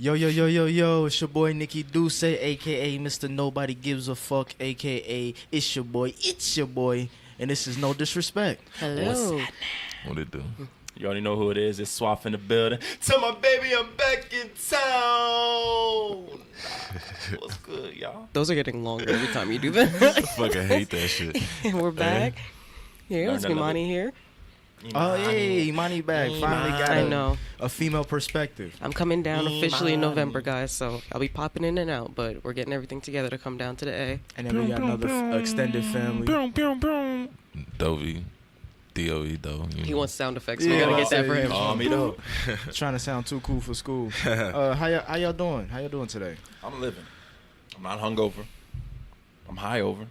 Yo, yo, yo, yo, yo, it's your boy Nicky Duce, a.k.a. Mr. Nobody Gives a Fuck, a.k.a. It's your boy, and this is No Disrespect. Hello. What it do? You already know who it is. It's Swaff in the building. Tell my baby I'm back in town. What's good, y'all? Those are getting longer every time you do that. I fucking hate that shit. We're back. Yeah, it's Imani here. Oh, hey, Imani back. Finally got I know. a female perspective. I'm coming down officially in November, guys, so I'll be popping in and out, but we're getting everything together to come down to the A. And then we got another extended family. Dovey. D-O-E, though. He wants sound effects. Yeah, We gotta get that for him. Oh, me though. Trying to sound too cool for school. How y'all doing? How y'all doing today? I'm living. I'm not hungover. I'm high over.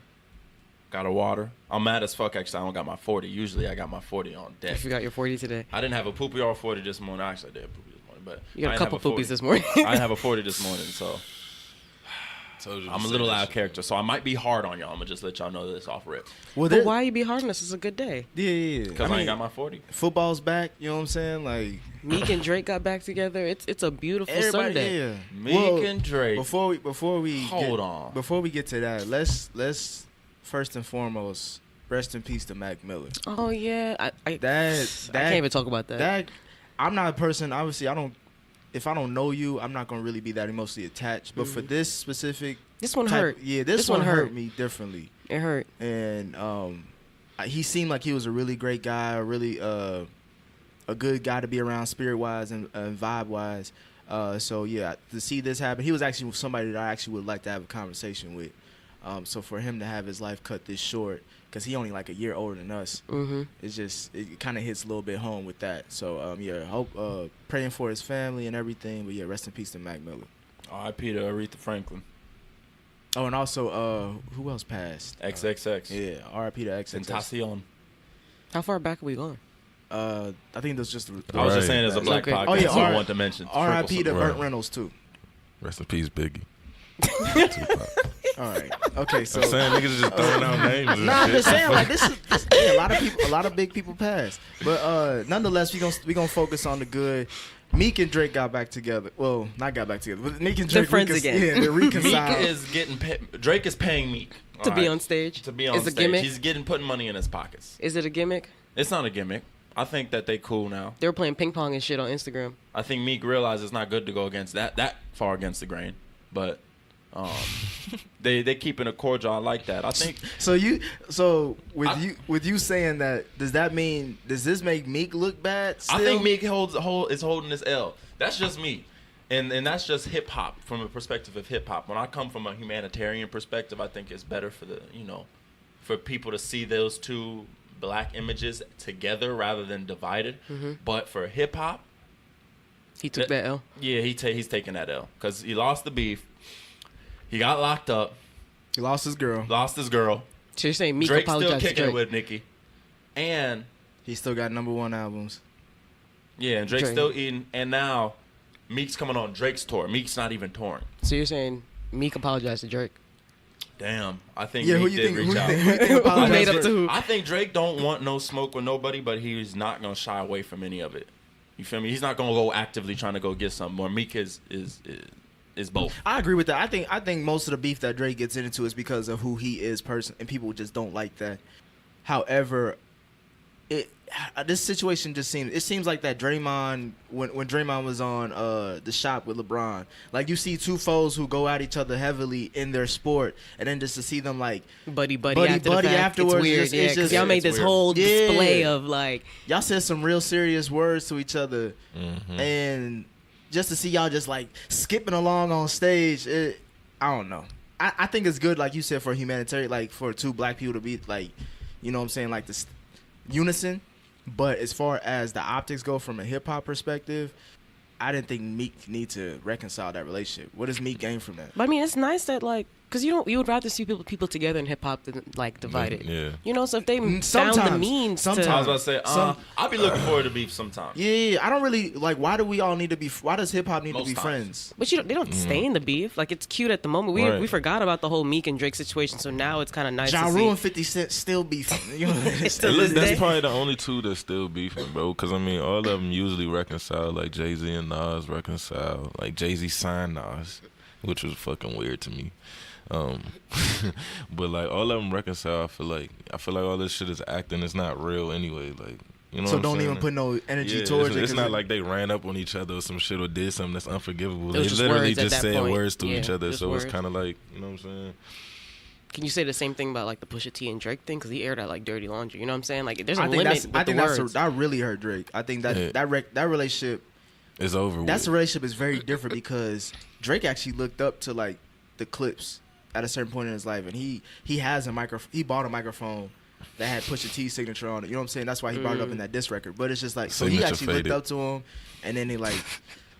Got a water. I'm mad as fuck, actually. I don't got my 40. Usually I got my 40 on deck. If you got your 40 today. I didn't have a poopy or a 40 this morning. Actually, I did have a poopy this morning, but You got I a didn't couple have 40. poopies this morning. I didn't have a 40 this morning, so Told you I'm a to little say out that of character. So I might be hard on y'all. I'm going to just let y'all know this off rip. Well, But why you be hard on us? It's a good day. Yeah. Because I ain't got my 40. Football's back, you know what I'm saying? Like, Meek and Drake got back together. It's a beautiful everybody, Sunday. yeah. Meek and Drake. Before we Hold on. Before we get to that, let's first and foremost rest in peace to Mac Miller. Oh yeah, I That can't even talk about that. That I'm not a person. Obviously, if I don't know you, I'm not gonna really be that emotionally attached. But for this specific, This one type, hurt. yeah, this one hurt me differently. It hurt. And he seemed like he was a really great guy, a really a good guy to be around, spirit wise and vibe wise. So yeah, to see this happen, he was actually somebody that I actually would like to have a conversation with. So for him to have his life cut this short, because he only like a year older than us, it's just, it kind of hits a little bit home with that. So yeah, hope praying for his family and everything. But yeah, rest in peace to Mac Miller. R.I.P. to Aretha Franklin. Oh, and also who else passed? XXX. Yeah, R.I.P. to XXX. Tentacion. How far back are we going? I think that's just. I was just saying it's a black Okay. podcast, Oh, yeah, so I R- want to mention. R.I.P. to Right. Burt Reynolds too. Rest in peace, Biggie. Tupac. All right. Okay. So. I'm saying niggas just throwing out names. and No, I'm shit. just saying like this yeah, a lot of big people passed, but nonetheless we gonna focus on the good. Meek and Drake got back together. Well, not got back together, but Meek and They're Drake friends again. Yeah, they're Meek reconciled. is getting Drake is paying Meek To all be right? on stage? To be on It's a stage. gimmick? He's putting money in his pockets. Is it a gimmick? It's not a gimmick. I think that they cool now. They were playing ping pong and shit on Instagram. I think Meek realized it's not good to go against that far against the grain, but they keeping it cordial. I like that. I think So with you saying that, does this make Meek look bad? Still? I think Meek is holding his L. That's just me. And that's just hip hop from a perspective of hip hop. When I come from a humanitarian perspective, I think it's better for people to see those two black images together rather than divided. But for hip hop, He took that L. yeah, he's taking that L because he lost the beef. He got locked up, He lost his girl. lost his girl. So you're saying Meek Drake's still apologized to kicking it Drake? with Nicki, and He still got #1 albums. yeah, and Drake's Drake. still eating. And now Meek's coming on Drake's tour. Meek's not even touring. So you're saying Meek apologized to Drake? Damn, I think Yeah, who Meek you did think? reach Who you out. think? Who you think Who apologized made up for- to who? I think Drake don't want no smoke with nobody, but he's not gonna shy away from any of it. You feel me? He's not gonna go actively trying to go get something. More Meek is both. I agree with that. I think most of the beef that Drake gets into is because of who he is person, and people just don't like that. However, this situation just seems like that Draymond when Draymond was on the shop with LeBron, like you see two foes who go at each other heavily in their sport, and then just to see them like Buddy Buddy after the fact, afterwards, it's weird. it's Yeah, because just- y'all made it's this weird. whole Yeah. display of like, y'all said some real serious words to each other, Mhm. and just to see y'all just like skipping along on stage, I don't know. I think it's good, like you said, for humanitarian, like for two black people to be like, you know what I'm saying, like this unison. But as far as the optics go from a hip hop perspective, I didn't think Meek need to reconcile that relationship. What does Meek gain from that? but I mean, it's nice that like Because you would rather see people together in hip hop than like divided. Yeah. You know, so if they found the Sometimes. means Sometimes. I was to, about to say, I'll be looking forward to beef sometimes. Yeah, I don't really like. Why do we all need to be? Why does hip hop need to Most be times. friends? but they don't stay in the beef. Like it's cute at the moment. We Right. we forgot about the whole Meek and Drake situation, so now it's kind of nice Ja to Rule see. and 50 Cent still beefing. You know, Still Look, this that's day. probably the only two that's still beefing, bro. Because, I mean, all of them usually reconcile. Like, Jay-Z and Nas reconcile. Like, Jay-Z signed Nas, which was fucking weird to me. But, like, all of them reconcile. I feel like all this shit is acting. It's not real anyway. Like, you know so what I'm don't saying? even put no energy Yeah, towards it. it's 'cause not like they ran up on each other or some shit or did something that's unforgivable. It They was just literally words at just that said point. words to Yeah, each other. just So words. it's kind of like, you know what I'm saying? Can you say the same thing about like the Pusha T and Drake thing? Because he aired out like dirty laundry. You know what I'm saying? Like there's a I think limit that's. with I the think words. that really hurt Drake. I think that Yeah. that relationship. It's over That's a with. relationship is very different because Drake actually looked up to like the Clips at a certain point in his life, and he has a microphone. He bought a microphone that had Pusha T's signature on it. You know what I'm saying? That's why he brought it up in that diss record. But it's just like so he Signature actually faded. looked up to him, and then he like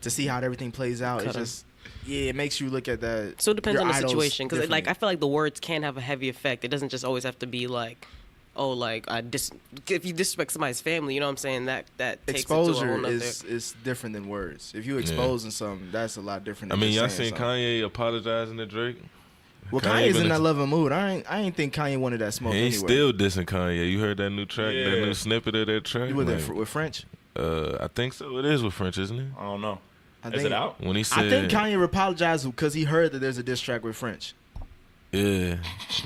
to see how everything plays out. Cut It's him. just it makes you look at that. So it depends your on the idols situation. Because like I differently. feel like the words can have a heavy effect. It doesn't just always have to be like, oh, like if you disrespect somebody's family, you know what I'm saying? That takes it to a whole exposure nother. is different than words. If you exposing something, that's a lot different. I Than mean, just y'all saying seen something. Kanye apologizing to Drake? Well, Kanye Kanye's been in that a- loving mood. I ain't think Kanye wanted that smoke He ain't anyway. still dissing Kanye. You heard that new track, that Yeah. new snippet of that track? You with Like, it with French? I think so. It is with French, isn't it? I don't know. I Is think- it out? When he said, I think Kanye apologized because he heard that there's a diss track with French. yeah,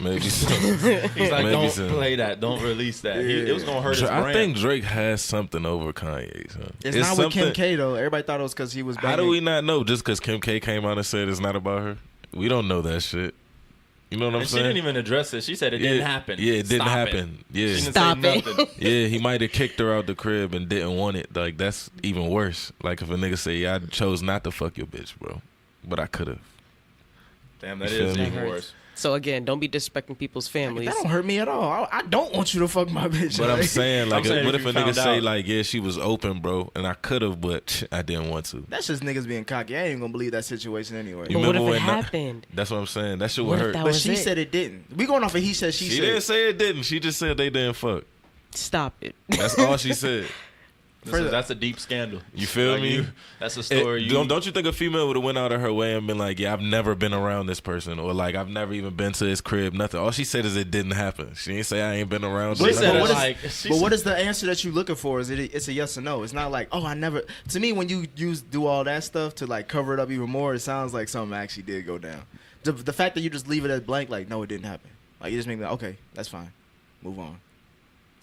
maybe so. He's like, Maybe don't so. play that. Don't release that. It was gonna hurt his I brand. think Drake has something over Kanye. Son. It's not with Kim something- K though. Everybody thought it was because he was. How do we not know? Just because Kim K came out and said it's not about her, we don't know that shit. You know what I'm And she saying? didn't even address it. She said it didn't happen. Yeah, it didn't Stop happen. It. Yeah. She didn't Stop say it. nothing. Yeah, he might have kicked her out the crib and didn't want it. Like, that's even worse. Like, if a nigga say, yeah, I chose not to fuck your bitch, bro. But I could have. Damn, that You feel is me? even That worse. So again, don't be disrespecting people's families. That don't hurt me at all. I don't want you to fuck my bitch. But I'm Like, saying, like, I'm saying what if if a you nigga found say, out- like, yeah, she was open, bro, and I could have, but I didn't want to. that's just niggas being cocky. I ain't even gonna believe that situation anyway. You But what if remember it when that- happened? That's what I'm saying. That shit What would if hurt. that But was she it? said it didn't. We going off of he said she She said. didn't say it didn't. She just said they didn't fuck. Stop it. That's all she said. That's a deep scandal. You feel Like, me? That's a story. Don't you think a female would have went out of her way and been like, yeah, I've never been around this person, or like, I've never even been to his crib, nothing. All she said is it didn't happen. She ain't say I ain't been around. She him. said but it what is- like. But what is the answer that you looking for? Is it's a yes or no? It's not like, oh, I never. To me, when you do all that stuff to like cover it up even more, it sounds like something actually did go down. The fact that you just leave it as blank, like, no, it didn't happen. Like, you just make me like, okay, that's fine, move on.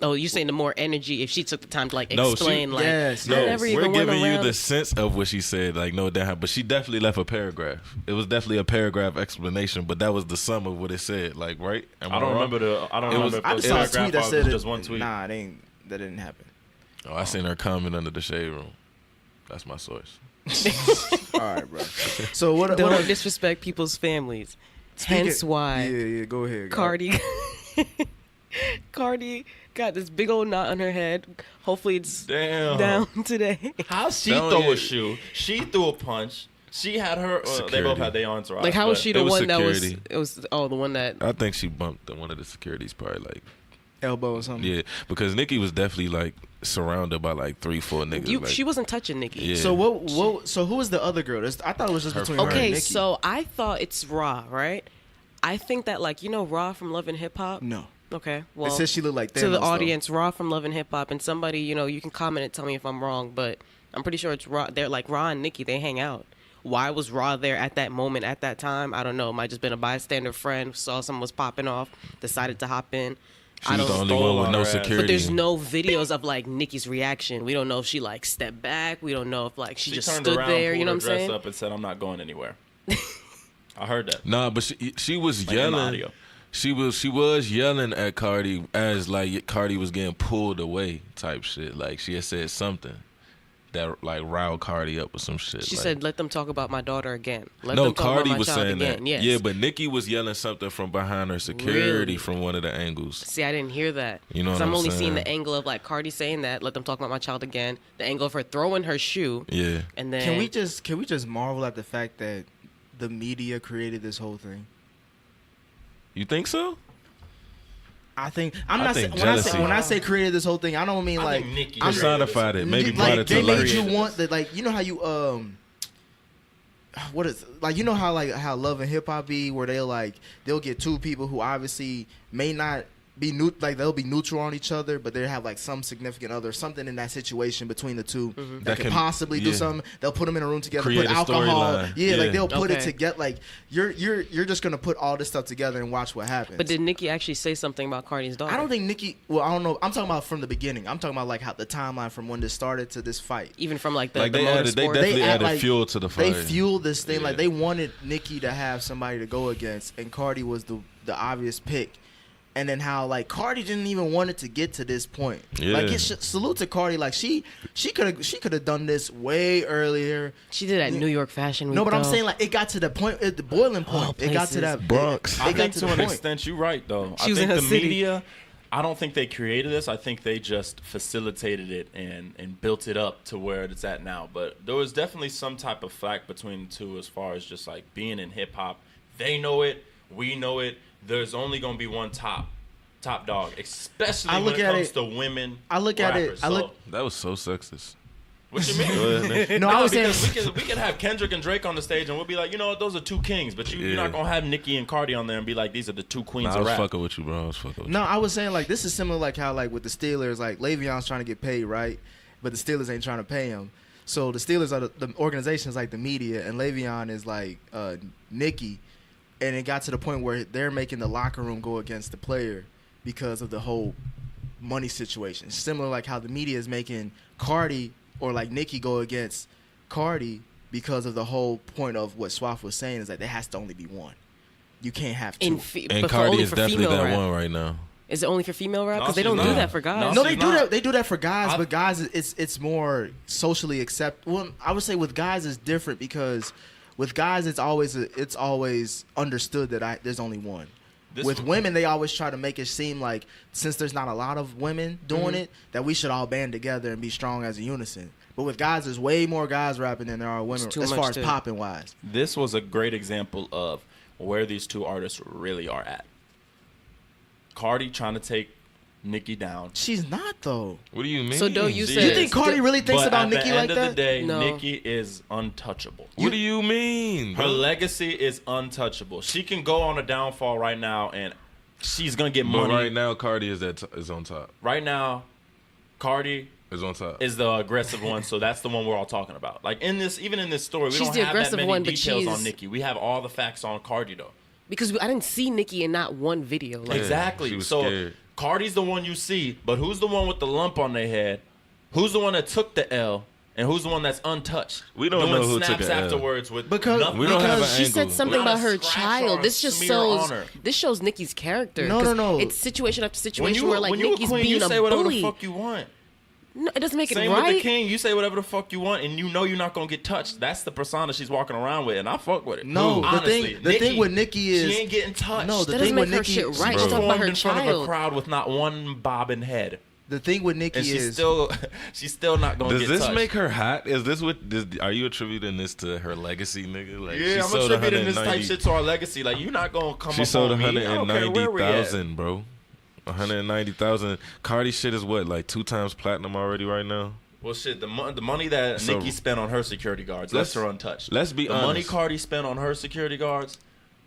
Oh, you're saying the more energy if she took the time to like No, she- explain, like Yes, I No, never we're even went giving you around. the sense of what she said. Like, no, that happened. But she definitely left a paragraph. It was definitely a paragraph explanation, but that was the sum of what it said. Like, right? Am I don't wrong? remember the. I don't It was- remember if I it was just saw a paragraph tweet that or said it was it, just one tweet. Nah, that didn't happen. Oh, I seen her comment under the shade room. That's my source. All right, bro. So what? Don't what disrespect people's families. speaking- Hence why Yeah, go ahead. Cardi Cardi got this big old knot on her head. Hopefully it's Damn. down today. How she Don't throw get- a shoe? She threw a punch. She had her. They Security. both had their entourage. Like how was but she the it was one that was security. it was the one that I think she bumped one of the securities, probably like, Elbow or something. yeah, because Nikki was definitely like surrounded by like 3-4 niggas. like, she wasn't touching Nikki. Yeah. So what? So who was the other girl? I thought it was just Her between friend. her and Okay, Nicki. so I thought it's Raw, right? I think that like Raw from Love and Hip Hop. no. Okay, It well says she looked like Thanos, to the though. audience, Raw from Love and Hip Hop, and somebody you can comment and tell me if I'm wrong, but I'm pretty sure it's Raw. They're like Raw and Nikki. They hang out. Why was Raw there at that moment, at that time? I don't know. Might just been a bystander friend, saw someone was popping off, decided to hop in. she was the only stole one with on no her ass. security. But there's no videos of like Nikki's reaction. We don't know if she like stepped back. We don't know if like she just turned stood around, there. pulled You know her what I'm dress saying? up and said, "I'm not going anywhere." I heard that. Nah, but she was Like in the yelling. audio. She was yelling at Cardi as like Cardi was getting pulled away type shit. Like she had said something that like riled Cardi up or some shit. She like, said, "Let them talk about my daughter again." Let no, them talk Cardi about my was child saying again. that. Yes. Yeah, but Nikki was yelling something from behind her security Really? from one of the angles. See, I didn't hear that. You know 'Cause what I'm I'm only seeing saying? the angle of like Cardi saying that. Let them talk about my child again. The angle of her throwing her shoe, Yeah. and then Can we just marvel at the fact that the media created this whole thing? You think so? I think I'm I not think saying when jealousy. I say created this whole thing, I don't mean I like think Nicki I'm Personified it. Maybe like, brought it to they life. made you want that, like, you know how you what is, like, you know how, like, how Love and Hip Hop be, where they'll get two people who obviously may not be like they'll be neutral on each other, but they have like some significant other, something in that situation between the two that could possibly do something. They'll put them in a room together, Create put a alcohol, storyline. like they'll put it Okay. together. Like you're just gonna put all this stuff together and watch what happens. But did Nicki actually say something about Cardi's daughter? I don't think Nicki. Well, I don't know. I'm talking about from the beginning. I'm talking about like how the timeline from when this started to this fight. Even from like the Like they motorsport. definitely act added fuel to the They fire. fueled this thing. Like Yeah. they wanted Nicki to have somebody to go against, and Cardi was the obvious pick. And then how like Cardi didn't even want it to get to this point. Yeah. Like salute to Cardi. Like she could have done this way earlier. She did at New York Fashion Week. No, but I'm though. saying like it got to the point, the boiling point. It got to places. that Bronx. It I got think to to the an point. extent you're right though. She I was think in the her city. media, I don't think they created this. I think they just facilitated it and built it up to where it's at now. But there was definitely some type of flack between the two as far as just like being in hip hop. They know it, we know it. There's only gonna be one top dog, especially I when look it at comes it- to women. I look at it- rappers. I look- That was so sexist. What you mean? Go ahead, Nick. No, I was saying because we can have Kendrick and Drake on the stage and we'll be like, you know what, those are two kings. But you're not gonna have Nicki and Cardi on there and be like, these are the two queens Nah, I of was rap. fucking with you, bro. I was fucking with No, I was saying like this is similar like how like with the Steelers, like Le'Veon's trying to get paid, right? But the Steelers ain't trying to pay him. So the Steelers are the organization is like the media, and Le'Veon is like Nicki, and it got to the point where they're making the locker room go against the player because of the whole money situation. Similar like how the media is making Cardi or like Nicki go against Cardi because of the whole point of what Swaff was saying is that there has to only be one. You can't have two. And but Cardi only is for definitely female that rap. one right now. Is it only for female rap? No, Because they she's don't do not. that for guys. No, she's they do not. that. They do that for guys, I- but guys, it's more socially accept. Well, I would say with guys it's different because with guys it's always understood that there's only one. This With was- women, they always try to make it seem like since there's not a lot of women doing it, that we should all band together and be strong as a unison. But with guys, there's way more guys rapping than there are women It's too as much far as too. popping wise. This was a great example of where these two artists really are at. Cardi trying to take Nicki down. She's not though. What do you mean? So, though, you She said- You is. think Cardi really thinks But about at Nicki the like end of that? the day, No. Nicki is untouchable. What do you mean? Her bro? legacy is untouchable. She can go on a downfall right now, and she's gonna get But money. right now, Cardi is on top. Right now, Cardi Is on top. is the aggressive one, so that's the one we're all talking about. Like even in this story, we She's don't the have that aggressive many one, but details on she's- Nicki. We have all the facts on Cardi though. Because I didn't see Nicki in not one video. Like, Yeah, Exactly. she was So scared. Cardi's the one you see, but who's the one with the lump on their head? Who's the one that took the L? And who's the one that's untouched? We don't Doing know who snaps took a L. afterwards with Because- nothing. We don't have because an She said angle. something Not a about her scratch or child. a This just smear on shows. her. This shows Nicki's character. No, no, 'cause no. It's situation after when situation you where like when you a Nicki's queen, being you say a whatever bully. the fuck you want. No, it doesn't make Same it right. with the king. You say whatever the fuck you want, and you know you're not gonna get touched. That's the persona she's walking around with, and I fuck with it. No, Honestly, the thing with Nicki is she ain't getting touched. No, the That thing doesn't with make her Nicki, shit right. She She's talking about performed her in front of a child. crowd with not one bobbing head, the thing with Nicki and is she's still not gonna Does get this touched. make her hot? Is this what? Are you attributing this to her legacy, nigga? Like, she Yeah, I'm sold attributing this type 190 shit to our legacy. Like you're not gonna come She up sold on me. I don't care where we at. 190,000, bro. 190,000. Cardi shit is what, like 2 times platinum already right now? Well, shit, the money that So- Nicki spent on her security guards Let's- left her untouched. let's be the money honest. Cardi spent on her security guards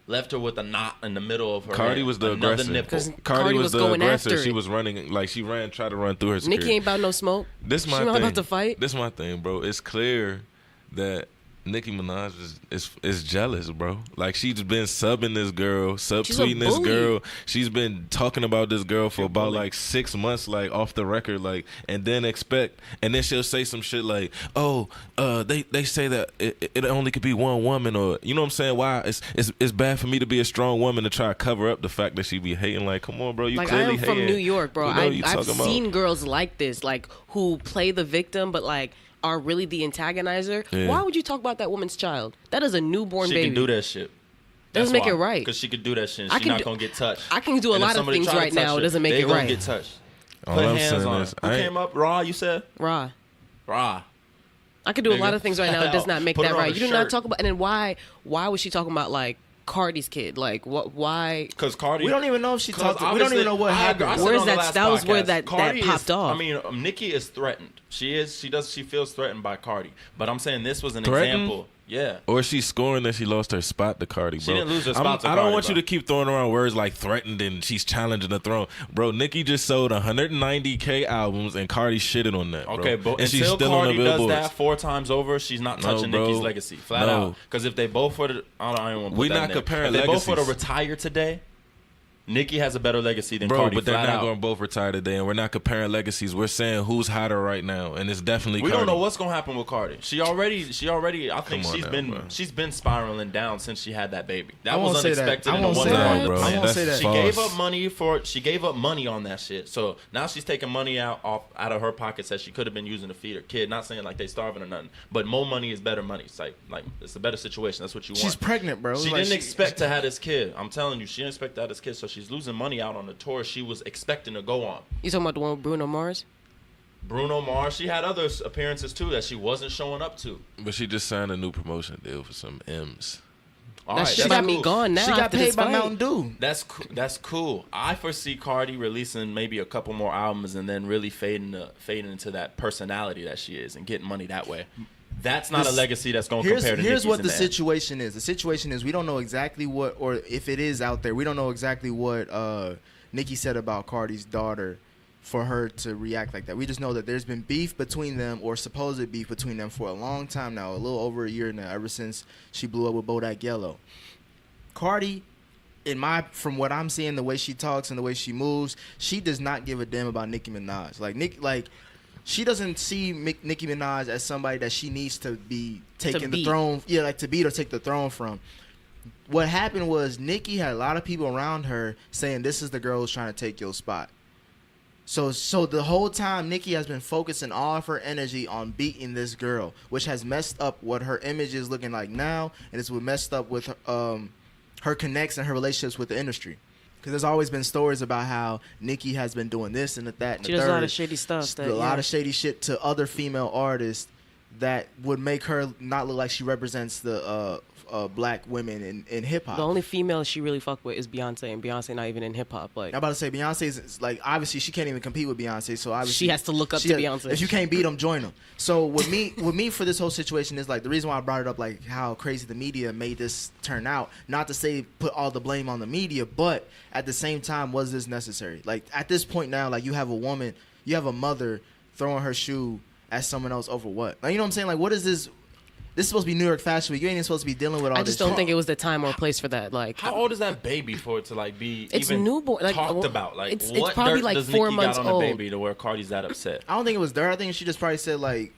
left her with a knot in the middle of her Cardi head. was the Another aggressor. nipple. 'Cause Cardi Cardi was was the going aggressor. after She it. was running, like she tried to run through her security. Nicki ain't about no smoke. This my She not thing. about to fight. This my thing, bro. It's clear that Nicki Minaj is jealous, bro. Like she's been subbing this girl, subtweeting this bully. girl. She's been talking about this girl for about like 6 months, like off the record, like, and then she'll say some shit like, "Oh, they say that it only could be one woman," or you know what I'm saying? Why it's bad for me to be a strong woman to try to cover up the fact that she be hating. Like, come on, bro, you Like I clearly am from hating. New York, bro. You know what you I've talking about. seen girls like this, like who play the victim, but like are really the antagonizer. Yeah. Why would you talk about that woman's child? That is a newborn She baby. can do that shit. Doesn't make it right. Because she could do that shit. And I she's can not do- gonna get touched. I can do a And if lot of somebody things try to right touch now. It her, doesn't make they it gonna right. get touched. All Put I'm hands saying on is, her. Who came up? Raw, you said? Raw. Raw. I could do a lot Nigga. of things right now. It does not make Put it that on right. a You do not shirt. talk about. And then why was she talking about like Cardi's kid? Like, what? Why? Because Cardi, We don't even know if she 'cause talked. We don't even know what I happened. said Where's on the that- last that was where podcast, that Cardi popped is, off. I mean, Nicki is threatened. She feels threatened by Cardi. But I'm saying this was an Threatened? example. Yeah. Or she's scoring that she lost her spot to Cardi, bro. She didn't lose her spot to I don't Cardi, want bro. you to keep throwing around words like threatened and she's challenging the throne. Bro, Nicki just sold 190K albums and Cardi shitted on that, bro. Okay, but and she's until still on Cardi the does billboards. that 4 times over, she's not No, touching bro. Nicki's legacy. Flat No. out. Because if they both were to, I don't want to put We that not in there. comparing If they both were to legacies. retire today, Nicki has a better legacy than Bro, Cardi. but they're flat not out. going to both retire today, and we're not comparing legacies. We're saying who's hotter right now, and it's definitely We Cardi. don't know what's gonna happen with Cardi. She already. I think Come on now, bro. she's been spiraling down since she had that baby. That I won't was say that. unexpected. I in a won't one say that. time. bro. I won't That's say that. She false. gave up money on that shit. So now she's taking money out of her pockets that she could have been using to feed her kid. Not saying like they starving or nothing, but more money is better money. It's like it's a better situation. That's what you want. She's pregnant, bro. She Like, didn't expect to have this kid. I'm telling you, she didn't expect to have this kid. So she's losing money out on the tour she was expecting to go on. You talking about the one with Bruno Mars? Bruno Mars, she had other appearances too that she wasn't showing up to. But she just signed a new promotion deal for some M's. All That right, shit that's got me cool. gone now. She got after paid this by fight. Mountain Dew. That's cool. I foresee Cardi releasing maybe a couple more albums and then really fading into that personality that she is and getting money that way. That's not a legacy that's going to compare to Here's Nicki's what in the end. situation is. The situation is we don't know exactly what, or if it is out there, we don't know exactly what Nicki said about Cardi's daughter for her to react like that. We just know that there's been beef between them, or supposed beef between them, for a long time now, a little over a year now, ever since she blew up with Bodak Yellow. Cardi, from what I'm seeing, the way she talks and the way she moves, she does not give a damn about Nicki Minaj. She doesn't see Nicki Minaj as somebody that she needs to be taking the beat. throne. Yeah, like to beat or take the throne from. What happened was Nicki had a lot of people around her saying, "This is the girl who's trying to take your spot." So the whole time, Nicki has been focusing all of her energy on beating this girl, which has messed up what her image is looking like now, and it's what messed up with her connects and her relationships with the industry. Because there's always been stories about how Nicki has been doing this and that and She the does third. a lot of shady stuff. A lot of shady shit to other female artists that would make her not look like she represents the black women in hip hop. The only female she really fucked with is Beyonce, and Beyonce not even in hip hop. Like, I'm about to say Beyonce is like, obviously she can't even compete with Beyonce, so obviously she has to look up to Beyonce. If you can't beat them, join them. So with me for this whole situation is like the reason why I brought it up, like how crazy the media made this turn out. Not to say put all the blame on the media, but at the same time, was this necessary? Like at this point now, like you have a woman, you have a mother throwing her shoe at someone else over what? Like, you know what I'm saying? Like, what is this? This is supposed to be New York Fashion Week. You ain't even supposed to be dealing with all I this just don't shit. think it was the time or place for that. Like, How old is that baby for it to like be It's even newborn, like, talked well, about? Like it's what probably dirt like does 4 Nicki months got on old. the baby to where Cardi's that upset? I don't think it was there. I think she just probably said like,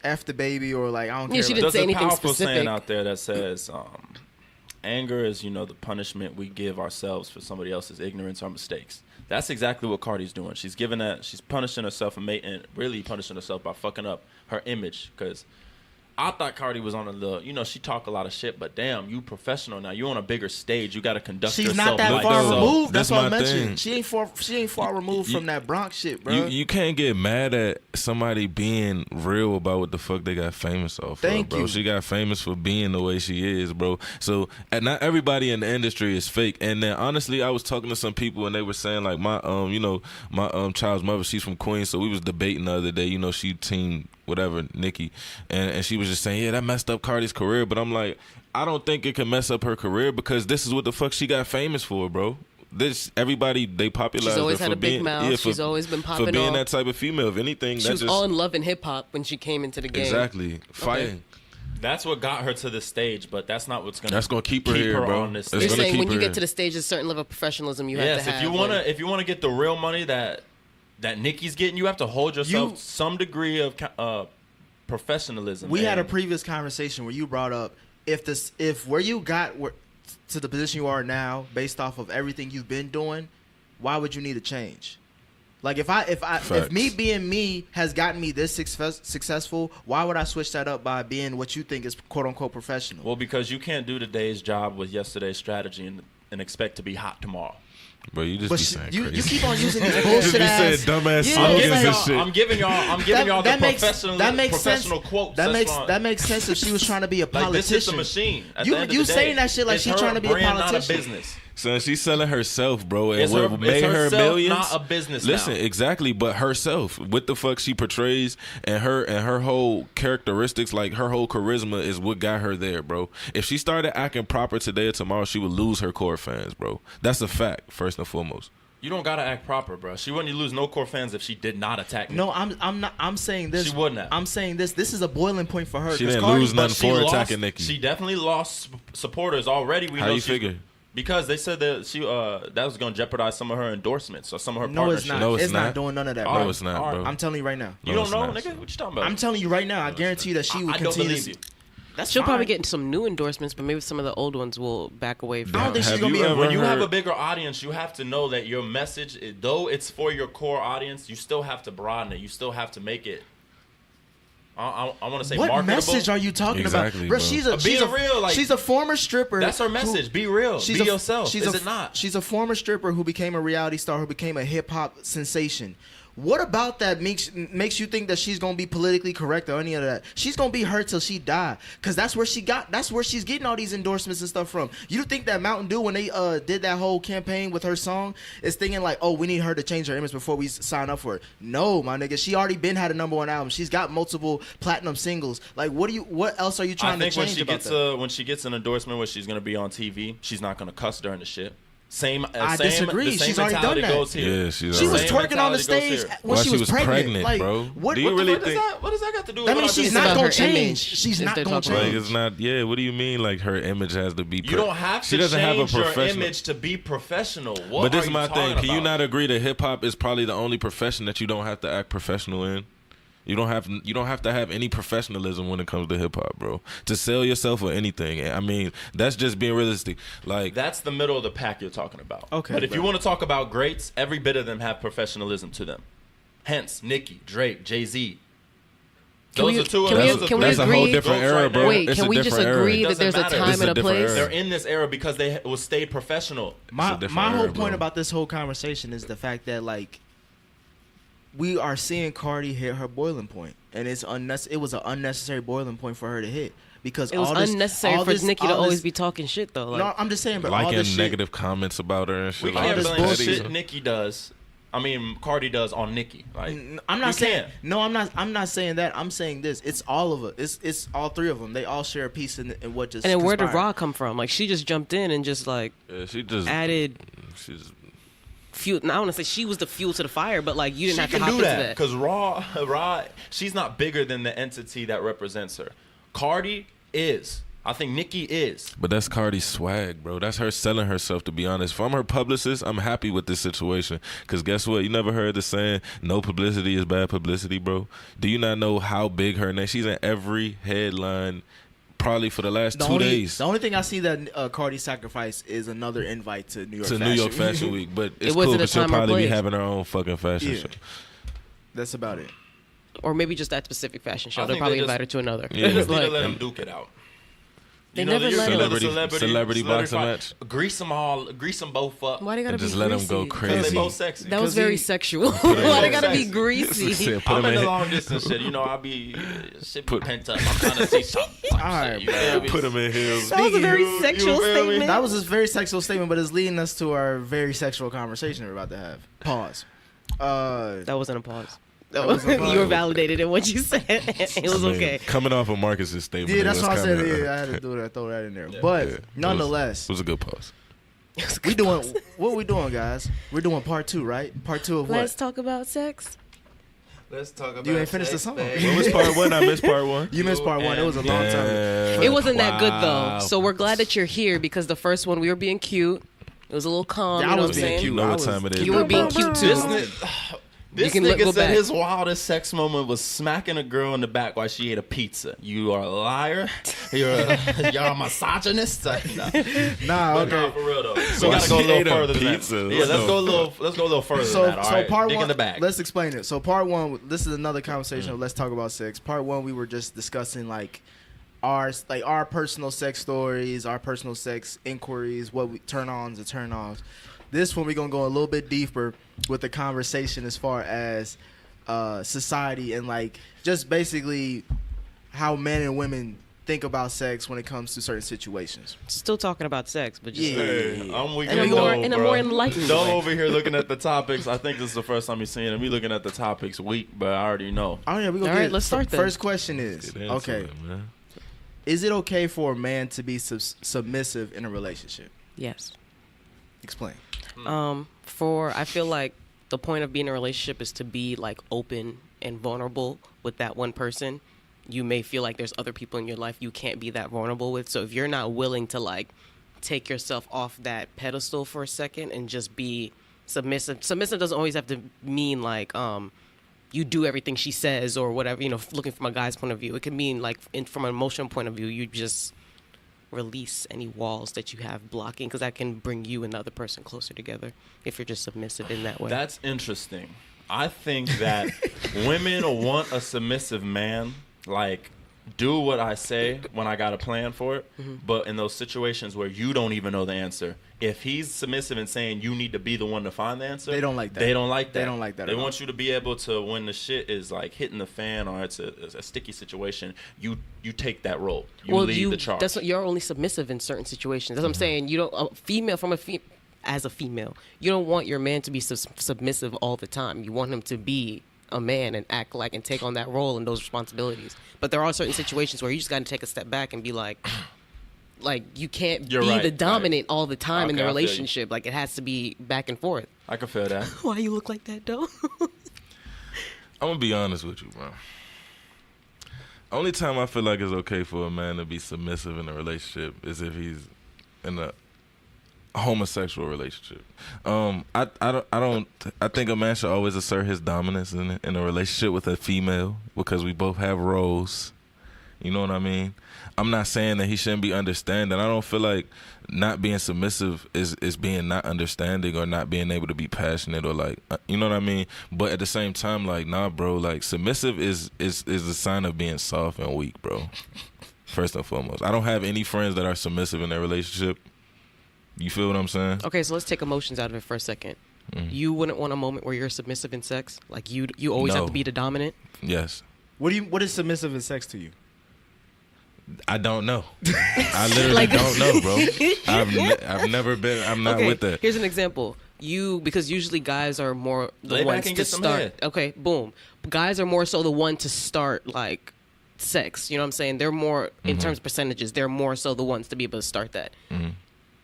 "F the baby" or like, "I don't care." Yeah, she about didn't There's say a anything powerful saying specific. out there that says, anger is, the punishment we give ourselves for somebody else's ignorance or mistakes. That's exactly what Cardi's doing. She's giving that. She's punishing herself and really punishing herself by fucking up her image. Because I thought Cardi was on a little, she talk a lot of shit, but damn, you professional now. You on a bigger stage. You got to conduct She's yourself not that like far so. removed. That's That's what I my mentioned. thing. She ain't far removed from that Bronx shit, bro. You can't get mad at somebody being real about what the fuck they got famous off Thank of, bro. you. She got famous for being the way she is, bro. So, and not everybody in the industry is fake. And then honestly, I was talking to some people and they were saying like my child's mother, she's from Queens, so we was debating the other day. She team whatever Nicki, and she was just saying, yeah, that messed up Cardi's career. But I'm like, I don't think it can mess up her career because this is what the fuck she got famous for, bro. This everybody they popularized. She's always her had for a big being, mouth. yeah, She's always been popping for being off. that type of female. If anything, She that was just all in love in hip hop when she came into the game. exactly fighting. That's what got her to this stage, but that's not what's That's gonna keep her here, bro. on this It's You're stage. gonna saying keep when you her get in. to the stage, there's a certain level of professionalism you have Yes, to have. if you wanna get the real money that Nicki's getting, you have to hold yourself You- some degree of professionalism. We had a And previous conversation where you brought up if where you got to the position you are now, based off of everything you've been doing, why would you need a change? Like if me Facts. being me has gotten me this successful, why would I switch that up by being what you think is quote unquote professional? Well, because you can't do today's job with yesterday's strategy and expect to be hot tomorrow. Bro, you just But be saying you crazy. keep on using these Just bullshit be ass. saying dumbass Yeah, slogans it's and like- shit. I'm giving y'all the makes professional quotes. That makes sense if she was trying to be a like politician. this is a machine. At the end of You the day, saying that shit like it's she her trying to be a brand, not politician. business. Son, she's selling herself, bro, and It's what her- made it's her herself, millions. not a business Listen, now. exactly, but herself, what the fuck she portrays, and her whole characteristics, like her whole charisma, is what got her there, bro. If she started acting proper today or tomorrow, she would lose her core fans, bro. That's a fact, first and foremost. You don't gotta act proper, bro. She wouldn't lose no core fans if she did not attack me. No, I'm not. I'm saying this. She wouldn't have. I'm saying this. This is a boiling point for her. She 'cause didn't Cardi- lose But nothing she for lost- attacking Nicki. She definitely lost supporters already. We How know you she- figure? Because they said that she that was gonna jeopardize some of her endorsements or some of her No, it's partnerships. not. No, it's it's not not. doing none of that, All bro. No, it's not, All right. bro. I'm telling you right now. You No, don't know, it's not. nigga? What you talking about? I'm telling you right now. I guarantee you that she will I don't continue. believe to, you. That's She'll probably fine. get some new endorsements, but maybe some of the old ones will back away from I don't think she's Have gonna you be a- ever When you have heard- a bigger audience, you have to know that your message, though it's for your core audience, you still have to broaden it. You still have to make it. I want to say What marketable. message are you talking Exactly, about, bro? bro. She's a Being real, like- she's a former stripper. That's her who- message. Be real. Be yourself. She's Is a, it not? She's a former stripper who became a reality star, who became a hip hop sensation. What about that makes you think that she's gonna be politically correct or any of that? She's gonna be her till she die, cause that's where she's getting all these endorsements and stuff from. You think that Mountain Dew, when they did that whole campaign with her song, is thinking like, oh, we need her to change her image before we sign up for it? No, my nigga, she already had a #1 album. She's got multiple platinum singles. Like, what else are you I trying to think when change she about gets that? when she gets an endorsement where she's gonna be on TV, she's not gonna cuss during the shit. Same. I same, disagree. The same She's already mentality done that. goes here. Yeah, she's She was Same twerking on the mentality goes stage here. when While she was pregnant. Like, bro. what? Do you what really the fuck is think? that? What does that got to do with That what means I she's just not said? about gonna her change. image, She's is not they're gonna talking about. Like change. it's not. Yeah, what do you mean? Like her image has to be. You don't have She to doesn't have a change your professional image to be professional. What But this are is you my thing. talking Can you about? not agree that hip hop is probably the only profession that you don't have to act professional in? You don't have to have any professionalism when it comes to hip hop, bro. To sell yourself or anything. I mean, that's just being realistic. Like That's the middle of the pack you're talking about. Okay, But if bro. you want to talk about greats, every bit of them have professionalism to them. Hence, Nicki, Drake, Jay-Z. Can we- Those are two can of we- those are can we three- that's a whole agree- different those era, right bro. there. Wait, It's can a we just different era. agree that Doesn't there's a matter. time It's and a a different place? era. They're in this era because they will stay professional. My different whole era, point bro. about this whole conversation is the fact that like we are seeing Cardi hit her boiling point, and it was an unnecessary boiling point for her to hit because It was all this, unnecessary all for this- Nicki to all always this- be talking shit though. Like, No, I'm just saying, but all liking this shit, negative comments about her and shit. We like can't this blame bullshit. shit Nicki does. I mean, Cardi does on Nicki. Like, I'm not you saying can't. no. I'm not saying that. I'm saying this. It's all of it. It's all three of them. They all share a piece in what just. and then where did conspired. Raw come from? Like she just jumped in and just like Yeah, she just added she's fuel. Now I want to say she was the fuel to the fire, but like you didn't she have to can hop do into that that. because Raw, she's not bigger than the entity that represents her. Cardi is. I think Nicki is. But that's Cardi's swag, bro. That's her selling herself, to be honest. If I'm her publicist, I'm happy with this situation. Because guess what? You never heard the saying, no publicity is bad publicity, bro? Do you not know how big her name? She's in every headline probably for the last 2 days. The only thing I see that Cardi sacrificed is another invite to New York. To Fashion New York Fashion Week. But it's wasn't cool a because she'll time or probably be place. having her own fucking fashion Yeah. show. That's about it. Or maybe just that specific fashion show. I They'll think probably they just- invite her to another. Yeah. They just need to Like, let them duke it out. They never let Celebrity boxing fight. match. Grease them both up. why they gotta And just be let 'em greasy? go Because crazy. they both sexy. That was 'Cause very he- sexual. it Why they in- gotta be Sexy. greasy? Said, put I'm him in the in, long distance shit. You know, I be shit be Put- pent up. I'm trying to see something. All right, You feel me? put him in heels. That was a very You sexual feel me? statement. That was a very sexual statement, but it's leading us to our very sexual conversation we're about to have. Pause. That wasn't a pause. That wasn't a pause. You were validated in what you said. It was I mean, okay. Coming off of Marcus's statement. Yeah, it that's was what I said. kinda- Yeah, I had to do that. Throw that in there. But Yeah. nonetheless, It was a good pause. we doing what we doing, guys? We're doing part 2, right? Part 2 of what? Let's talk about sex. Let's talk about You ain't finished the song. What was part one? I missed part one. You missed part 1. It was a long time ago. It wasn't that good Wow. though. So we're glad that you're here because the first one we were being cute. It was a little calm. Yeah, you I know was what I'm being saying? cute. You know I what was- time it is. You were being cute too. This can nigga go said back. his wildest sex moment was smacking a girl in the back while she ate a pizza. You are a liar. You're a misogynist. Nah, Nah, but okay. nah, for real though. So we gotta go a she little ate a further than pizza. that. Yeah, let's go a little further So, than that. All right? part Dig 1. in the bag. Let's explain it. So, part 1. This is another conversation. Of Let's talk about sex. Part 1, we were just discussing like our personal sex stories, our personal sex inquiries, what we turn ons and turn offs. this one we're gonna go a little bit deeper with the conversation as far as society and like just basically how men and women think about sex when it comes to certain situations. Still talking about sex, but just Hey, I'm weak. in a more enlightened Don't way. over here looking at the topics. I think this is the first time you're seeing it. We looking at the topics weak, but I already know. Oh yeah, we gonna All right, get it. let's start then. First question is Get into okay. it, man. Is it okay for a man to be submissive in a relationship? Yes. Explain. I feel like the point of being in a relationship is to be like open and vulnerable with that one person. You may feel like there's other people in your life you can't be that vulnerable with. So if you're not willing to like take yourself off that pedestal for a second and just be submissive. Submissive doesn't always have to mean like you do everything she says or whatever, you know, looking from a guy's point of view. It could mean like from an emotional point of view, you just release any walls that you have blocking, because that can bring you and the other person closer together if you're just submissive in that way. That's interesting. I think that women want a submissive man, like do what I say when I got a plan for it. Mm-hmm. But in those situations where you don't even know the answer, if he's submissive and saying you need to be the one to find the answer, They don't like that. They don't like that. They don't like that They at all. want you to be able to, when the shit is like hitting the fan or it's a sticky situation, you take that role. You lead the charge. That's what, you're only submissive in certain situations. That's what I'm saying. You don't as a female, you don't want your man to be submissive all the time. You want him to be a man and act like and take on that role and those responsibilities. But there are certain situations where you just got to take a step back and be like you can't You're be right, the dominant right. all the time in Okay, the I feel you. relationship. Like it has to be back and forth. I can feel that. Why you look like that though? I'm gonna be honest with you, bro. Only time I feel like it's okay for a man to be submissive in a relationship is if he's in a homosexual relationship. I think a man should always assert his dominance in a relationship with a female because we both have roles. You know what I mean? I'm not saying that he shouldn't be understanding. I don't feel like not being submissive is being not understanding or not being able to be passionate or like, you know what I mean? But at the same time, like, nah, bro, like submissive is a sign of being soft and weak, bro. First and foremost. I don't have any friends that are submissive in their relationship. You feel what I'm saying? Okay, so let's take emotions out of it for a second. You wouldn't want a moment where you're submissive in sex? Like you always have No. to be the dominant? Yes. What is submissive in sex to you? I don't know. I literally don't know, bro. I've never been. I'm not Okay, with that. here's an example. Because usually guys are more the Lay back ones and to get some start. head. Okay, boom. Guys are more so the one to start like sex. You know what I'm saying? They're more in terms of percentages. They're more so the ones to be able to start that.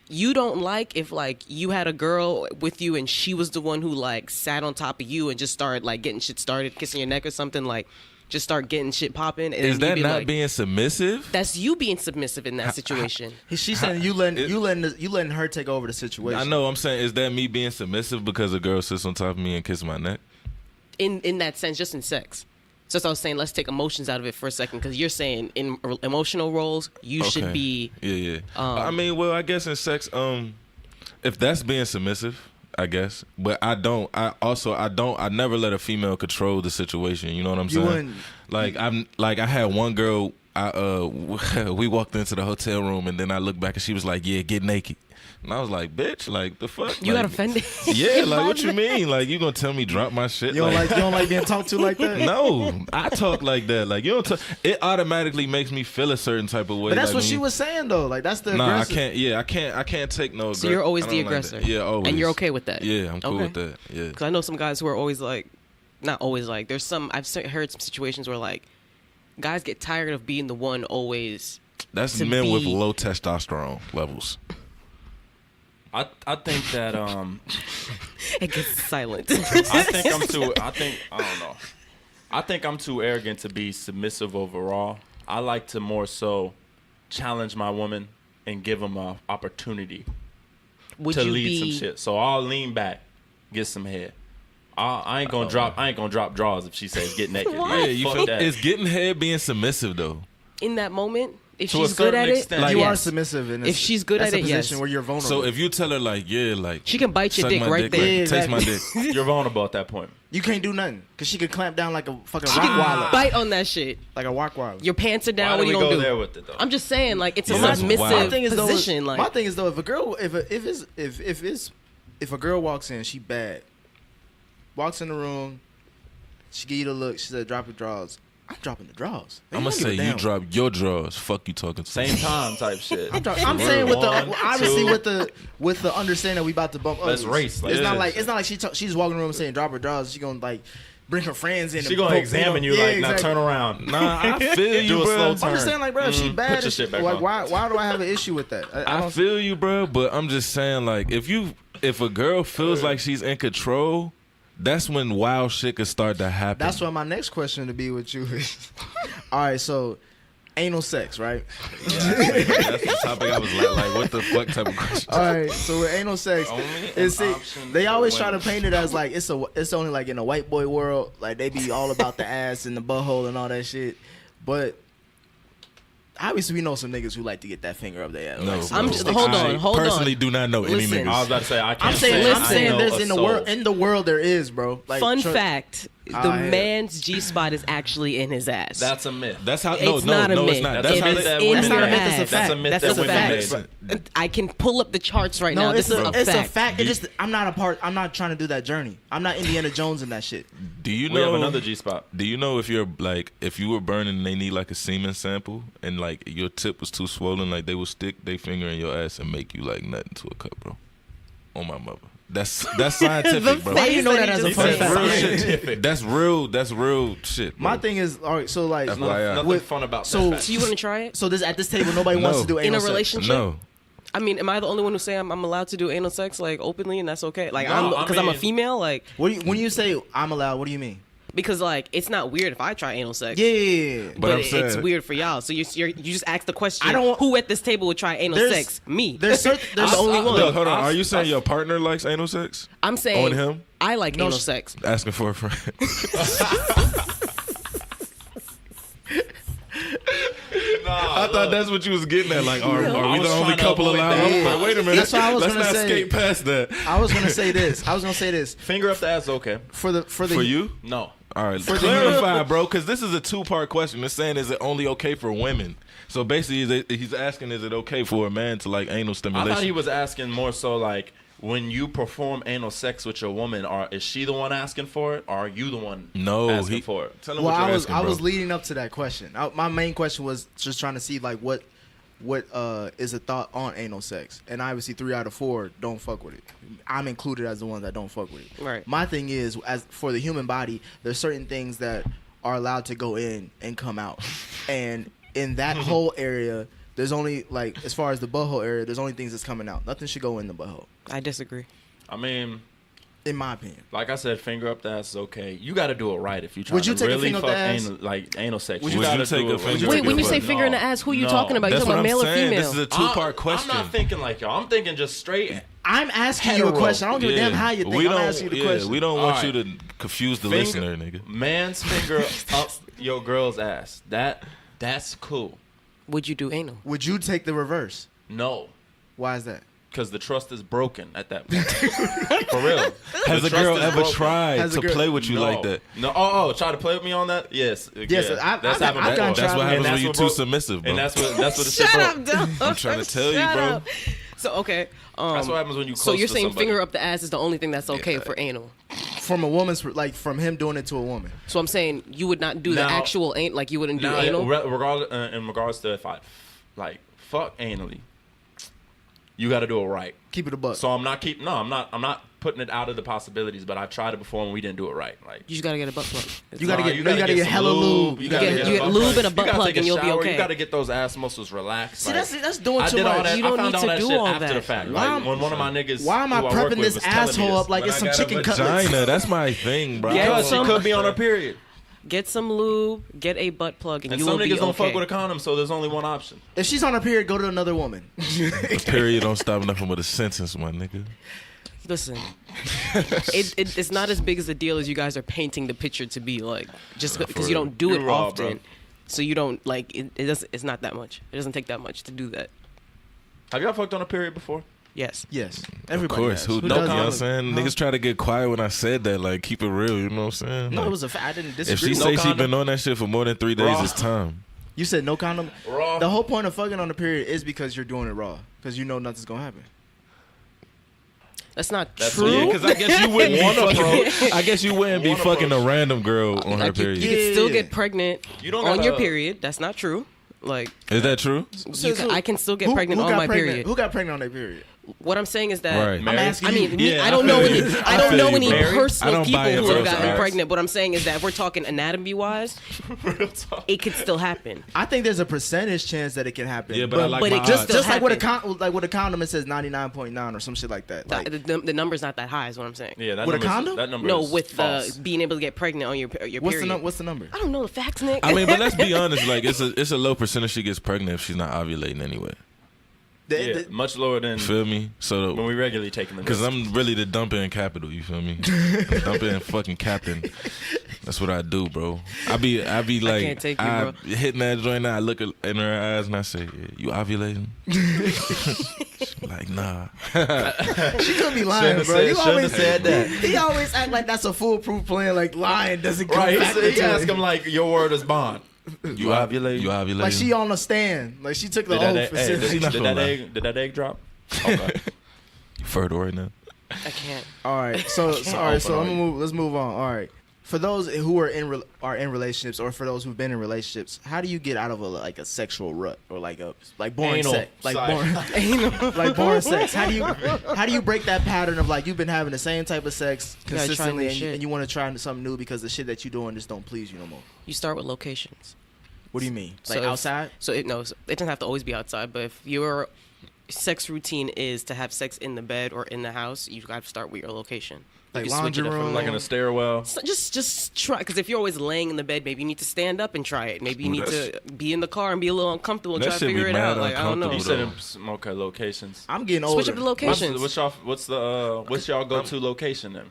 You don't like if like you had a girl with you and she was the one who like sat on top of you and just started like getting shit started, kissing your neck or something, like just start getting shit popping. And Is then that you be not like, being submissive? That's you being submissive in that situation. She's saying you letting her take over the situation. I know. I'm saying, is that me being submissive because a girl sits on top of me and kisses my neck? In that sense, just in sex. So that's what I was saying, let's take emotions out of it for a second, because you're saying in emotional roles, you should be. Yeah. I mean, well, I guess in sex, if that's being submissive, I guess. But I never let a female control the situation. You know what I'm saying? I had one girl. We walked into the hotel room and then I looked back and she was like, "Yeah, get naked." And I was like, "Bitch, like the fuck?" You like, got offended. Yeah, like what you mean? Like you gonna tell me drop my shit? You don't like being talked to like that? No, I talk like that. Like you don't talk. It automatically makes me feel a certain type of way. But that's like what when she you- was saying though. Like that's the Nah, aggressive. I can't. Yeah, I can't take no. So you're always I the don't like that. aggressor. Yeah, always. And you're okay with that? Yeah, I'm cool Okay. with that. Yeah. Because I know some guys who are always like, not always like, there's some, heard some situations where like, guys get tired of being the one always. That's to men with be- low testosterone levels. I think that It gets silent. I think I'm too arrogant to be submissive overall. I like to more so challenge my woman and give them an opportunity Would to you lead be? some shit. So I'll lean back, get some head. I ain't gonna drop draws if she says get naked. What? Yeah, Like, you fuck feel that. is getting head being submissive though. In that moment, if To a she's good certain at it, extent. You are yes. submissive in this. If she's good that's at a it, yes. position where you're vulnerable. So if you tell her like, yeah, like She can bite your suck dick my right dick, there. Yeah, taste my exactly. dick. You're vulnerable at that point. you can't do nothing because she could clamp down like a fucking She rock can wallet, bite on that shit. like a rock wallet. Your pants are down. Why What do are we you gonna go do? there with it though? I'm just saying, like, it's a Yeah, that's submissive wild. my thing is position. though, Like, my thing is though, if a girl, if it's if a girl walks in, she bad. Walks in the room, she give you the look. She said, "Drop your drawers." I'm dropping the drawers. I'm gonna say you drop your drawers. Fuck you talking to. Same time type shit. I'm saying with the One, obviously two. with the understanding we about to bump. Let's others. race, like it's not this. like she's just walking in the room saying drop her drawers. She gonna like bring her friends in. She and gonna poke, examine you yeah, like, exactly. now turn around. Nah, I feel you, Do a slow bro. turn. I'm just saying, like, bro, if she bad, Put your shit back like, on. why do I have an issue with that? I I don't feel you, bro. But I'm just saying, like, if a girl feels like she's in control, that's when wild shit could start to happen. That's why my next question to be with you is, all right, so anal sex, right? That's the topic I was like, what the fuck type of question? All right, so with anal sex, Only it's an option they for always try to women. paint it as like it's only like in a white boy world, like they be all about the ass and the butthole and all that shit. But obviously, we know some niggas who like to get that finger up their ass. No, Like, bro. I'm just- hold on, I hold on. personally do not know any Listen. I was niggas. about to say I can't I'm saying, say I'm saying I know there's a in the soul. world. In the world, there is, bro. Like, Fun tr- fact: the I- man's G spot is actually in his ass. That's a myth. That's how. It's not a myth. it's not. That's That's a how myth they, that in women That's not a make. myth, it's a ass. fact. That's a myth That's that a women fact. made. I can pull up the charts right No, now. This is a it's fact. a fact. It just I'm not a part. I'm not trying to do that journey. I'm not Indiana Jones in that shit. do you We have know another G spot. Do you know if you're like if you were burning and they need like a semen sample and like your tip was too swollen, like they will stick their finger in your ass and make you like nut into a cup, bro? On my mother. That's scientific, bro. Why do you know that as a He fun said fact? Real scientific. shit. That's real shit. Bro. My thing is, all right. So like, FYI. Nothing with- fun about so- that. fact. So you want to try it so this at this table, nobody wants No. to do in anal a sex. relationship? No. I mean, am I the only one who say I'm allowed to do anal sex like openly and that's okay? Like, No, I because I'm a mean- female, like, When you say I'm allowed, what do you mean? because like it's not weird if I try anal sex. Yeah. But I'm It's saying- weird for y'all. So you just ask the question. I don't- Who at this table would try anal There's- sex? Me. There's I'm the only one. Look, hold on. I- Are you saying I- your partner likes anal sex? I'm saying On him? I like No, anal sh- sex. Asking for a friend. I thought that's what you was getting at. Like, are we I was the only trying to couple avoid allowed? that. I'm like, wait a minute. That's what I was Let's gonna not say. skate past that. I was gonna say this. Finger up the ass, okay. For the For you? No. All right, For the- clarify, bro, because this is a two-part question. It's saying, is it only okay for women? So basically, he's asking, is it okay for a man to like anal I stimulation? thought he was asking more so like when you perform anal sex with your woman, is she the one asking for it, or are you the one asking for it? Tell him Well, what you're I was asking, I bro. was leading up to that question. My main question was just trying to see like what is a thought on anal sex, and obviously 3 out of 4 don't fuck with it. I'm included as the one that don't fuck with it. Right. My thing is, as for the human body, there's certain things that are allowed to go in and come out, and in that whole area, there's only like as far as the butthole area, there's only things that's coming out. Nothing should go in the butthole, I disagree. I mean, in my opinion. like I said, finger up the ass is okay. You got to do it right if you try Would you to take a really finger up fuck the ass? anal sex. Would You you gotta take do a it finger right. Wait, when you No. say finger in the ass, who are you No. talking about? You That's talking what about I'm male or saying. female? This is a two-part question. I'm not thinking like y'all. I'm thinking just straight. I'm asking you a Hetero. question. I don't give a damn how you think. I'm asking you the question. We don't All want right. you to confuse the Finger- listener, nigga. Man's finger up your girl's ass. That's cool. Would you do anal? Would you take the reverse? No. Why is that? Because the trust is broken at that point. For real. Has The a trust girl is ever broken. tried Has a to girl- play with you No. like that? No. Oh, try to play with me on that? Yes. Yes, Yeah. I've done before. tried That's what And happens when what you're too broke- submissive, bro. And that's what the shit Shut broke. up, Dylan. I'm trying to tell you, Shut bro. up. So okay. That's what happens when you So close you're to saying somebody. finger up the ass is the only thing that's okay Yeah. for anal. From a woman's, like from him doing it to a woman. So I'm saying you would not do the Now- actual ain't like you wouldn't do Now, anal. in regards to if I like fuck anally, you got to do it right. Keep it a buck. So I'm not I'm not putting it out of the possibilities, but I tried it before and we didn't do it right. Like You just gotta get a butt plug. You gotta Nah, get- you gotta get some hella lube. You gotta get- a you get butt lube plug. and a You butt gotta plug take a and you'll be shower. okay. You got to get those ass muscles relaxed. See, Like, that's doing I too did all much. that. You I don't found need all to that do shit all after that. the fact. Why Like am- when one of my niggas, Why am I who I work prepping with this was telling me asshole up like But it's I some got a chicken cutlets? vagina. That's my thing, bro. Yeah, Because she some- could be on her period. Get some lube, get a butt plug, and And you some will niggas be don't okay. fuck with a condom, so there's only one option. If she's on her period, go to another woman. The period don't stop nothing but a sentence, my nigga. Listen, it's not as big as a deal as you guys are painting the picture to be. Like just because you don't do You it raw, often, bro. so you don't like it. It's not that much. It doesn't take that much to do that. Have y'all fucked on a period before? Yes. Yes, Of everybody. course. has. Who don't? You know what I'm doesn't? saying? Huh? Niggas try to get quiet when I said that. Like, keep it real. You know what I'm saying? No, Like, it was a fact. I didn't if disagree. she with say you. she condom? been on that shit for more than 3 days, Raw. it's time. You said no condom. Raw. The whole point of fucking on the period is because you're doing it raw, because you know nothing's gonna happen. That's not That's true. Yeah, because I guess you wouldn't be One fucking. I guess you wouldn't be One fucking a approach. random girl on her Like, you period. can still Yeah. get pregnant You don't on your gotta- period. That's not true. Like Is that true? I can still get pregnant on got my pregnant? period. Who got pregnant on their period? What I'm saying is that Right. I'm Mary? asking I you. mean, me, Yeah, I don't I know feel any. you. I I don't feel know you, any bro. I personal don't buy people it who for have those gotten facts. pregnant. What I'm saying is that if we're talking anatomy wise, Real talk. it could still happen. I think there's a percentage chance that it can happen. Yeah, but I like but my it just odds. still just like with a happen. like with a condom, it says 99.9 or some shit like that. Like, The number's not that high. Is what I'm saying. Yeah, that With a number's- condom? That number No, is with false. being able to get pregnant on your period. what's the number? I don't know the facts, Nick. I mean, but let's be honest. Like, it's a low percentage she gets pregnant if she's not ovulating anyway. Yeah, much lower than You feel me? So when we regularly taking the because risk. I'm really the dump in capital. You feel me? I'm dump in fucking captain. That's what I do, bro. I be like, can't take you, bro. hitting that joint. I look in her eyes and I say, yeah, "You ovulating?" She like, nah. She could be lying, Shouldn't bro. have You said- always shouldn't have said that. He always act like that's a foolproof plan. Like lying doesn't come Right, back. so you to ask it. him like, your word is bond. You ovulating? You ovulating? Like she on the stand. Like she took the Did that, oath. egg, hey, She not did gonna that lie. egg? Did that egg drop? Okay. You fertile right now? I can't. All right, so all right, open so on I'm you. gonna move. Let's move on. All right, for those who are in relationships, or for those who've been in relationships, how do you get out of a sexual rut or like boring Anal. sex, like Sorry. like boring sex? How do you break that pattern of like you've been having the same type of sex You gotta try consistently, new and shit. you want to try something new because the shit that you're doing just don't please you no more? You start with locations. What do you mean? So Like if- outside? So it doesn't have to always be outside, but if your sex routine is to have sex in the bed or in the house, you got to start with your location. You Like can switch it laundry up from room? Like in a stairwell. So just try, because if you're always laying in the bed, maybe you need to stand up and try it. Maybe you Ooh, need to be in the car and be a little uncomfortable and That try to shit be figure it mad out. Like I don't know. You uncomfortable. said in okay locations. I'm getting older. Switch up the locations. What's y'all go-to location then?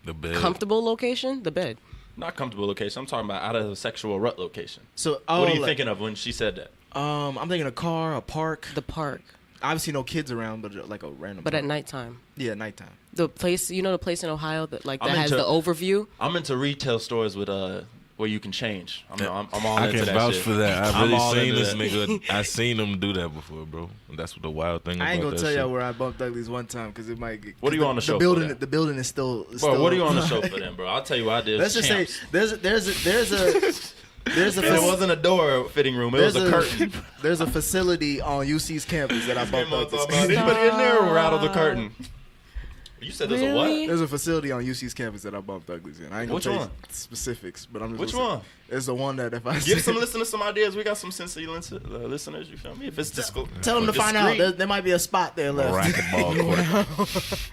The bed. Comfortable location, the bed. Not comfortable location. I'm talking about out of the sexual rut location. So What are you like, thinking of when she said that? I'm thinking a car, a park. The park, Obviously no kids around, but like a random. but park. at nighttime. Yeah, nighttime. The place, the place in Ohio that I'm has into- the overview. I'm into retail stores with where you can change. I'm all I into can that vouch shit. for that. I've I'm really all seen into this that. nigga. I seen him do that before, bro. And that's what the wild thing about I ain't gonna that tell shit. y'all where I bumped uglies one time because it might. What are you the, on the show for building? then? The building is still. Bro, what are you on the show for then, bro? I'll tell you what I did. Let's just say there's a And it wasn't a door fitting room. It was a curtain. There's a facility on UC's campus that I bumped uglies. Anybody in there rattle the curtain? You said there's a Really? what? There's a facility on UC's campus that I bumped uglies in. I ain't gonna Which tell you one? specifics, but I'm just Which gonna say- one? It's the one that if I Give say- some listeners some ideas. We got some sensitive listeners. You feel me? If it's disco, tell them to find out. There might be a spot there A left. racquetball court.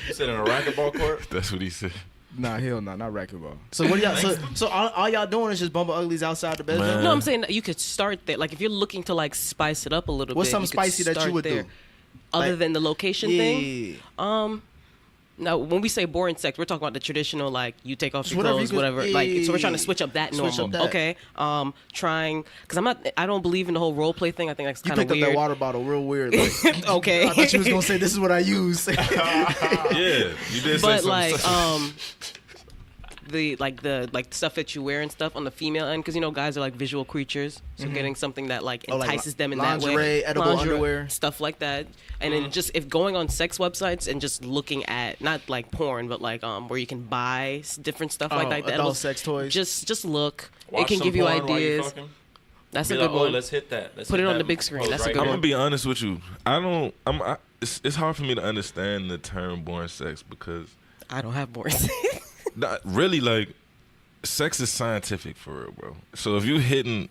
you said in a racquetball court. That's what he said. Nah, hell no, not racquetball. So what y'all? So all y'all doing is just bumping uglies outside the bedroom. Man. No, I'm saying that you could start there. Like if you're looking to like spice it up a little What's bit. something you could spicy that you start would there. do? Other Like- than the location thing. Yeah. Now, when we say boring sex, we're talking about the traditional, like you take off your whatever you clothes, could- whatever. Like, so we're trying to switch up that Switch normal. up that. Okay. Trying, because I don't believe in the whole role play thing. I think that's You kind of picked up weird. that water bottle real weird. Like, Okay. I thought you was gonna say this is what I use. Yeah, you did say But something. like, the stuff that you wear and stuff on the female end, because guys are like visual creatures, so getting something that like Oh, like entices them in that way, lingerie, edible underwear. stuff like that, and then just if going on sex websites and just looking at not like porn, but like where you can buy different stuff like that. adult sex toys. Just look. Watch it can some give you porn while you ideas. fucking. That's Be a like, good oh, one. let's hit that. Let's Put hit it on that the big screen. pose That's a right good I'm here. gonna be honest with you. It's hard for me to understand the term boring sex because I don't have more. not really like sex is scientific for real, bro. So if you hitting,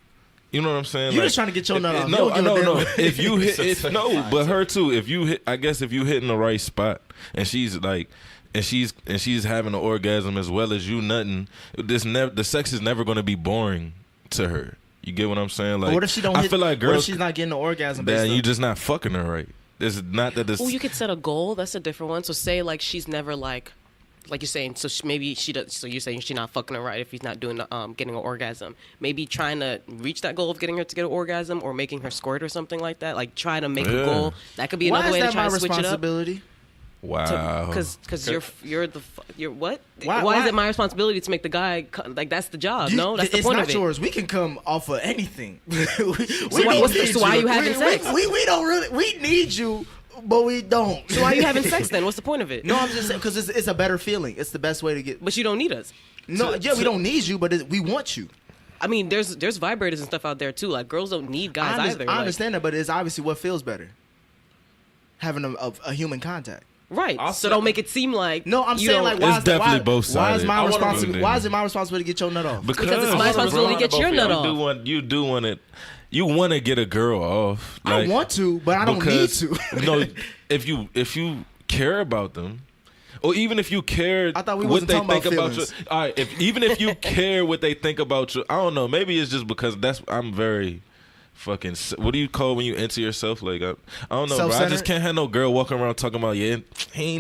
you know what I'm saying? You like, just trying to get your nut off. No, You don't give a no. damn. If you hit, It's a no, science. but her too. If you hit, I guess if you hitting the right spot and she's like. And she's having an orgasm as well as you nutting. The sex is never going to be boring to her. You get what I'm saying? Like, But what if she don't? I hit, feel like What if girls. she's not getting the orgasm? Then based you on- just not fucking her right. It's not that this. Oh, you could set a goal. That's a different one. So say like she's never like you're saying. So maybe she does. So you're saying she's not fucking her right if he's not doing the getting an orgasm. Maybe trying to reach that goal of getting her to get an orgasm or making her squirt or something like that. Like try to make a Yeah. goal. That could be Why another is way to that try my to switch it up. responsibility? Wow. Because you're what? Why- Why is why- it my responsibility to make the guy like that's the job? You- No, that's the it's point not of it. yours. We can come off of anything. So why are you having sex? We don't really. We need you but we don't. So why are you having sex then? What's the point of it? No, I'm just saying because it's a better feeling. It's the best way to get. But you don't need us. No, we don't need you, but we want you. I mean, there's vibrators and stuff out there too. Like girls don't need guys either. I Like, understand that, but it's obviously what feels better. Having a human contact. right. I'll So say- don't make it seem like No, I'm you saying don't- like why It's is that, definitely why, both why is sided. my I wanna responsibility? agree. Why is it my responsibility to get your nut off? Because it's my responsibility to get your nut off. You do want it. You want to get a girl off. I want to, but I don't need because, to. no, if you care about them, or even if you care I thought we what wasn't they talking think about about you. feelings. All right, even if you care what they think about you, I don't know. Maybe it's just because I'm very fucking. What do you call when you enter yourself? Like I don't know, bro. I Self-centered? just can't have no girl walking around talking about he ain't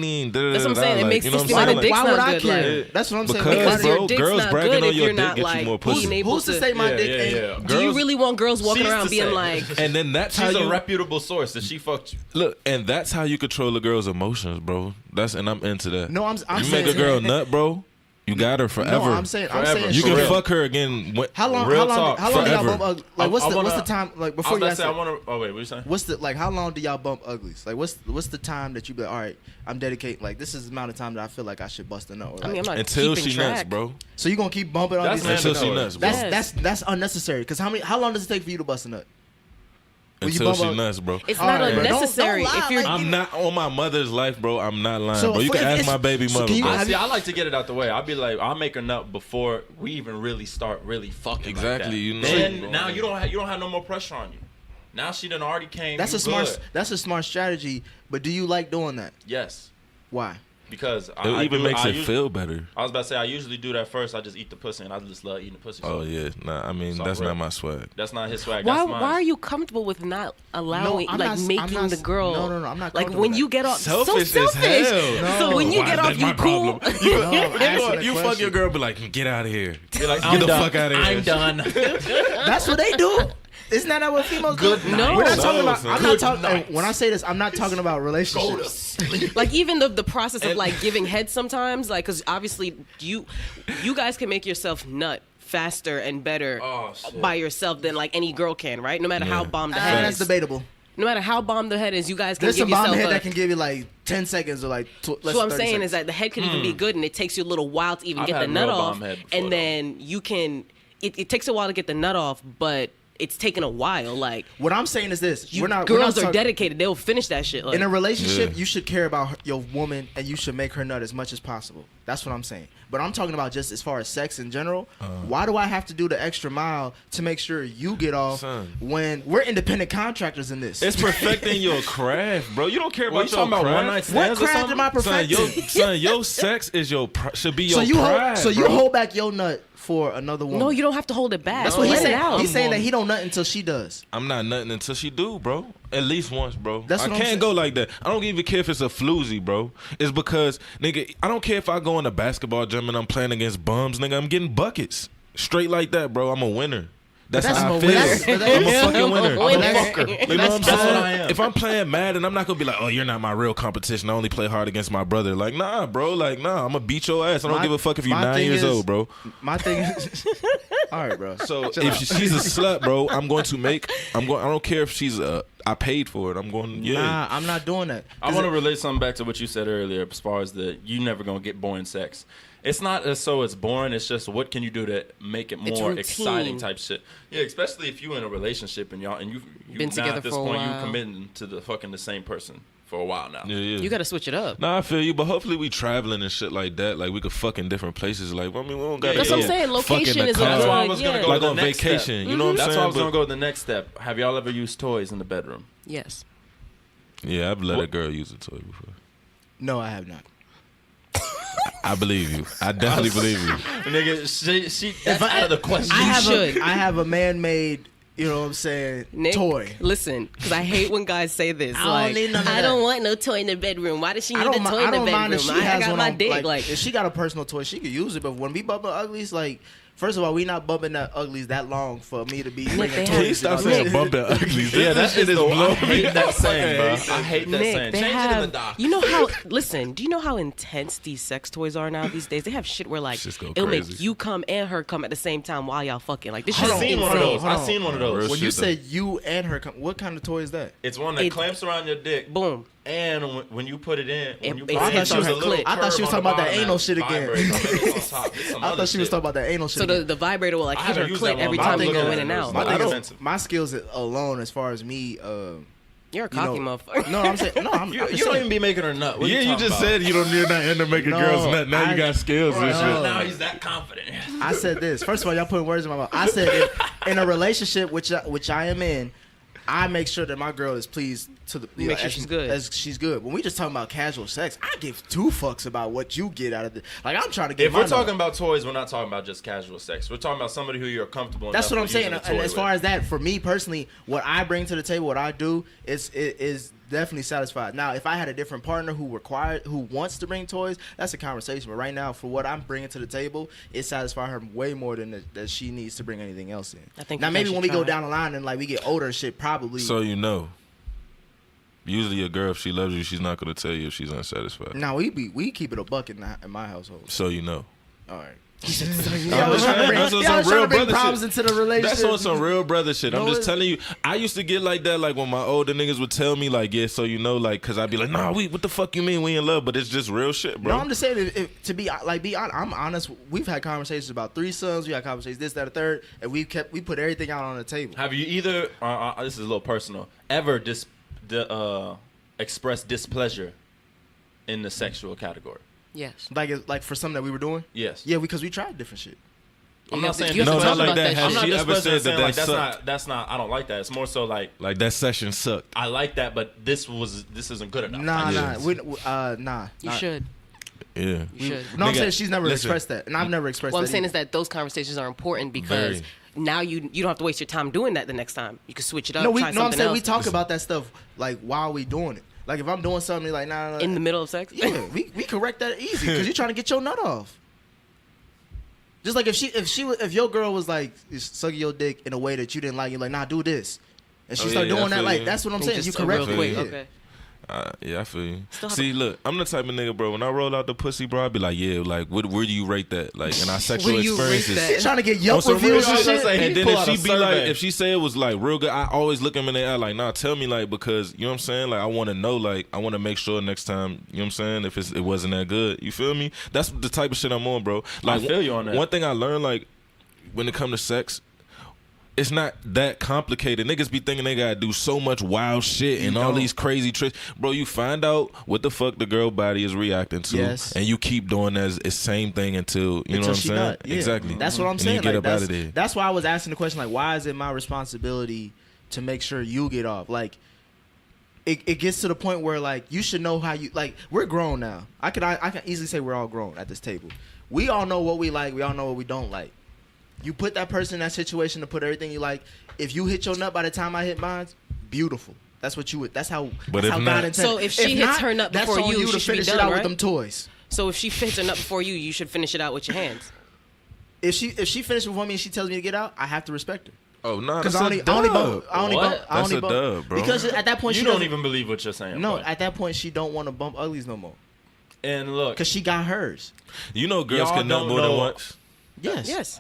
even. That's what I'm saying. It Like, makes you know it what seem I'm like saying? the dick's Why would not I good. care? Like, That's what I'm saying. Because, because bro, your dick's girls not bragging good on if your you're dick not get you like more pussy. being able Who's to say my dick ain't? Do you really want girls walking She's around to being say. like, And then that's how She's a you reputable source that she fucked you. look, and that's how you control a girl's emotions, bro. And I'm into that. No, I'm you saying make a girl nut, bro. You got her forever. No, I'm saying Forever. you for can real. fuck her again. How long? Real How long? talk, How long do y'all forever. bump? Like, what's I what's wanna- the time? Like I before was you about to ask. say, I that, want to. Oh wait, what are you saying? What's the like? How long do y'all bump uglies? Like, what's the time that you be like, all right, I'm dedicating. Like, this is the amount of time that I feel like I should bust a nut. Or, I mean, I'm like, not Until keeping she track. nuts, bro. so you gonna keep bumping That's uglies? Until she mandatory. nuts, bro. That's Yes. that's unnecessary. Because how long does it take for you to bust a nut? When you Until bump she up- nuts, bro. It's All not right, bro. Don't unnecessary. lie, If you're like, I'm not on my mother's life, bro. I'm not lying, So bro. You if can ask it's- my baby so mother, can you- bro. have See, I like to get it out the way. I'll be like, I'll make her nut before we even really start really fucking. Exactly, Like that. you know. Then Bro. now you don't have no more pressure on you. Now she done already came. That's you a smart. good. That's a smart strategy. But do you like doing that? Yes, Why? because It even makes it feel better. I was about to say I usually do that first. I just eat the pussy, and I just love eating the pussy. Oh So yeah, nah. I mean, So that's real. not my swag. that's not his swag. why That's mine. are you comfortable with not allowing I'm like not- I'm making not- the girl no, I'm not like comfortable when with you that. get off Selfish so as selfish. hell. So when you Why get is off that you my cool. problem? No, I'm asking a You fuck question. your girl, be like, get out of here. You're like, Get I'm the done. fuck outta here. I'm done. That's what they do. Isn't that what females do? Good night. We're not No, talking about. son. I'm not Good talking. night. When I say this, I'm not talking about Go to relationships. sleep. Like even the process of like giving head sometimes, like because obviously you guys can make yourself nut faster and better Oh, shit. by yourself than like any girl can, right? No matter how Yeah. bomb the head That's is. debatable. No matter how bomb the head is, you guys can There's give some bomb yourself head a, that can give you like 10 seconds or like So what I'm saying is that the head can even be good, and it takes you a little while to even I've get the had nut real off, bomb head before, and then you can. It takes a while to get the nut off, but it's taking a while. Like what I'm saying is this: you, we're not girls are talking- dedicated; they'll finish that shit. Like, In a relationship, Yeah. you should care about your woman and you should make her nut as much as possible. That's what I'm saying. But I'm talking about just as far as sex in general. Why do I have to do the extra mile to make sure you get off Son. when we're independent contractors in this? It's perfecting your craft, bro. You don't care What, about you your talking about craft. one night what stands or craft something? am I perfecting? Your sex is should be your So you pride, hold, bro. you hold back your nut for another woman. no, you don't have to hold it back. That's what Let he's it saying. out. He's saying that he don't nut until she does. I'm not nothing until she do, bro. At least once, bro. That's I what I'm can't saying. go like that. I don't even care if it's a floozy, bro. It's because, nigga, I don't care if I go in a basketball gym and I'm playing against bums, nigga. I'm getting buckets. Straight like that, bro. I'm a winner. That's But how I that's- feel. but that's- I'm a fucking winner. I'm a I'm a winner. fucker. You know what I'm That's what saying? I am. If I'm playing mad and I'm not gonna be like, oh, you're not my real competition. I only play hard against my brother. Like, nah, bro. Like, nah. I'm gonna beat your ass. I don't My- give a fuck if you're my 9 thing years is- old, bro. My thing is, all right, bro. So if she's a slut, bro, I'm going to make. I don't care if she's I paid for it. I'm going. Yeah. Nah, I'm not doing that. I want to relate something back to what you said earlier, as far as the you never gonna get boring sex. It's not as so it's boring. It's just what can you do to make it It's more routine. exciting type shit. Yeah, especially if you in a relationship and you Been now together at this for a point while. you committing to the same person for a while now. Yeah, yeah. You got to switch it up. Nah, I feel you, but hopefully we traveling and shit like that. Like we could fuck in different places. Like I mean, we don't got. That's what I'm saying. Fuck in Location the is a car. That's why I good- was gonna yeah. go Like to the on next vacation. step. You know what I'm That's saying? why I was But- gonna go to the next step. Have y'all ever used toys in the bedroom? Yes. Yeah, I've let a What- girl use a toy before. No, I have not. I believe you. I definitely believe you. Nigga, she that's out of the question. I have should. I have a man-made, you know what I'm saying, Nick, toy. listen, because I hate when guys say this. I don't like, need none of I that. don't want no toy in the bedroom. Why does she I need a don't, toy I in the don't mind if bedroom? she I has got one my on, dick. like, if she got a personal toy, she could use it. But when we bumping uglies, like, first of all, we not bumping that uglies that long for me to be bringing they toys. have- Please stop and all saying that. bumping uglies. Yeah, that shit is I blowing hate me that the saying, bro. fuck I hate that saying. Nick, they Change it in have. the doc. You know how? Listen, do you know how intense these sex toys are now these days? They have shit where like Shit's go it'll make crazy. you come and her come at the same time while y'all fucking. Like this Hold shit on, is I've seen insane. one of those. hold I've on. seen one of Real those. When you shit, though. said you and her, what kind of toy is that? It's one that It- clamps around your dick. Boom. And when you put it in, when you It put it in, hits there's on a her little clit. I thought she was curve talking on about the that bottom anal shit again. vibrates. I think it's on top. It's some I other thought she was shit. talking about that anal shit. So again. the vibrator will like I hit her haven't used that clit one. every I'm time they looking go at in it. and out. my It's thing is, expensive. my skills alone, as far as me, You're a cocky motherfucker. no, I'm saying no. I'm You just don't saying. even be making her nut. What Yeah, are you talking just about? said you're not into making No, girls nut. Now I- you got skills and Right, shit. now he's that confident. I said this. First of all, y'all putting words in my mouth. I said in a relationship which I am in, I make sure that my girl is pleased to the Make sure as- she's good. As she's good. When we just talking about casual sex, I give two fucks about what you get out of it. Like I'm trying to get. If we're my talking nut. about toys, we're not talking about just casual sex. We're talking about somebody who you're comfortable. That's what I'm saying. enough And with as using a toy far with. as that, for me personally, what I bring to the table, what I do, is definitely satisfied. Now, if I had a different partner who wants to bring toys, that's a conversation. But right now, for what I'm bringing to the table, it satisfies her way more than that she needs to bring anything else in. I think now you maybe guys when should we go try. down the line and like we get older and shit, probably. So you know, usually a girl, if she loves you, she's not gonna tell you if she's unsatisfied. now we keep it a buck in my household. So you know. All right. Y'all was trying to bring- Y'all was trying to bring problems into the relationship. That's on some real brother shit. I'm No, just it's- telling you. I used to get like that, like when my older niggas would tell me, like, yeah, so you know, like, cause I'd be like, nah, what the fuck you mean we in love? But it's just real shit, bro. No, I'm just saying to be honest. I'm honest. We've had conversations about threesomes. We had conversations this, that, a third, and we put everything out on the table. Have you either? This is a little personal. Ever expressed displeasure in the sexual category? Yes. Like for something that we were doing. Yes. Yeah, because we tried different shit. I'm not saying you have No, to not talk like about that. that. Has I'm not she ever displacing said saying that like sucked? that's not. I don't like that. It's more so like Like that session sucked. I like that, but this isn't good enough. Nah, Yeah. nah. You should. Yeah. You should. No, I'm Nigga, saying she's never listen. expressed that, and I've never expressed What that. I'm saying either. is that those conversations are important because Very. now you don't have to waste your time doing that the next time. You can switch it up. no, try I'm something saying else we talk about that stuff like while we doing it. Like if I'm doing something like nah, in the middle of sex. yeah, we correct that easy because you're trying to get your nut off. Just like if your girl was like sucking your dick in a way that you didn't like, you're like, nah, do this, and she Oh, started yeah, I doing that. feel Like you. that's what I'm And saying. You just correct real it. quick. Yeah. Okay. Yeah, I feel you. Still have See, look, I'm the type of nigga, bro. When I roll out the pussy, bro, I be like, yeah, like, where do you rate that? Like, in our sexual Where do you rate experiences. that? She's trying to get On Yelp some real reviews and shit. shit. He And then pull if out she a be like, survey. if she say it was like real good, I always look him in the eye like, nah, tell me like because you know what I'm saying. Like I want to know, like I want to make sure next time, you know what I'm saying. If it wasn't that good, you feel me? That's the type of shit I'm on, bro. Like feel you on that. One thing I learned, like when it comes to sex. It's not that complicated. Niggas be thinking they gotta do so much wild shit and all don't. these crazy tricks. Bro, you find out what the fuck the girl body is reacting to. Yes. And you keep doing that same thing until, you know Until what I'm she saying? nut, yeah. Exactly. That's what I'm And saying. you get Like, up out that's, of there. that's why I was asking the question, like, why is it my responsibility to make sure you get off? Like, it gets to the point where, like, you should know how you, like, we're grown now. I can easily say we're all grown at this table. We all know what we like. We all know what we don't like. You put that person in that situation to put everything you like. If you hit your nut by the time I hit mine, beautiful. That's what you would. That's how. But that's if how not- God intended. So if she hits her nut that's before on you, to she should be finish done, it out right? with them toys. So if she fits her nut before you, you should finish it out with your hands. If she finishes before me and she tells me to get out, I have to respect her. Oh, nah, Because that's I a only dub. bump. I only What? bump. I That's only a bump. dub, bro. Because at that point You she don't doesn't- even believe what you're saying. No, but- at that point she don't want to bump uglies no more. and look, Because she got hers. You know girls Y'all can nut don't more than know- once. Yes. Yes.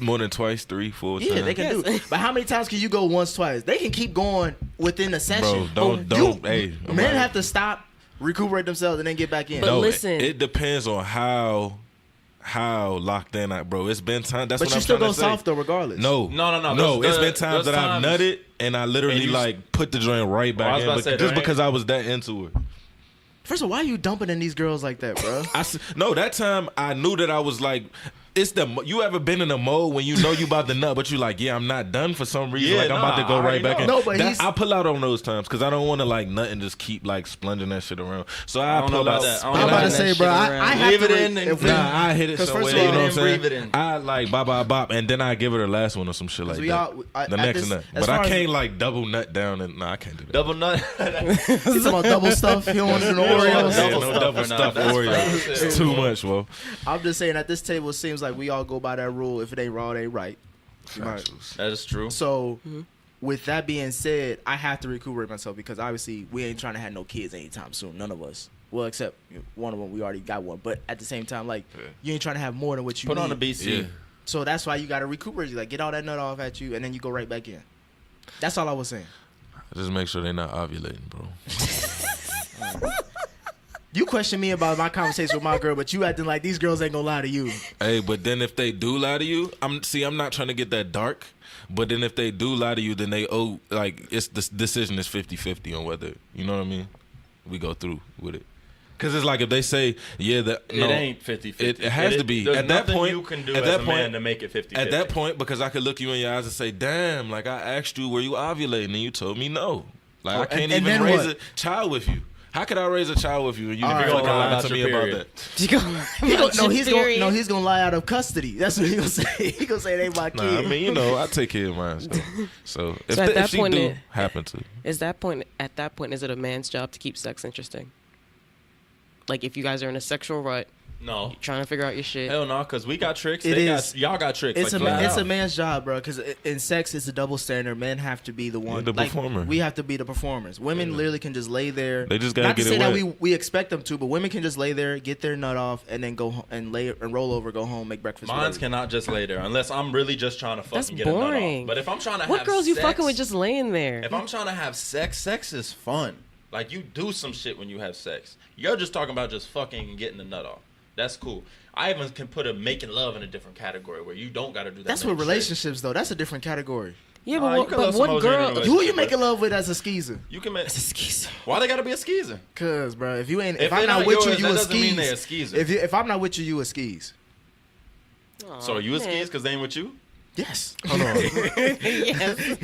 More than twice, 3, 4 times. Yeah, they can Yes. do. But how many times can you go once, twice? They can keep going within a session. Bro, But don't. Hey, I'm men like- have to stop, recuperate themselves, and then get back in. But No, listen. it depends on how locked in I, bro. It's been time. That's but what you I'm still trying go to say. soft though, regardless. No. No, it's been times there's that I've times- nutted and I literally And you- like put the joint right I back was in, about to say, just there ain't- because I was that into it. First of all, why are you dumping in these girls like that, bro? No, that time I knew that I was like, it's the you ever been in a mode when you know you about to nut, but you like, yeah, I'm not done for some reason. Yeah, like I'm about to nah, go I right already back in. know. No, but he's- I pull out on those times because I don't want to like nut and just keep like splunging that shit around. So I don't know pull about out. that. I don't I'm know about to that say, shit bro, I around. have Leave to it in and- if we- Nah, I hit it 'Cause somewhere. first You of know all- what I'm saying? breathe it in. I like bop, and then I give her the last one or some shit like we that. all- the at next this- nut, as but I far as- can't like double nut down and nah, I can't do that. double nut. He's talking about double stuff. He don't want to do no Yeah, Oreos. Yeah, double no stuff double or not. stuff That's Oreo. fine. It's too much, bro. I'm just saying at this table it seems like we all go by that rule. If it ain't raw, it ain't right. That is true. So, with that being said, I have to recuperate myself because obviously we ain't trying to have no kids anytime soon. None of us. Well, except one of them. We already got one. But at the same time, like you ain't trying to have more than what you Put need. on a BC. Yeah. So that's why you got to recuperate. You like get all that nut off at you, and then you go right back in. That's all I was saying. Just make sure they're not ovulating, bro. You question me about my conversation with my girl, but you acting like these girls ain't gonna lie to you. Hey, but then if they do lie to you, I'm not trying to get that dark. But then if they do lie to you, then they owe, like, it's the decision is 50-50 on whether, you know what I mean? We go through with it. Because it's like if they say, yeah, no, it ain't 50-50. It has to be. There's At that nothing point, you can do at as that a point, man to make it 50-50. At that point, because I could look you in your eyes and say, damn, like I asked you, were you ovulating? And you told me no. Like I can't and even then raise what? a child with you. How could I raise a child with you and you All right, fucking lie lie about to me your about period. that? He's gonna lie out of custody. That's what he gonna say. He gonna say it ain't my kid. Nah, I mean, you know, I take care of mine. So if, So at that if she point, do happen to, At that point, is it a man's job to keep sex interesting? Like if you guys are in a sexual rut, No. trying to figure out your shit. Hell no, because we got tricks. It is. Y'all got tricks. It's like, a flat it's a out. man's job, bro. Because in sex, it's a double standard. Men have to be the one, the performer. We have to be the performers. Women literally can just lay there. They just gotta Not to get say it that wet. we expect them to, but women can just lay there, get their nut off, and then go and lay and roll over, go home, make breakfast. Mines whatever. cannot just lay there unless I'm really just trying to fuck That's and get a nut boring. off. But if I'm trying to What have girls you sex, fucking with just laying there? If I'm trying to have sex is fun. Like you do some shit when you have sex. You're just talking about just fucking and getting the nut off. That's cool. I even can put a making love in a different category where you don't got to do that. That's many with tricks. relationships though. That's a different category. Yeah, Nah, you can love what some hoes in a girl? relationship. Who are you making love with as a skeezer? You can make. Skeezer. Why they gotta be a skeezer? Cause, bro, if you ain't, If if I'm they're not not with yours, you, that you a doesn't mean skis. they're a skeezer. If I'm not with you, you a skis. So are you a man. skis because they ain't with you? Yes. hold on. Yes.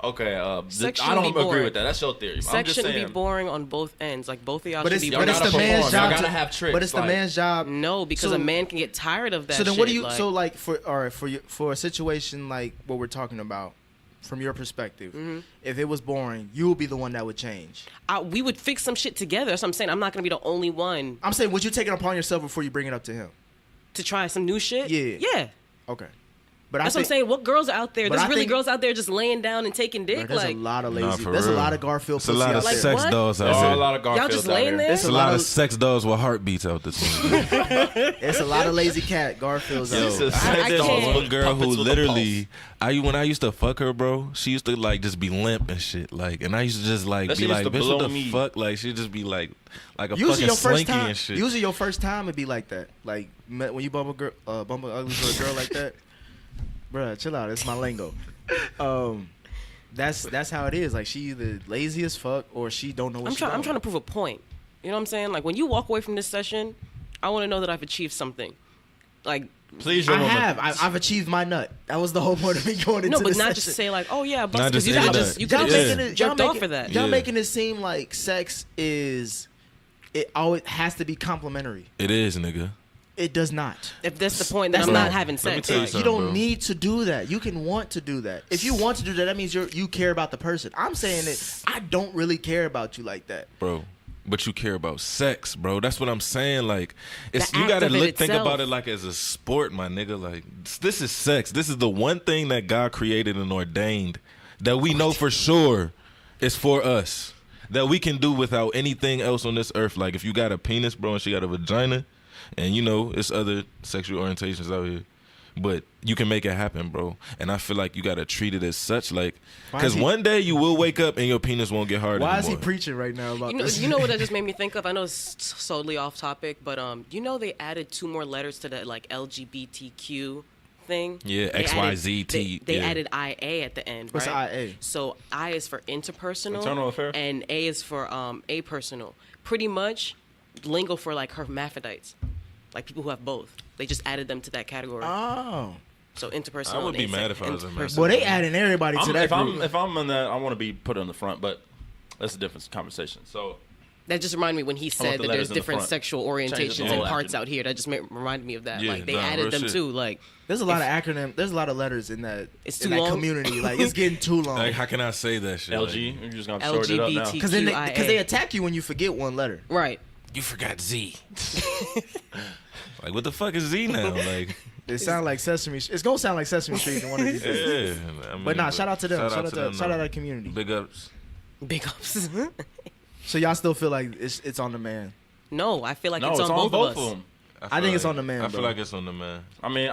Okay, Sex I shouldn't don't be agree boring. with that. That's your theory. I'm Sex just shouldn't saying. be boring on both ends. Like both of y'all But should it's be. Y'all but it's gotta the man's perform. job. Y'all to- gotta have tricks. But it's the Like- man's job. No, because So- a man can get tired of that. So then, shit. what do you? Like, So like for a situation like what we're talking about, from your perspective, Mm-hmm. if it was boring, you would be the one that would change. we would fix some shit together. That's what I'm saying. I'm not gonna be the only one I'm saying, would you take it upon yourself before you bring it up to him? to try some new shit. Yeah. Yeah. Okay. But That's what I'm saying. What girls are out there? But There's I really think- girls out there just laying down and taking dick. There's Like a lot of Nah, lazy. for There's a real. lot of Garfield It's a pussy lot out of Like there. sex what? dolls There out are there. a lot of Garfields just out laying here. there? It's It's a lot of sex dolls with heartbeats out this one. It's a lot of lazy cat Garfields out Yo, there. I I can't. can't. A girl who Puppets with a literally, when I used to fuck her, bro, she used to like just be limp and shit, like, and I used to just like That be shit used like, to bitch, what blow the me. fuck, like she'd just be like a Usually fucking your first slinky time. and shit. Usually your first time would be like that. Like when you bump a ugly for a girl like that. Bruh, chill out. It's my lingo. That's how it is. Like she either lazy as fuck or she don't know what I'm trying to prove a point. You know what I'm saying? Like when you walk away from this session, I want to know that I've achieved something. Like Please, your I woman. have. I've achieved my nut. That was the whole point of me going into no, but this not session. just to say like, oh yeah, Not bust just because you any could nut. just you Y'all could Yeah. making just it, jerked off for that. Y'all Yeah. making it seem like sex is. It always has to be complimentary. It is, nigga. It does not. If that's the point, then That's I'm not- not having let me sex. tell you Like, something. You don't bro. need to do that. You can want to do that. If you want to do that, that means you care about the person. I'm saying that I don't really care about you like that. Bro. But you care about sex, bro. That's what I'm saying. Like, it's The you act gotta of it think itself. about it like as a sport, my nigga. Like, this is sex. This is the one thing that God created and ordained that we know for sure is for us. That we can do without anything else on this earth. Like, if you got a penis, bro, and she got a vagina, and you know, it's other sexual orientations out here. But you can make it happen, bro. And I feel like you gotta treat it as such, like, Why because is he- one day you will wake up and your penis won't get hard Why is anymore. he preaching right now about You know, this? you know what that just made me think of? I know it's solely off topic, but you know they added 2 more letters to the like LGBTQ thing. Yeah, They XYZT, added- They yeah. added IA at the end. What's right? IA? So I is for interpersonal, Internal affair? and A is for apersonal. Pretty much lingo for like hermaphrodites, like people who have both. They just added them to that category. Oh. So interpersonal. I would and be mad if I was a interpersonal. Well, they adding everybody to that If group. I'm in that, I want to be put on the front, but that's a different conversation. So That just reminded me when he want said the that letters there's in the different front. sexual Change the orientations whole and parts acronym. out here. That just reminded me of that. Yeah, like they nah, added real them shit. too. Like There's a lot of acronym. There's a lot of letters in that. It's in too that long. community. Like it's getting too long. Like, how can I say that shit? LG, you're just gonna short it up now. LGBT. Because QIA. they attack you when you forget one letter. right. Like, you forgot Z. Like, what the fuck is Z now? Like, It sounds like Sesame. It's gonna sound like Sesame Street in one of these days. yeah. I mean, But nah, shout out to them. Shout out to them, shout out though. that community. Big ups. Big ups. So y'all still feel like it's on the man. No, I feel like No, it's on both both of us. of them. I think it's on the man, I feel bro. like it's on the man. I mean,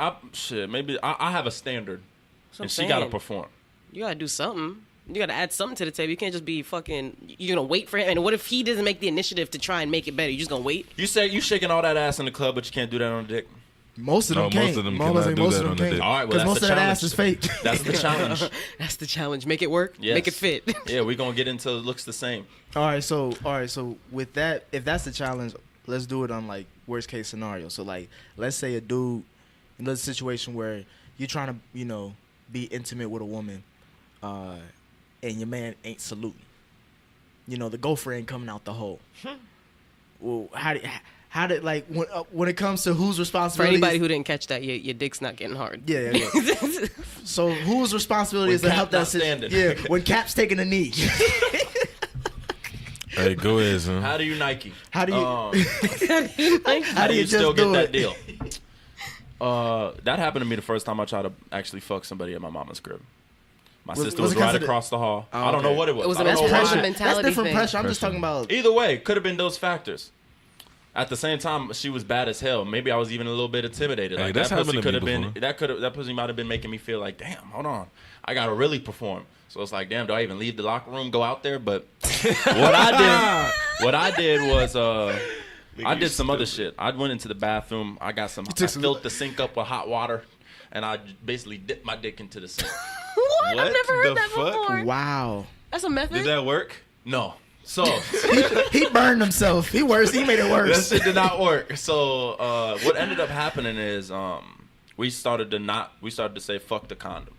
maybe I have a standard, That's what and I'm she gotta saying. perform. You gotta do something. You gotta add something to the table. You can't just be fucking. You're gonna wait for him. And what if he doesn't make the initiative to try and make it better? You just gonna wait? You say you shaking all that ass in the club, but you can't do that on a dick. Most of them No, can't. most of them Most cannot do most that of them on the can't. dick. All right, well, Because that's most the of that challenge. ass is fake. That's the challenge. That's the challenge. Make it work. Yes. Make it fit. Yeah, we're gonna get into it looks the same. All right, so with that, if that's the challenge, let's do it on like worst case scenario. So like, let's say a dude, another situation where you're trying to, you know, be intimate with a woman, and your man ain't saluting. You know, the gopher ain't coming out the hole. Well, how did like when it comes to whose For responsibility? anybody who didn't catch that, your dick's not getting hard. Yeah. So whose responsibility When is to Cap help not that situation? standing. Yeah, when Cap's taking a knee. Hey, go ahead, son. How do you Nike? How do you? How How do do you you still just get do that it? deal? That happened to me the first time I tried to actually fuck somebody at my mama's crib. My sister was was it 'cause right of the- across the hall. Oh, I don't know okay. what it was. It was I an don't know pressure why. mentality That's different thing. pressure. I'm just Pressure. talking about. Either way, could have been those factors. At the same time, she was bad as hell. Maybe I was even a little bit intimidated. Hey, Like that's that pussy happened to could me have been before. that pussy might have been making me feel like, damn, hold on, I gotta really perform. So it's like, damn, do I even leave the locker room, go out there? But what I did was I did some other shit. I went into the bathroom. I filled the sink up with hot water, and I basically dipped my dick into the sink. What? What I've never heard the that fuck? before. Wow. That's a method. Did that work? No. So He burned himself. He made it that worse. shit did not work. So what ended up happening is we started to say fuck the condom.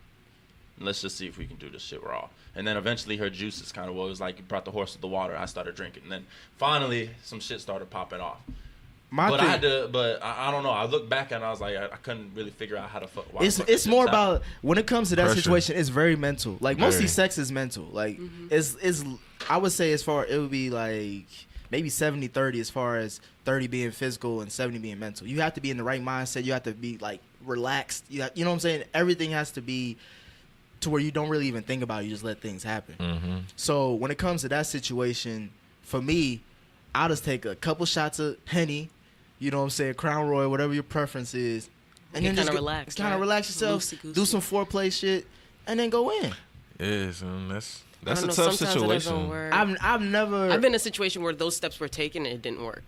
Let's just see if we can do this shit raw. And then eventually her juices kind of, well, it was like you brought the horse to the water. I started drinking. And then finally some shit started popping off. I don't know. I looked back and I was like, I couldn't really figure out how to fuck. why the fuck It's this more shit happened. about when it comes to that Pressure. situation. It's very mental. Like mostly Very. sex is mental. Like it's I would say as far it would be like maybe 70-30 as far as 30 being physical and 70 being mental. You have to be in the right mindset. You have to be like relaxed. You know what I'm saying? Everything has to be to where you don't really even think about it. You just let things happen. Mm-hmm. So when it comes to that situation, for me, I'll just take a couple shots of Henny, you know what I'm saying, Crown Royal, whatever your preference is. And Get then just kinda relaxed, kind of right? relax yourself, Loosey-goosey. do some foreplay shit, and then go in. Yeah, son. That's I a don't know, tough sometimes it doesn't situation. work. I've never. I've been in a situation where those steps were taken and it didn't work.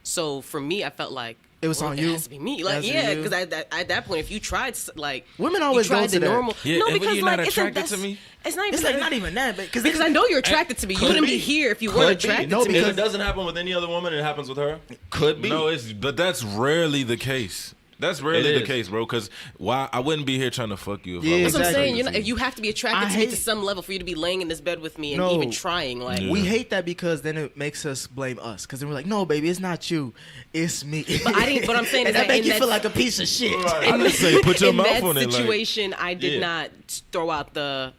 So for me, I felt like It was on you? It has to be me. It Like has to be yeah, you? because at that point, if you tried like Women always you tried go to the that. normal. Yeah, no, and when because you're like not it's attracted to me? It's not even It's like not even that, because I know you're attracted to me. You Could wouldn't be. be here if you Could weren't be. attracted No, to me. If it doesn't happen with any other woman, it happens with her. Could be. No, but that's rarely the case. That's rarely It the is. case, bro. Because why? I wouldn't be here trying to fuck you. If Yeah, I That's wasn't what I'm exactly. saying. attracted to You have to be attracted I to me to hate- some level for you to be laying in this bed with me and No. even trying. Like Yeah. We hate that because then it makes us blame us. Because then we're like, no, baby, it's not you, it's me. But I didn't. But I'm saying and is that that make in you that, feel like a piece of shit. I just say put your in mouth that on it. Like, situation, I did Yeah. not throw out the.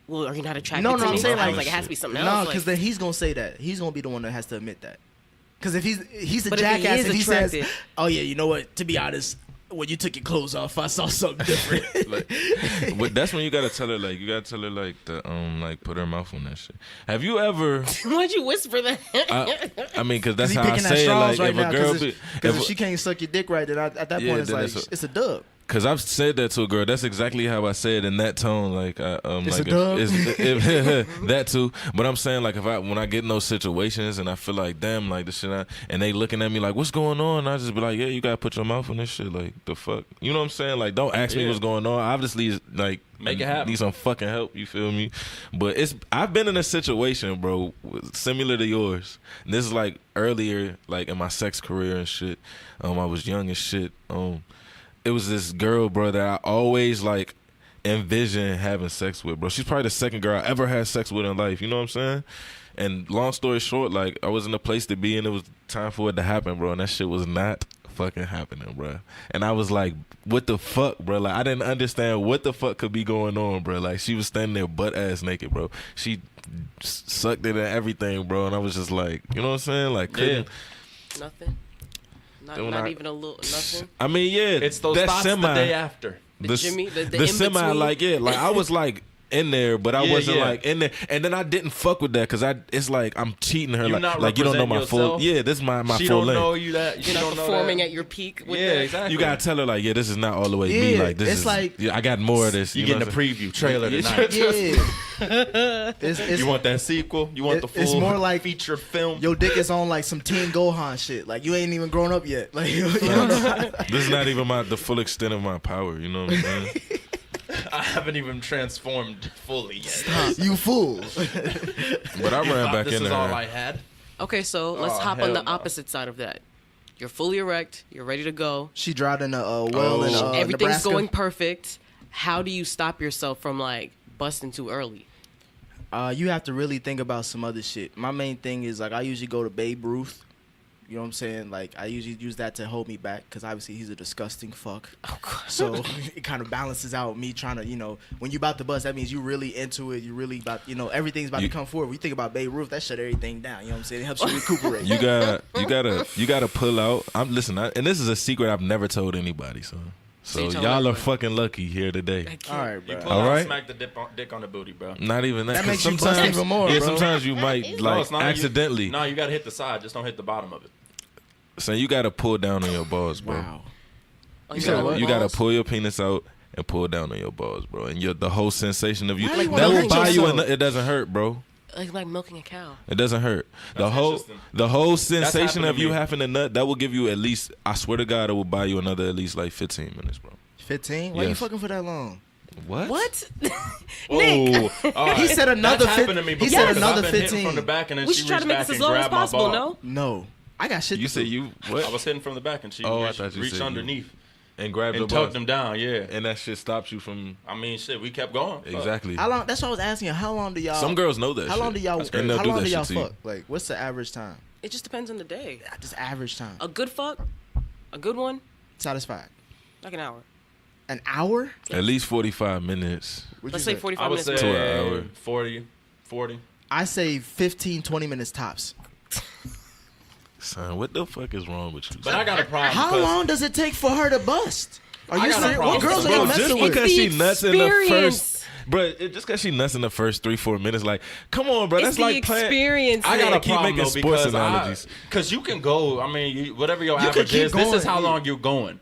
Well, are you not attracted No, to no, me? I'm saying I was like- like, it has to be something No, else. because like, then he's gonna say that. He's gonna be the one that has to admit that. Because if he's a But if he jackass is and he says, attracted- "Oh yeah, you know what? To be honest, when you took your clothes off, I saw something different." but that's when you gotta tell her like to like put her mouth on that shit. Have you ever? why'd you whisper that? I mean, because that's he how I picking at say it. straws Like right if now. a girl, Because if she can't suck your dick right, then at that Yeah, point it's then like it's a- it's a dub. Cause I've said that to a girl. That's exactly how I say it in that tone. Like, It's like a dub. that too. But I'm saying like when I get in those situations and I feel like damn, like the shit, and they looking at me like what's going on, I just be like, yeah, you gotta put your mouth on this shit. Like the fuck, you know what I'm saying? Like don't ask me Yeah. what's going on. Obviously, like Make it happen. Need some fucking help. You feel me? But I've been in a situation, bro, similar to yours. And this is like earlier, like in my sex career and shit. I was young as shit. It was this girl, bro, that I always like envision having sex with, bro. She's probably the second girl I ever had sex with in life. You know what I'm saying? And long story short, like I was in a place to be and it was time for it to happen, bro. And that shit was not fucking happening, bro. And I was like, what the fuck, bro? Like I didn't understand what the fuck could be going on, bro. Like she was standing there butt ass naked, bro. She sucked it and everything, bro. And I was just like, you know what I'm saying? Like couldn't. Nothing. When Not I- even a little. Nothing. I mean, yeah, It's those that thoughts the day after. The Jimmy, the semi, in-between. like yeah, like I was like in there, but I Yeah, wasn't yeah. like in there. And then I didn't fuck with that because it's like I'm cheating her. You not Like you don't know my representing full. yourself? Yeah, this is my She full don't length. know you that. You You're not don't know performing that. at your peak with Yeah, that. exactly. You gotta tell her like, yeah, this is not all the way Yeah, me. Like this it's is like- yeah, I got more of this. You know getting a what I'm saying? preview trailer tonight. Yeah. it's, You want that sequel? You want the full it's more like feature film? your dick is on like some Teen Gohan shit. Like you ain't even grown up yet. Like you don't know. This is not even the full extent of my power. You know what I'm saying? I haven't even transformed fully yet. You fool. But I ran back This in is there. all I had. Okay, so let's Oh, hop on hell the no. opposite side of that. You're fully erect. You're ready to go. She drowned in a well in Everything's Nebraska. going perfect. How do you stop yourself from like busting too early? You have to really think about some other shit. My main thing is like I usually go to Babe Ruth. You know what I'm saying? Like I usually use that to hold me back because obviously he's a disgusting fuck. Oh, God. So it kind of balances out me trying to, when you about to bust, that means you really into it. You really about, everything's about to come forward. When you think about Babe Ruth, that shut everything down. You know what I'm saying? It helps you recuperate. You gotta pull out. And this is a secret I've never told anybody. So you tell y'all are everybody. fucking lucky here today. I can't. All right, You bro. pull All out, right. smack the dick on the booty, bro. Not even that. That 'cause makes you bust sometimes, even more, yeah, bro. sometimes you might No, like it's not. accidentally. No, you gotta hit the side. Just don't hit the bottom of it. So you gotta pull down on your balls, bro. Wow. Oh, You said got what? You gotta balls? pull your penis out and pull down on your balls, bro. And the whole sensation of you Why do you that wanna will hurt buy you. yourself? It doesn't hurt, bro. like milking a cow. It doesn't hurt. That's interesting. The whole happened sensation to of you me. having a nut that will give you at least. I swear to God, it will buy you another at least like 15 minutes, bro. 15? Why you Yes. fucking for that long? What? What? Oh, all right. He said another That's happened to me he before. said 'cause another I've been hitting 15. from the back, and then We she should try to reached make back this as and low as grabbed my possible, ball. no? No. I got shit You to said do. you I what? was hitting from the back, and she Oh, I reached, thought you reached said you- underneath And grabbed your and tucked balls. them down. Yeah. And that shit stops you from I mean, shit. We kept going. Fuck. exactly. How long? That's what I was asking you. How long do y'all? Some girls know that. How long shit. do y'all? And they'll How do long that do y'all shit to you. fuck? Like, what's the average time? It just depends on the day. Just average time. A good fuck, a good one, Satisfied. like an hour. An hour? At least 45 minutes. What'd Let's you say 45 I would minutes. say To an hour. 40. I say 15, 20 minutes tops. Son, what the fuck is wrong with you? But I got a problem. How because long does it take for her to bust? Are I you got a serious? What problem. girls are Bro, you just messing with? because she the nuts in the experience. first, bro, just because she nuts in the first 3-4 minutes, like, come on, bro, It's that's the like playing. experience. I got Yeah, a keep problem making though sports because analogies. because you can go. I mean, whatever your You can average keep is, this is going. how long you're going.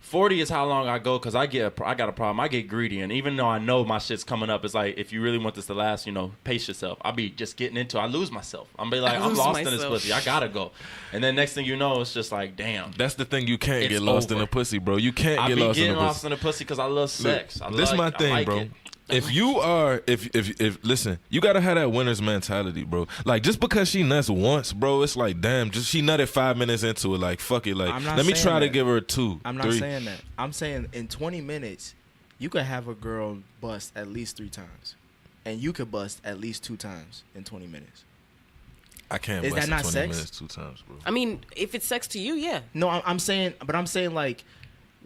40 is how long I go because I got a problem. I get greedy, and even though I know my shit's coming up, it's like if you really want this to last, pace yourself. I'll be just getting into it. I lose myself. I'm be like, I I'm lose lost in this myself. pussy. I gotta go, and then next thing you know, it's just like, damn. That's the thing. You can't It's get lost in over. the pussy, bro. You can't I get be lost in getting the lost pussy. in the pussy because I love sex. Look, this is my thing, I like bro. it. If you are, if listen, you gotta have that winner's mentality, bro. Like just because she nuts once, bro, it's like damn. Just she nutted 5 minutes into it, like fuck it, like I'm not let me saying try to that. give her 2, I'm not 3. saying that. I'm saying in 20 minutes, you could have a girl bust at least 3 times. And you could bust at least 2 times in 20 minutes. I can't Is bust that in not 20 sex? minutes 2 times, bro. I mean, if it's sex to you, yeah. No, I'm saying like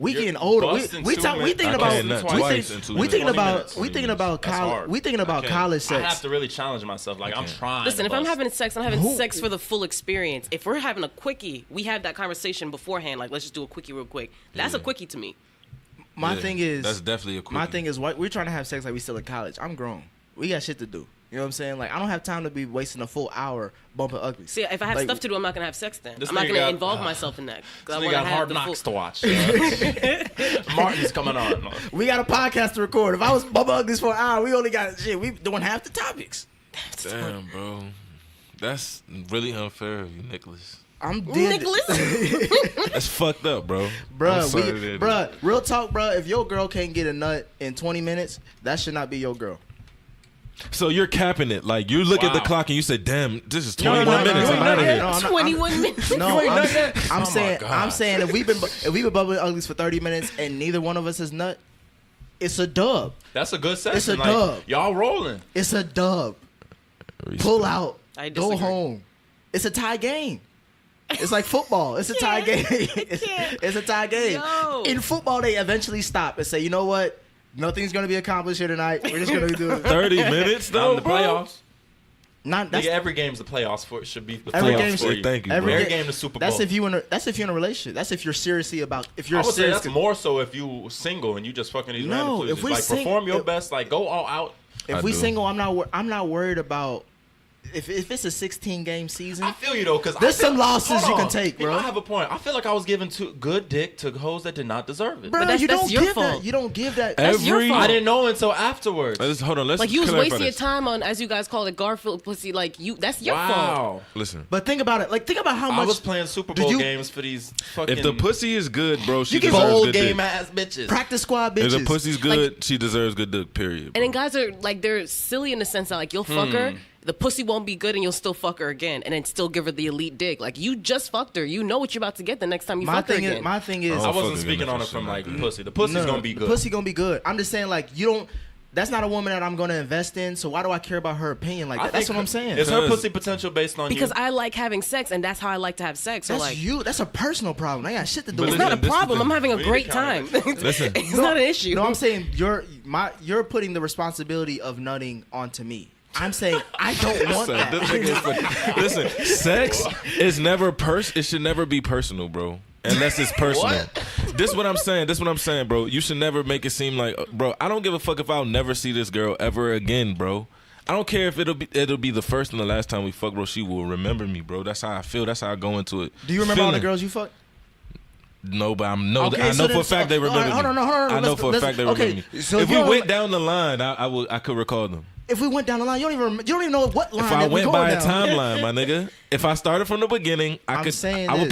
we You're getting older. busting We 2 thinking minutes. I about can't nut twice in 2 we minutes. thinking 20 about minutes. we thinking about That's college. hard. We thinking about I college I sex. have to really challenge myself. Like I'm trying. Listen, to if I'm bust. having sex, I'm having Who- sex for the full experience. If we're having a quickie, we have that conversation beforehand. Like, let's just do a quickie real quick. That's a Yeah. quickie to me. My Yeah, thing is that's definitely a quick. my thing is what we're trying to have sex like we still in college. I'm grown. We got shit to do. You know what I'm saying? Like I don't have time to be wasting a full hour bumping uglies. See, if I have Like, stuff to do, I'm not gonna have sex then. This I'm not nigga gonna got- involve myself in that. 'Cause I We wanna got have Hard the Knocks full- to watch. Martin's coming on. we got a podcast to record. If I was bumping uglies for an hour, we only got shit. We doing half the topics. Damn, bro, that's really unfair of you, Nicholas. I'm dead. Nicholas? That's fucked up, bro. I'm Bruh, sorry to hear that. bruh, real talk, bruh. If your girl can't get a nut in 20 minutes, that should not be your girl. So you're capping it. Like you look at the Wow. clock and you say, "Damn, this is No, 21 no, minutes. no, I'm no, out of no, here." no, I'm not- 21 minutes. No, ain't nut yet? I'm Oh my saying, God. I'm saying, if we've been bubbling uglies for 30 minutes and neither one of us is nut, it's a dub. That's a good session. It's a like, dub. Y'all rolling. It's a dub. Respect. Pull out. I Go disagree. home. It's a tie game. It's like football. It's a tie game. It's a tie game. Yo. In football, they eventually stop and say, you know what? Nothing's gonna be accomplished here tonight. We're just gonna do it. 30 minutes though, Down the bro? playoffs. Not that's Nigga, every game's the playoffs for should be the Every playoffs game's- for you. Thank you, every bro. Every game the Super Bowl. That's if you're in a relationship. That's if you're seriously about. If you're I would say serious. that's more so if you single and you just fucking these No, random if fools. we Like sing- perform your if- best. Like go all out. If I we do. single, I'm not worried about if it's a 16-game season. I feel you though, because There's some losses you can take, bro. I have a point. I feel like I was giving good dick to hoes that did not deserve it. Bro, that's- you that's don't your give fault. that. You don't give that. That's your Every- fault. I didn't know until afterwards. Hold on. Let's Like you was clarify wasting your this. time on, as you guys call it, Garfield pussy. Like you, that's your fault. Wow. Listen. But think about it. Like think about how I much was playing Super Did Bowl you- games for these fucking If the pussy is good, bro, she You can deserves bowl good game dick. ass bitches. practice squad If bitches. the pussy's good, she deserves good dick. Period. And bro. then guys are like, they're silly in the sense that like you'll fuck her, the pussy won't be good, and you'll still fuck her again, and then still give her the elite dick. Like you just fucked her, you know what you're about to get the next time you my fuck her thing is again. my thing is Oh, I wasn't fucking speaking on it goodness, from like that's pussy. The pussy's no, gonna be the good. pussy gonna be good. I'm just saying like you don't. That's not a woman that I'm gonna invest in. So why do I care about her opinion like that? That's what I'm saying. Is her Because- pussy potential based on because you? I like having sex, and that's how I like to have sex. So That's like, you. That's a personal problem. I got shit to do But with it's listen, not a this is problem. the- I'm having a We need great to time. counter Listen. It's not an issue. No, I'm saying you're putting the responsibility of nutting onto me. I'm saying I don't want Son, this that. nigga is fucking- Listen, sex is never It should never be personal, bro. Unless it's personal. This what I'm saying, bro. You should never make it seem like, bro. I don't give a fuck if I'll never see this girl ever again, bro. I don't care if it'll be the first and the last time we fuck, bro. She will remember me, bro. That's how I feel. That's how I go into it. Do you remember all the Feeling. girls you fucked? No, but I Okay, know so for then- a fact they so- remember me. hold on. I know for a fact they remember okay, me. so If you we don't went rem- down the line, I could recall them. If we went down the line, you don't even know what line. If I that we went going by a down. timeline, my nigga. If I started from the beginning, I would this.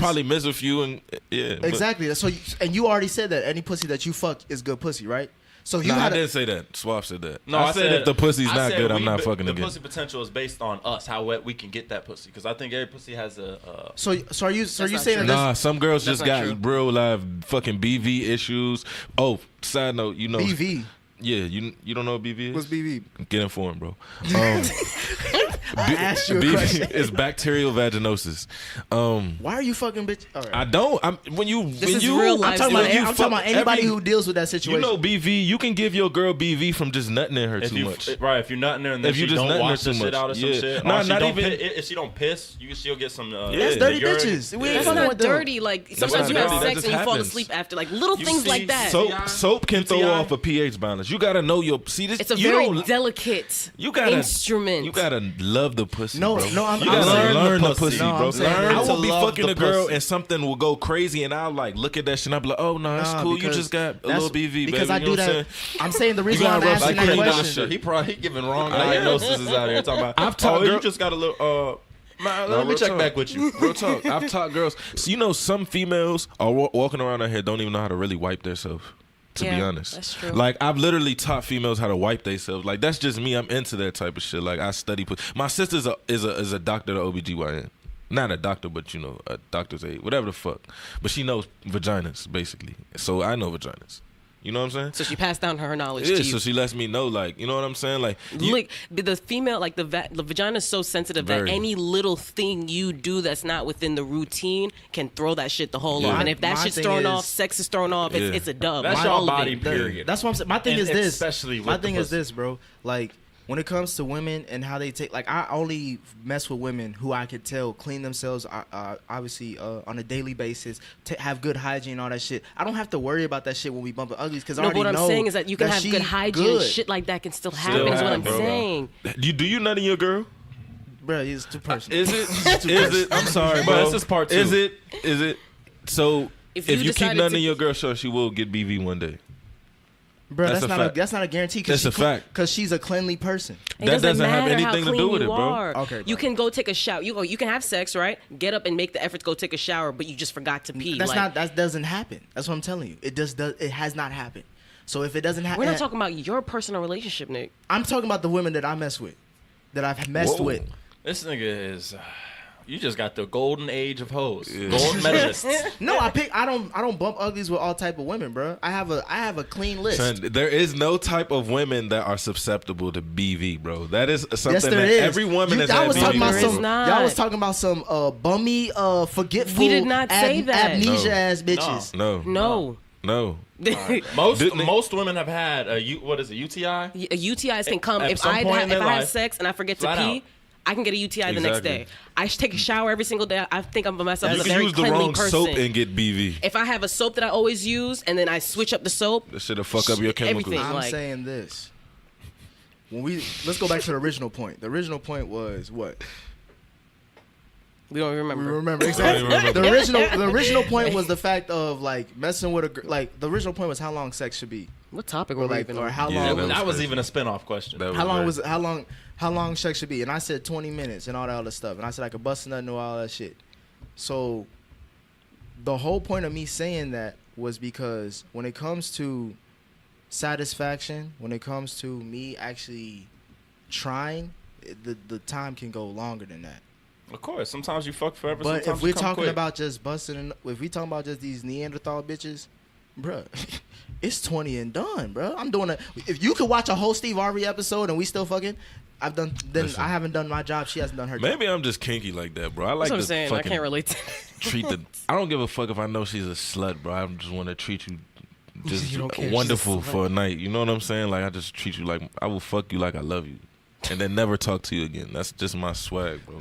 probably miss a few and yeah. but- Exactly. So and you already said that any pussy that you fuck is good pussy, right? So you Nah, I had didn't say that. Swap said that. No, I said if the pussy's not good, I'm not fucking the again. pussy potential is based on us, how wet we can get that pussy. Because I think every pussy has a. So are you not saying true. that? Nah, some girls That's just not got true. real live fucking BV issues. Oh, side note, you know BV? Yeah, you don't know what BV is? What's BV? Get informed, bro. I asked you a BV question. is bacterial vaginosis. Why are you fucking bitch? All right. I don't. When you is real life. I'm talking when about anybody who deals with that You situation. know BV, you can give your girl BV from just nutting in her If too you, much. right, if you're nutting her and then If she you just don't nutting her wash the too shit much. out of some Yeah. shit, Nah, or she not don't even- if she don't piss, she'll get some. That's dirty urine. bitches. We ain't That's fucking not with them. dirty. Like sometimes not you have dirty. That sex just and you fall happens. asleep after. Like little You things see, like that. Soap can throw UTI? off a pH balance. You gotta know your this. It's a you very don't- delicate you gotta instrument. You gotta love the pussy. No, bro. no, I'm- you I'm gotta saying- learn the the pussy, pussy. No, bro. I'm saying- I will to be love fucking the a girl pussy. and something will go crazy, and I'll like look at that shit and I'll be like, oh no, it's Nah, cool. You because just got a that's- little BV, because baby. I you do know what I'm that. saying? I'm saying the reason why gotta I'm rub asking like that cream down question. He probably giving wrong I am. diagnoses out here. Talking about, I've taught you girl- just got a little. Man, No, let me real check talk. back with you. Real talk. I've taught girls. So, you know, some females are walking around out here don't even know how to really wipe themselves. To be Yeah, honest, that's true. Like I've literally taught females how to wipe themselves. Like that's just me. I'm into that type of shit. Like I study. My sister's is a doctor at OBGYN. Not a doctor, but you know, a doctor's aide, whatever the fuck. But she knows vaginas basically. So I know vaginas. You know what I'm saying? So she passed down her knowledge Yeah. to you. So she lets me know, like, you know what I'm saying? Like, you, Like the female, like the vagina is so sensitive Very. that any little thing you do that's not within the routine can throw that shit the whole Yeah. off. And if that My shit's thing thrown is- off, sex is thrown off. Yeah. It's a dub. That's Like, your all of body, it. period. That's what I'm saying. My thing And is this. especially with my the thing is pussy. this, bro. Like when it comes to women and how they take, like I only mess with women who I could tell clean themselves, obviously on a daily basis, have good hygiene, all that shit. I don't have to worry about that shit when we bump uglies because I No, already but what know I'm saying is that you can have she good hygiene. good. Shit like that can still happen. Is what I'm happen, bro. saying. do you nut in your girl? Bro, it's too personal. Is it? Is it? I'm sorry, Bro, bro. this is part 2. Is it? Is it? So If if you you keep decided nutting to- in your girl, sure, she will get BV one day. Bro, That's that's a not fact. that's not a guarantee. That's a fact. Because she's a cleanly person. It That doesn't have matter anything how to do clean with you it, bro. are. Okay, You bro. can go take a shower. You can have sex, right? Get up and make the effort to go take a shower, but you just forgot to pee. That's Like, not. That doesn't happen. That's what I'm telling you. It does. It has not happened. So if it doesn't happen, We're not talking about your personal relationship, Nick. I'm talking about the women that I mess with, that I've messed Whoa. with. This nigga is. You just got the golden age of hoes. Golden medalists. No, I don't bump uglies with all type of women, bro. I have a clean list. Son, there is no type of women that are susceptible to BV, bro. That is something Yes, there that is. every woman has y'all had was BV. talking about There some. is not. Y'all was talking about some bummy, forgetful. We did not say that. Amnesia No. ass bitches. No, No. no. Most women have had what is it, UTI? UTIs can come At if some I point in their have life, sex and I forget to flat pee. out. I can get a UTI the next Exactly. day. I should take a shower every single day. I think I'm myself You as a can very use the cleanly wrong person. soap and get BV. If I have a soap that I always use and then I switch up the soap, That shit'll fuck up your chemicals. Everything. I'm Like- saying this. let's go back to the original point. The original point was what? We don't remember. We remember exactly. The original point was the fact of like messing with like the original point was how long sex should be. What topic Or were we like even or on? how Yeah, long That was crazy. even a spinoff question. how long sex should be. And I said 20 minutes and all that other stuff. And I said I could bust a nut and do all that shit. So the whole point of me saying that was because when it comes to satisfaction, when it comes to me actually trying, the time can go longer than that. Of course, sometimes you fuck forever. But sometimes if we're you come talking quick. about just busting, if we talking about just these Neanderthal bitches, bruh, it's 20 and done, bruh. I'm doing it. If you could watch a whole Steve Harvey episode and we still fucking, then Listen. I haven't done my job. She hasn't done her job. Maybe I'm just kinky like that, bro. I like That's what I'm to saying. I fucking can't relate to treat the. I don't give a fuck if I know she's a slut, bro. I just want to treat you just You don't care if she's wonderful a slut. for a night. You know what I'm saying? Like I just treat you like I will fuck you like I love you, and then never talk to you again. That's just my swag, bro.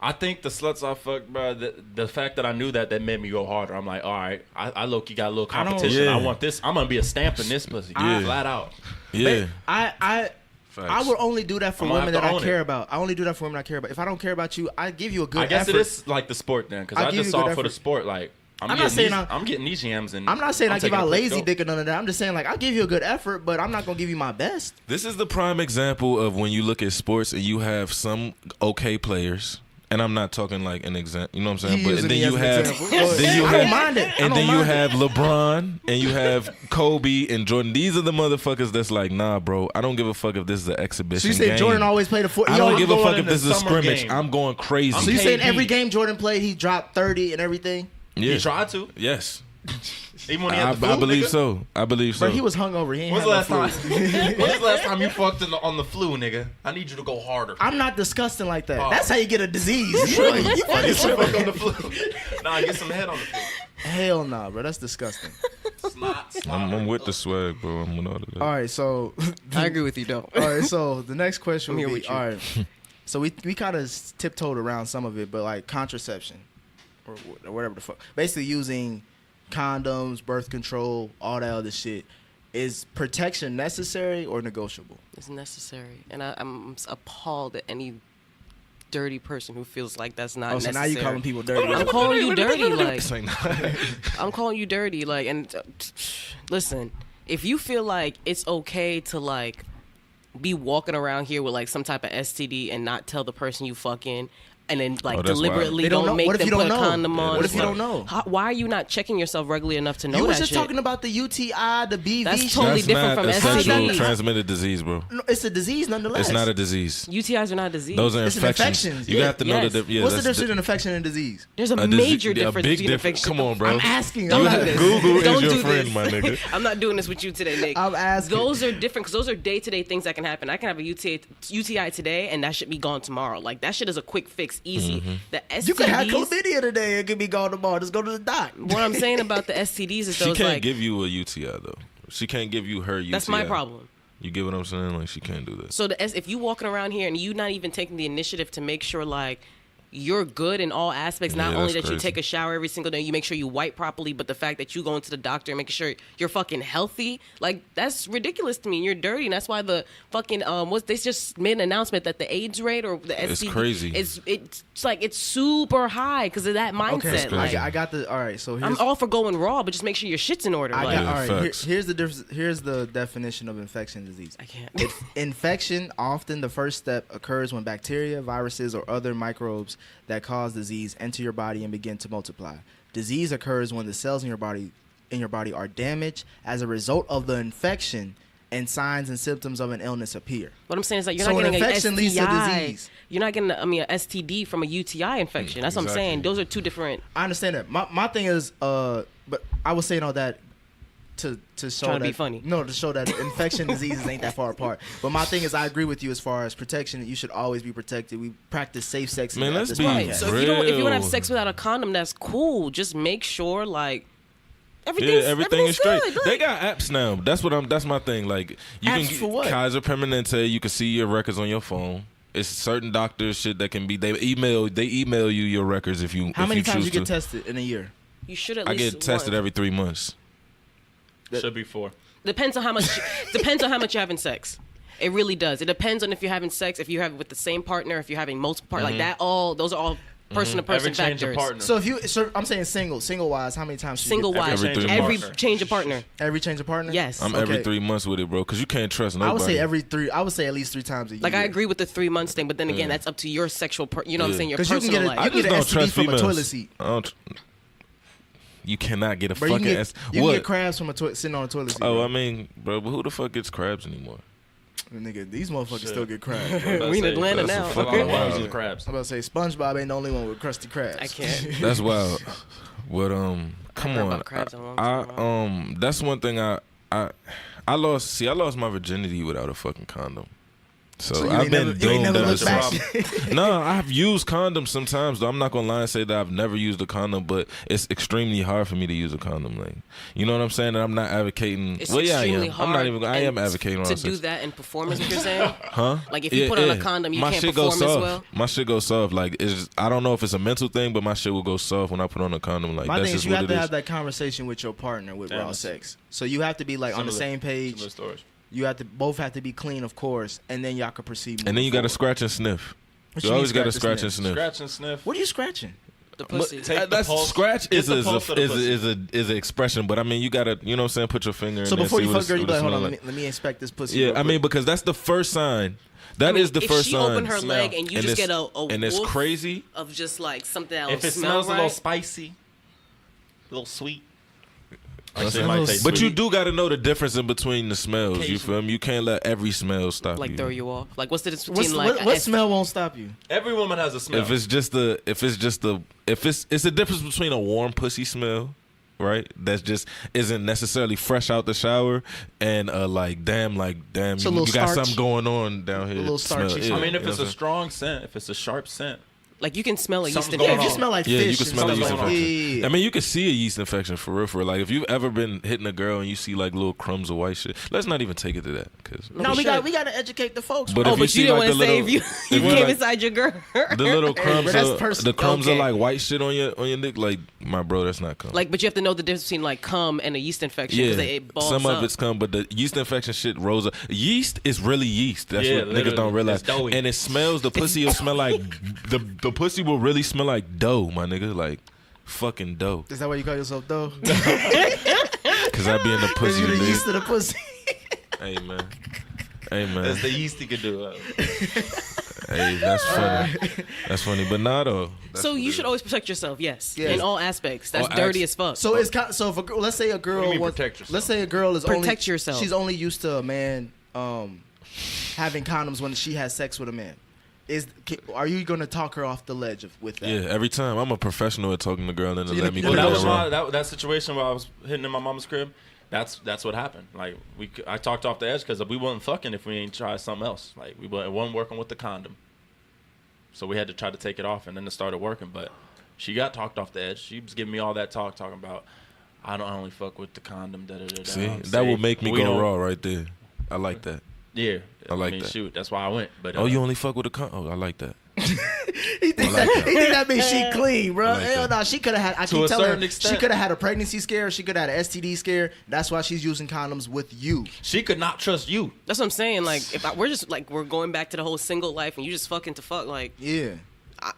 I think the sluts I fucked, bro. The fact that I knew that made me go harder. I'm like, all right, I low key got a little I don't- competition. I Yeah. want this. I'm gonna be a stamp in this pussy, Yeah. flat out. Yeah, I facts. would only do that for I'm gonna women have that to I own care it. about. I only do that for women I care about. If I don't care about you, I give you a good I guess effort. it is like the sport then, because I'll I give just you a saw good it for the effort. sport. Like I'm not getting saying these, I'm getting these yams, and I'm not saying I give taking out a quick lazy dope. dick or none of that. I'm just saying like I'll give you a good effort, but I'm not gonna give you my best. This is the prime example of when you look at sports and you have some okay players. And I'm not talking like an example, you know what I'm saying? He But using then me as you an have, example. then you I have, don't mind it. I and don't then you mind have LeBron, and you have Kobe and Jordan. These are the motherfuckers that's like, nah, bro. I don't give a fuck if this is an exhibition. So you say game. Jordan always played a foot? I don't give a going fuck in if this the is a summer scrimmage. game. I'm going crazy. So you saying KD. every game Jordan played, he dropped 30 and everything? yeah. He tried to, Yes. even when he had the I flu, believe nigga. so. I believe so. But he was hungover. He ain't When's had the no last flu. time? When's the last time you fucked on the flu, nigga? I need you to go harder. I'm not disgusting like that. Oh. That's how you get a disease. Bro, you fucking Get some fuck on the flu. Nah, get some head on the flu. Hell nah, bro. That's disgusting. Snot. I'm with the swag, bro. I'm with all of that. All right, so I agree with you. Don't. all right, so the next question I'm would here be with you. all right. So we kind of tiptoed around some of it, but like contraception or whatever the fuck. Basically using condoms, birth control, all that other shit. Is protection necessary or negotiable? It's necessary, and I'm appalled at any dirty person who feels like that's not Oh, so now necessary. you calling people dirty? I'm calling you dirty, like This ain't- I'm calling you dirty, like. And listen, if you feel like it's okay to like be walking around here with like some type of STD and not tell the person you fucking, and then like Oh, that's deliberately They don't know. don't make What if them you put don't a know? condom Yeah, on. What that's if you not- don't know? Why are you not checking yourself regularly enough to know You was that just shit? talking about the UTI, the BV That's shit. totally That's different not from a STD. sexual transmitted disease, bro. No, it's a disease nonetheless. It's not a disease. UTIs are not a disease. Those are It's an infections. infection. You Yeah. have to know Yes. that. Yeah, What's the that's difference between infection and disease? There's a disi- major yeah, difference big between difference. infection. Come on, bro. I'm asking. Don't I'm do this. Google Don't is do your friend, this. my nigga. I'm not doing this with you today, Nick. I'm asking. Those are different because those are day-to-day things that can happen. I can have a UTI today, and that should be gone tomorrow. Like that shit is a quick fix, easy. Mm-hmm. The STDs. You could have chlamydia today. It could be gone tomorrow. Just go to the doc. What I'm saying about the STDs is She those can't like give you a UTI though. She can't give you her UTI. that's my problem. You get what I'm saying? Like she can't do that. So if you walking around here and you not even taking the initiative to make sure like you're good in all aspects, not Yeah, only that's that you crazy. take a shower every single day, you make sure you wipe properly, but the fact that you go into the doctor and making sure you're fucking healthy, like that's ridiculous to me. You're dirty, and that's why the fucking they just made an announcement that the AIDS rate or the It's STD crazy. It's like it's super high because of that mindset. Okay, crazy. I got the. All right, so I'm here's. all for going raw, but just make sure your shit's in order. I Like, got, Yeah, all right, facts. here's the difference. Here's the definition of infection disease. I can't. Infection, often the first step, occurs when bacteria, viruses, or other microbes that cause disease enter your body and begin to multiply. Disease occurs when the cells in your body are damaged as a result of the infection, and signs and symptoms of an illness appear. What I'm saying is like you're So not an getting an infection STI. leads to disease. You're not getting a STD from a UTI infection. That's what I'm saying. Exactly. Those are two different. I understand that. My thing is, but I was saying all that to show Trying that to be funny. No, to show that infection diseases ain't that far apart. But my thing is, I agree with you as far as protection. You should always be protected. We practice safe sex. Man, at let's this be podcast. Right. So if you want to have Real. sex without a condom, that's cool. Just make sure like Yeah, everything's everything is straight. good. They Like, got apps now. That's my thing. Like you Apps can for what? Kaiser Permanente. You can see your records on your phone. It's certain doctors shit that can be. They email you your records if you. How if many you times choose you get to. tested in a year? you should at I least. get tested one. every 3 months. Should be 4. Depends on how much. Depends on how much you're having sex. It really does. It depends on if you're having sex, if you have it with the same partner, if you're having multiple partners, like that. Those are all person to person Every change of factors. partner. So I'm saying single wise, how many times? should you Single get- wise, Every 3 every months. change of partner. Every change of partner. Yes. I'm Okay. every 3 months with it, bro, because you can't trust nobody. I would say every 3. I would say at least 3 times a year. Like I agree with the 3 months thing, but then again, that's up to your sexual, you know what I'm Yeah. saying, your 'Cause you can personal get life. I You just get don't STD trust from a females. toilet seat. You cannot get a Bro, you fucking can S. get, you can What? get crabs from sitting on a toilet seat. Oh, bro. I mean, bro, but who the fuck gets crabs anymore? Nigga, these motherfuckers Shit. still get crabs. Bro. We in Atlanta that's a now. fucking Okay. wild. With crabs. I'm about to say SpongeBob ain't the only one with crusty crabs. I can't. That's wild. But come heard on, about crabs in a long time, I that's one thing I lost. See, I lost my virginity without a fucking condom. So you I've ain't been never- you ain't doomed never ever looked back. since. No, I've used condoms sometimes. Though I'm not gonna lie and say that I've never used a condom, but it's extremely hard for me to use a condom. Like, you know what I'm saying? And I'm not advocating. It's well, yeah, I extremely am. hard. I'm not even. I am and advocating to on do that in performance. What you're saying? Huh? Like if you put on a condom, you my can't shit perform goes as soft. well. My shit goes soft. Like I don't know if it's a mental thing, but my shit will go soft when I put on a condom. Like My that's thing is just you what have it to is. have that conversation with your partner with raw Damn. sex. So you have to be like on the Similar- same page. Similar stories. You have to both have to be clean, of course, and then y'all can proceed. And then you got to to scratch and sniff. What You you always mean got to scratch scratch and and sniff. Scratch and sniff. What are you scratching? The But pussy. Take the that's pulse. scratch Get is the a pulse of the pussy. is an expression, but I mean you gotta, you know what I'm saying, put your finger So in there. before see you what fuck girl, you what be it like, hold on, smell let me inspect this pussy. Yeah, real I mean quick. because that's the first sign. That I is mean, the if first she sign. open her Smell. leg and you And just it's- get a and it's woof crazy. of just like something that If it smell smells a little right. spicy, a little sweet. That's Actually, it it. might taste But you sweet. do got to know the difference in between the smells. You Occasionally. feel me? You can't let every smell stop Like you. throw you off. Like what's the difference between What's, like what a- smell won't stop you? Every woman has a smell. If it's the difference between a warm pussy smell, right? That's just isn't necessarily fresh out the shower, and like damn, It's a you little got starch. something going on down here. A little Smell starchy it. smell. I mean, if You know it's what a I'm strong scent, if it's a sharp scent, like you can smell a yeast Something's Yeah, going if you on. smell like Yeah, fish, you can and smell a stuff yeast like that. infection. Yeah. I mean, you can see a yeast infection for real. For real. Like, if you've ever been hitting a girl and you see like little crumbs of white shit, let's not even take it to that. Cause No, we got to educate the folks. But bro. if Oh, but see, you didn't like, want to the say little- if you if you, came like, inside your girl. the little crumbs, bro, that's of, personal. the crumbs Okay. of like white shit on your dick, like my bro, that's not cum. Like, but you have to know the difference between like cum and a yeast infection yeah, because it balls some up. of it's cum, but the yeast infection shit rose up. Yeast is really yeast. That's Yeah, what niggas literally. don't realize. It's doughy. And it smells. The pussy will smell like the pussy will really smell like dough, my nigga, like fucking dough. Is that why you call yourself though? Cause I be in the pussy. you the nigga. yeast of the pussy. Hey man. Hey man. that's the yeast he could do. Hey, that's funny. That's funny, but not though. That's So what you it should is. always protect yourself, yes, Yes. in all aspects. That's All dirty acts- as fuck. So it's so if a girl, let's say a girl What do you mean wants- protect yourself? let's say a girl is Protect only, yourself. She's only used to a man having condoms when she has sex with a man. Are you gonna talk her off the ledge with that? Yeah, every time I'm a professional at talking to girl and So then you let me know- put Well, you it that know- was wrong. that situation where I was hitting in my mama's crib. That's what happened. Like I talked off the edge because we wasn't fucking if we ain't tried something else. Like it wasn't working with the condom, so we had to try to take it off, and then it started working. But she got talked off the edge. She was giving me all that talking about I only fuck with the condom. Da da da. See, da. that will make me We go don't- raw right there. I like that. Yeah, I like mean, that. Shoot, that's why I went. But Oh, you only fuck with a con? Oh, I like that. He think like that, that. he think that means she clean, bro. I like Hell that. no, she could have had. I To keep a telling certain her, extent. she could have had a pregnancy scare. She could have had an STD scare. That's why she's using condoms with you. she could not trust you. That's what I'm saying. Like, we're going back to the whole single life, and you just fucking to fuck. Like, Yeah.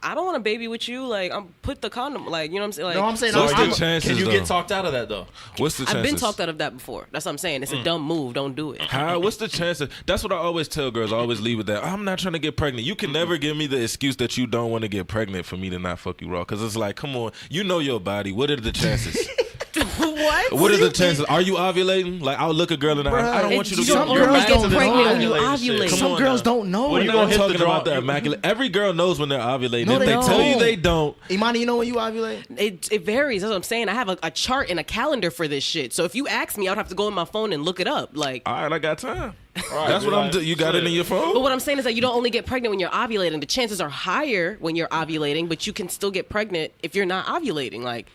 I don't want a baby with you. Like, I'm put the condom. Like, you know what I'm saying? Like, No, I'm saying So no, what's I'm- the chances? Can you though? get talked out of that though? What's the chances? I've been talked out of that before. That's what I'm saying. It's a dumb move. Don't do it. How? What's the chances? That's what I always tell girls. I always leave with that. I'm not trying to get pregnant. You can never give me the excuse that you don't want to get pregnant for me to not fuck you raw. Because it's like, come on, you know your body. What are the chances? What? What are the chances? Are you ovulating? Like, I'll look a girl in the eye. I don't want you to You get don't Some girls always get don't pregnant when you ovulate and shit. ovulate. Come Some on girls now. don't know. What are you I'm gonna not hit the talking about draw- the immaculate. Every girl knows when they're ovulating. No, if they they tell you don't. they don't, Imani, you know when you ovulate? It varies. That's what I'm saying. I have a chart and a calendar for this shit. So if you ask me, I'd have to go on my phone and look it up. Like, all right, I got time. Right, That's what you're I'm doing. like, You got it in your but phone? what I'm saying is that you don't only get pregnant when you're ovulating. The chances are higher when you're ovulating, but you can still get pregnant if you're not ovulating. Like,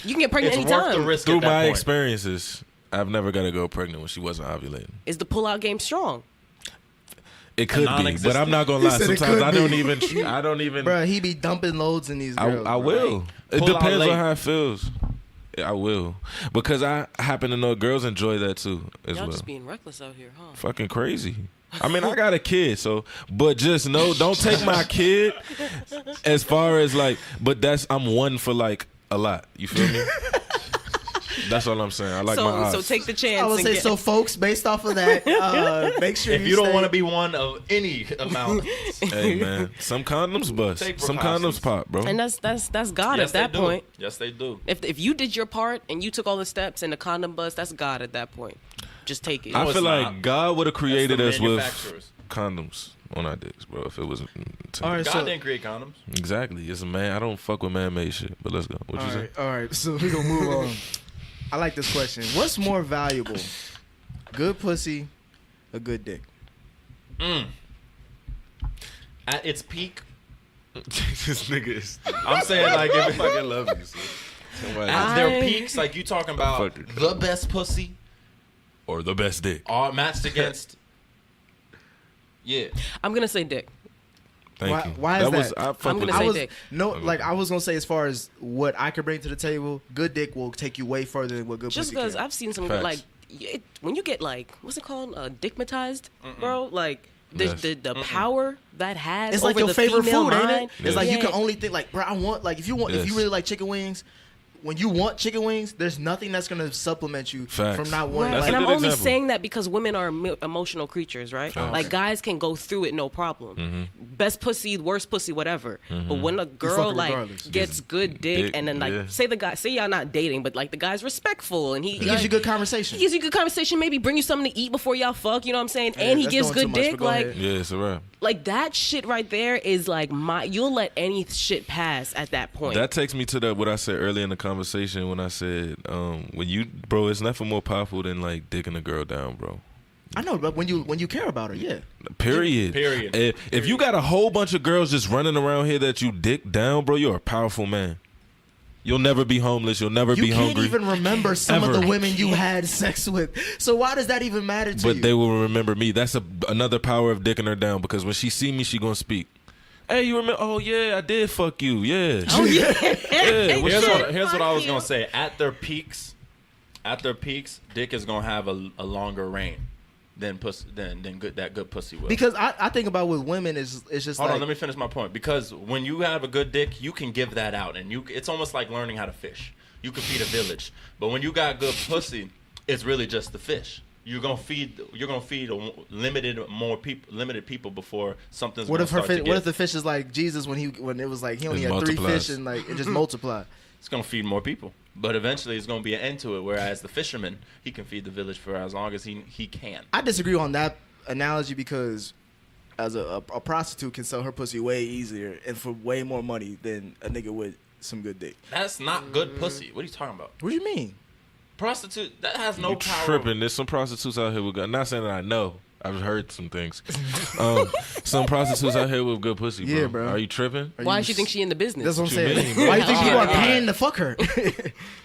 you can get pregnant It's worth the anytime. risk. Through at that my point. experiences, I've never got a girl pregnant when she wasn't ovulating. Is the pull-out game strong? It could be, but I'm not gonna He lie. said it Sometimes could I don't be. even. I don't even. Bro, he be dumping loads in these girls. I bro. will. It Pull out depends late. on how it feels. I will, because I happen to know girls enjoy that too as Y'all well. just being reckless out here, huh? Fucking crazy. I mean, I got a kid, so, but just know, don't take my kid as far as like, but I'm one for like a lot. You feel me? That's all I'm saying. I like my odds. So take the chance. I would and say get, so, folks. Based off of that, make sure If you don't want to be one of any amount, Hey man, some condoms bust, Take some precautions. condoms pop, bro. And that's God yes, at that they do. point. Yes, they do. If you did your part and you took all the steps and the condom bust, that's God at that point. Just take it. I No, feel it's like not. God would have created That's us the with manufacturers. condoms on our dicks, bro. If it was All right, God so, didn't create condoms. exactly, it's a man. I don't fuck with man-made shit. But let's go. What you say? all right. So we gonna move on. I like this question. What's more valuable, good pussy, a good dick? At its peak, This nigga is. I'm saying like I if fucking love you. Son. Somebody- at their peaks, like you talking about Fucker. the best pussy, or the best dick. all matched against. Yeah, I'm gonna say dick. Thank Why- you. why is was, that? I fuck I'm with gonna I say was dick. no, Okay. like I was gonna say as far as what I could bring to the table, good dick will take you way further than what good Just pussy because can. I've seen some Facts. like when you get like what's it called, dickmatized, bro? Like the Yes. the power that has It's like over your the favorite female food, ain't mind. it? It's like you Yeah. can only think like, bro, I want like if you Yes. really like chicken wings. When you want chicken wings, there's nothing that's gonna supplement you Facts. from not wanting. That's and a I'm good only example. saying that because women are emotional creatures, right? Facts. Like guys can go through it no problem. Best pussy, worst pussy, whatever. But when a girl fuck like regardless. gets good dick, dick, and then like yeah. say y'all not dating, but like the guy's respectful and he It gives you good conversation. He gives you good conversation, maybe bring you something to eat before y'all fuck, you know what I'm saying? Yeah, And he that's gives doing too good much, dick, but go like ahead. Yeah, it's a wrap. like that shit right there is like you'll let any shit pass at that point. That takes me to what I said earlier in the conversation when I said, when you, bro, it's nothing more powerful than like dicking a girl down, bro. I know, but when you care about her, yeah. Period. Period. If you got a whole bunch of girls just running around here that you dick down, bro, you're a powerful man. You'll never be homeless. You'll never You be can't hungry. even remember some of Ever. the women you had sex with. So why does that even matter to you? But they will remember me. That's another power of dicking her down, because when she see me, she gonna speak. Hey, you remember? Oh yeah, I did fuck you. Yeah. oh yeah. Yeah. What's up? here's what I was gonna you. say. At their peaks, dick is gonna have a longer reign than good pussy will. because I think about with women is it's just Hold like on, let me finish my point. Because when you have a good dick, you can give that out, and it's almost like learning how to fish. You can feed a village, but when you got good pussy, it's really just the fish. You're gonna feed limited people before something's. what gonna if her start to what get- if the fish is like Jesus when it was like he only It had 3 multiplies. fish and like it just multiplied. It's gonna feed more people, but eventually it's gonna be an end to it. Whereas the fisherman, he can feed the village for as long as he can. I disagree on that analogy because as a prostitute can sell her pussy way easier and for way more money than a nigga with some good dick. That's not good pussy. What are you talking about? What do you mean? Prostitute that has no You power. tripping? There's some prostitutes out here with. I'm not saying that I know. I've heard some things. Some prostitutes out here with good pussy, bro. Yeah, bro. Are you tripping? Are Why you does she think she in the business? That's what I'm What you saying. mean, Why do you think people are Alright, paying to fuck her?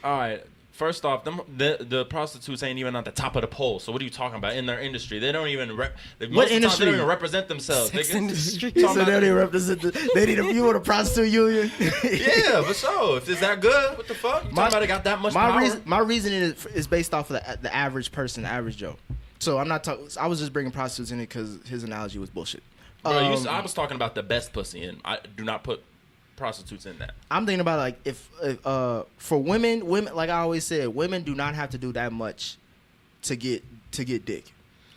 All right. First off, the prostitutes ain't even on the top of the pole. So what are you talking about? In their industry, they don't even most of the time, industry? they don't even represent themselves. Sex Nigga. industry. Talking So about- they represent they need you want a prostitute union. yeah, for sure. If it's that good, what the fuck? You talking about it got that much power? My reasoning is based off of the average person, the average Joe. So I'm not talking. I was just bringing prostitutes in it because his analogy was bullshit. Bro, I Um, was talking about the best pussy, and I do not put prostitutes in that. I'm thinking about like if for women like I always said, women do not have to do that much to get dick.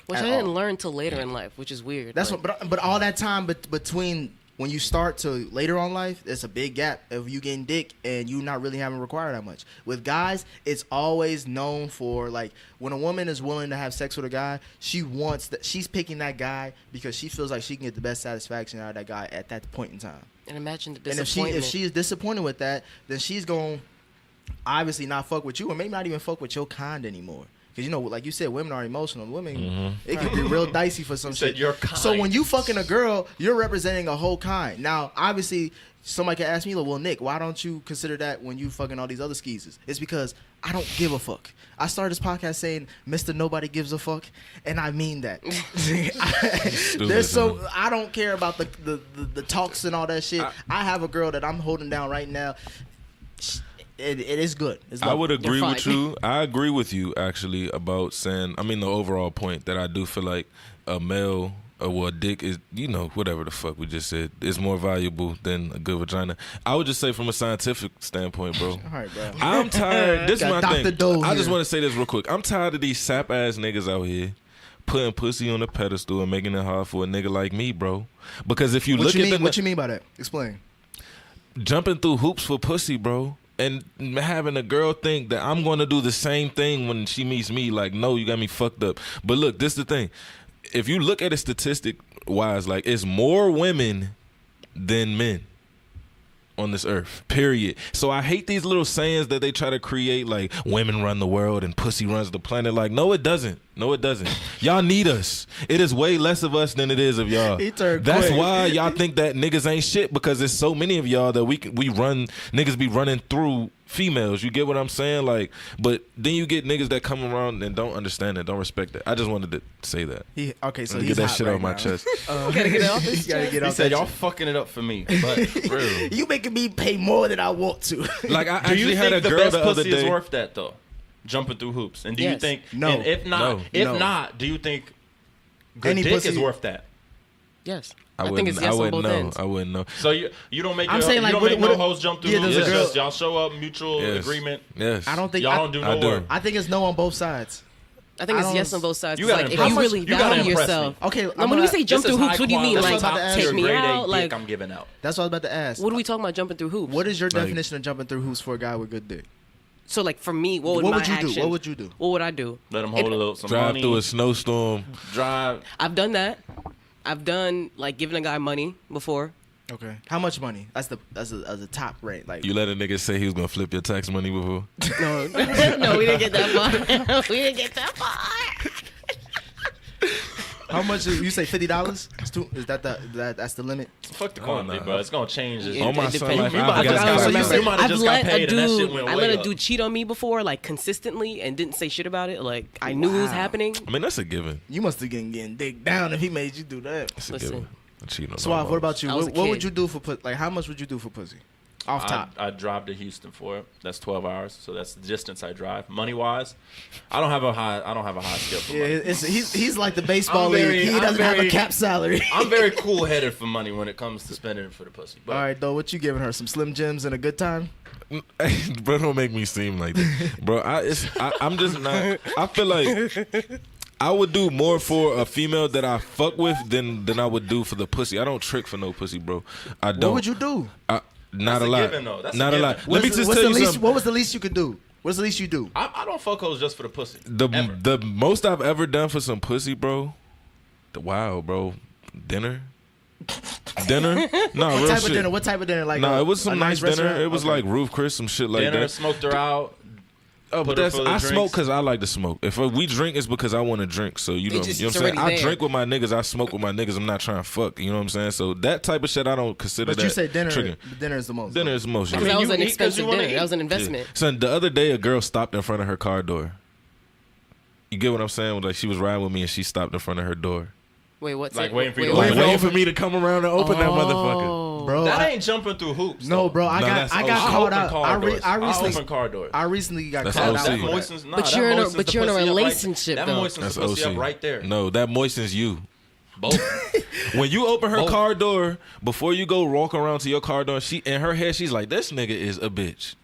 Which at I didn't all. learn till later in life, which is weird. That's like, what, but all that time between when you start to later on life, there's a big gap of you getting dick and you not really having required that much. With guys, it's always known for like when a woman is willing to have sex with a guy, she wants that she's picking that guy because she feels like she can get the best satisfaction out of that guy at that point in time. And imagine the And disappointment. if she is disappointed with that, then she's going to obviously not fuck with you, or maybe not even fuck with your kind anymore. Because, you know, like you said, women are emotional. Women, it can be real dicey for some said shit. your kind. So when you fucking a girl, you're representing a whole kind. Now, obviously, somebody can ask me, well, Nick, why don't you consider that when you fucking all these other skeezers? It's because I don't give a fuck. I started this podcast saying, Mr. Nobody Gives a Fuck, and I mean that. There's so I don't care about the talks and all that shit. I have a girl that I'm holding down right now. it is good. It's I would agree They're with fine. you. I agree with you actually about saying. I mean, the overall point that I do feel like a male. Well, a dick is, whatever the fuck we just said, is more valuable than a good vagina. I would just say from a scientific standpoint, bro. All right, bro. I'm tired. This is Got my Dr. thing. Doe I just here. want to say this real quick. I'm tired of these sap ass niggas out here putting pussy on a pedestal and making it hard for a nigga like me, bro. Because if you What look you at mean? the What you mean by that? Explain. jumping through hoops for pussy, bro. And having a girl think that I'm going to do the same thing when she meets me, like, no, you got me fucked up. But look, this is the thing. If you look at it statistic-wise, like, it's more women than men on this earth, period. So I hate these little sayings that they try to create, like, women run the world and pussy runs the planet. Like, no, it doesn't. No, it doesn't. Y'all need us. It is way less of us than it is of y'all. He turned That's quick. why y'all think that niggas ain't shit, because there's so many of y'all that we run, niggas be running through females. You get what I'm saying? Like, but then you get niggas that come around and don't understand it, don't respect it. I just wanted to say that. Okay, so To he's get that hot shit right off my now. chest. Gotta get it off his You gotta chest. get He off said, that y'all chest. fucking it up for me. But real. You making me pay more than I want to. Like, I Do you actually had a think the girl best the other pussy is day. worth that though? Jumping through hoops. And do you Yes. think No. and if not No. do you think good Any dick pussy- is worth that? Yes. I think it's yes on wouldn't both know. ends. I wouldn't know. So you don't make I'm your, saying, you like, don't what- make what- no hoes jump through yeah, hoops. there's a It's girl- just y'all show up, mutual Yes. agreement. Yes. I don't think Y'all don't do no I do. work. I think it's no on both sides. I think I it's don't- yes on both sides. You It's gotta like if impress you me. really You gotta value impress yourself. me. Okay, Now, I'm when we gonna- say jump This through is hoops, high what do you mean? quality. That's Like what I was about to ask. take Your me grade A out? dick Like I'm giving out. That's what I was about to ask. what are we talking about jumping through hoops? What is your Like- definition of jumping through hoops for a guy with good dick? So like for me, what would What my would you do? action? What would you do? What would I do? Let them hold It- a little some Drive money. through a snowstorm. Drive. I've done that. I've done like giving a guy money before. Okay. How much money? That's the top rate. Like You let a nigga say he was gonna flip your tax money before. No, no, we didn't get that far. We didn't get that far. how much? You say $50? Is that's the limit? Fuck the Oh, quantity, nah. bro. It's gonna change. This. On my It son depends. life, You I might- got I five forgot- years. you might have I've just got let paid a and that shit dude, went I way let a up. dude cheat on me before, like consistently, and didn't say shit about it. Like I knew it was Wow. happening. I mean, that's a given. You must have getting dick down if he made you do that. That's a Listen. given. I cheat on Suave, my what about you? I was What a would kid. you do for pussy? Like, how much would you do for pussy? Off top. I drive to Houston for it. That's 12 hours, so that's the distance I drive. Money wise, I don't have a high scale for Yeah, money. he's like the baseball I'm league. very- He I'm doesn't have a very- cap salary. I'm very cool headed for money when it comes to spending it for the pussy. But All right, though, what you giving her? Some Slim Jims and a good time? Bro, don't make me seem like that. Bro, I'm just not. I feel like I would do more for a female that I fuck with than I would do for the pussy. I don't trick for no pussy, bro. I don't. What would you do? Not That's a a lot. given, though. That's a Not a given. lot. Let me just What's tell the you least? something. What was the least you could do? What's the least you do? I don't fuck hoes just for the pussy. The Ever. most I've ever done for some pussy, bro. Wow, bro. Dinner. No, What real type shit. of dinner? What type of dinner? Like No, a- it was a some nice dinner. restaurant? It was Okay. like Roof Chris, some shit like Dinner, that. smoked her out. Oh, but put her that's full of I smoke drinks. because I like to smoke. If we drink, it's because I want to drink. So you know, just- you know it's what I'm saying. already I there. drink with my niggas. I smoke with my niggas. I'm not trying to fuck. You know what I'm saying. So that type of shit, I don't consider But that. you say dinner. triggering. Dinner is the most. Dinner is the most. Because yeah. that was you an eat 'cause expensive you wanna dinner. eat. That was an Yeah. investment. Son, the other day a girl stopped in front of her car door. You get what I'm saying? Like she was riding with me and she stopped in front of her door, Wait, what's Like it? waiting for you to wait, open waiting it. for me to come around and open that motherfucker. Oh. bro. That I- ain't jumping through hoops. no, though. bro. I No, got that's I OC. got I called open out. car doors. I I recently open car doors. I recently got That's called OC. out. That for that. moistens. Nah, But that you're in a- moistens but the you're in a pussy up right- relationship, That though. moistens That's the pussy OC. up right there. No, that moistens you. Both. When you open her Both. car door, before you go walk around to your car door, she in her head, she's like, "This nigga is a bitch."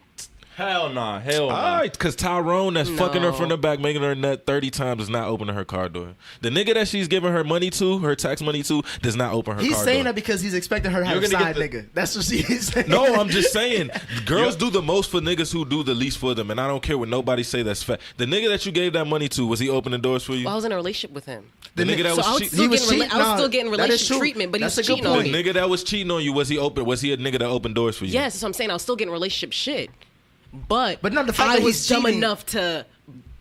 Hell nah. Hell nah. All right, because Tyrone that's fucking her No. from the back, making her nut 30 times, is not opening her car door. The nigga that she's giving her money to, her tax money to, does not open her He's car saying door. that because he's expecting her to have a You're gonna side get nigga. That's what she's saying. No, I'm just saying, girls do the most for niggas who do the least for them, and I don't care what nobody say that's fat. The nigga that you gave that money to, was he opening doors for you? Well, I was in a relationship with him. The nigga that So was I was cheating. still He was getting, cheating? I was Nah, still getting that is relationship true. treatment, but That's he a was good cheating on point. The me. nigga that was cheating on you, was he a nigga that opened doors for you? Yes, that's what I'm saying. I was still getting relationship shit, but no, the fact I that was he's dumb cheating- enough to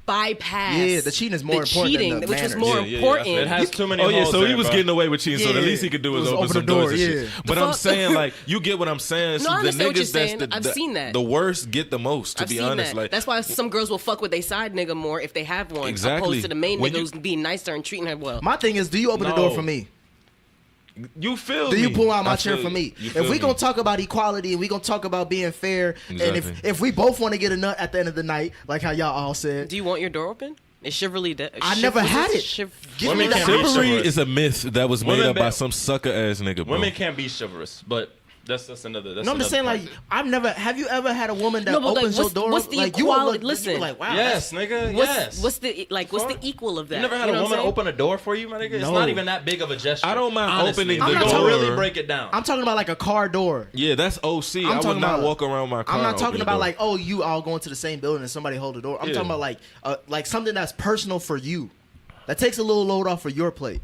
bypass. Yeah, the cheating is more the important than cheating, the which was manners. more Yeah, yeah, yeah. important. It has too many Oh yeah, holes so he there, was bro. getting away with cheating. So the Yeah. least he could do was Was open open some the door, doors and shit. yeah. But The I'm fuck? saying, like, you get what I'm saying. No, So I the understand what niggas you're that's saying. the, I've the, seen that. the worst get the most. To I've be seen honest, that. like That's why some girls will fuck with their side nigga more if they have one, Exactly. opposed to the main When nigga you- who's being nicer and treating her well. My thing is, do you open the No. door for me? You feel Do me? you pull out my I chair feel for me? you If feel we me. gonna talk about equality and we gonna talk about being fair, and Exactly. if we both want to get a nut at the end of the night, like how y'all all said, Do you want your door open? Is chivalry dead? I never had it. Give me Women the can't be option. Chivalry chivalrous. is a myth that was made Women up by ba- some sucker ass nigga, bro. Women can't be chivalrous, but that's another. That's No, I'm just saying, another like, part. I've never. Have you ever had a woman that No, but, like, opens your what's- door? what's up? the Like, you would equality- look- listen. you be like, wow. Yes, nigga. Yes. What's the Fuck. equal of that? You never had know a what woman I'm saying? open a door for you, my nigga? It's No. not even that big of a gesture. I don't mind honestly. opening If the you door. really break it down. I'm talking about like a car door. Yeah, that's OC. I'm I would talking not about- walk around my car. I'm not and talking open the about door. like, oh, you all going to the same building and somebody hold the door. I'm Yeah. talking about like something that's personal for you. That takes a little load off of your plate.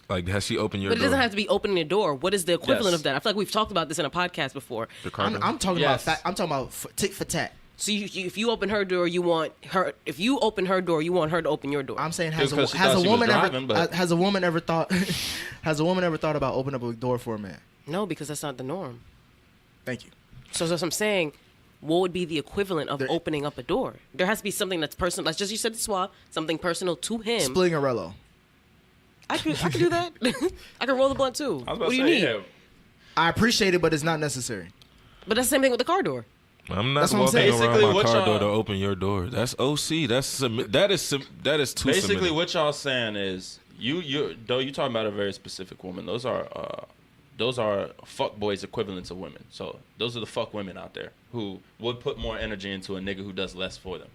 Like, has she opened your But it door? doesn't have to be opening a door. What is the equivalent Yes. of that? I feel like we've talked about this in a podcast before. The car door? I'm talking Yes. about I'm talking about tick for tat. So if you open her door, you want her. If you open her door, you want her to open your door. I'm saying Just 'cause she thought has a she was woman driving, ever but- has a woman ever thought has a woman ever thought about opening up a door for a man? No, because that's not the norm. Thank you. So that's what I'm saying. What would be the equivalent of There- opening up a door? There has to be something that's personal. Like just you said to Swab, something personal to him. Splitting a Rello. I could do that. I could roll the blunt too. I was about What to do you say, need? yeah. I appreciate it, but it's not necessary. But that's the same thing with the car door. I'm not That's what I'm walking saying. around Basically, my what car door y'all- to open your door. That's OC. That is too Basically, submitted. what y'all saying is you though you talking about a very specific woman. Those are fuck boys equivalents of women. So those are the fuck women out there who would put more energy into a nigga who does less for them.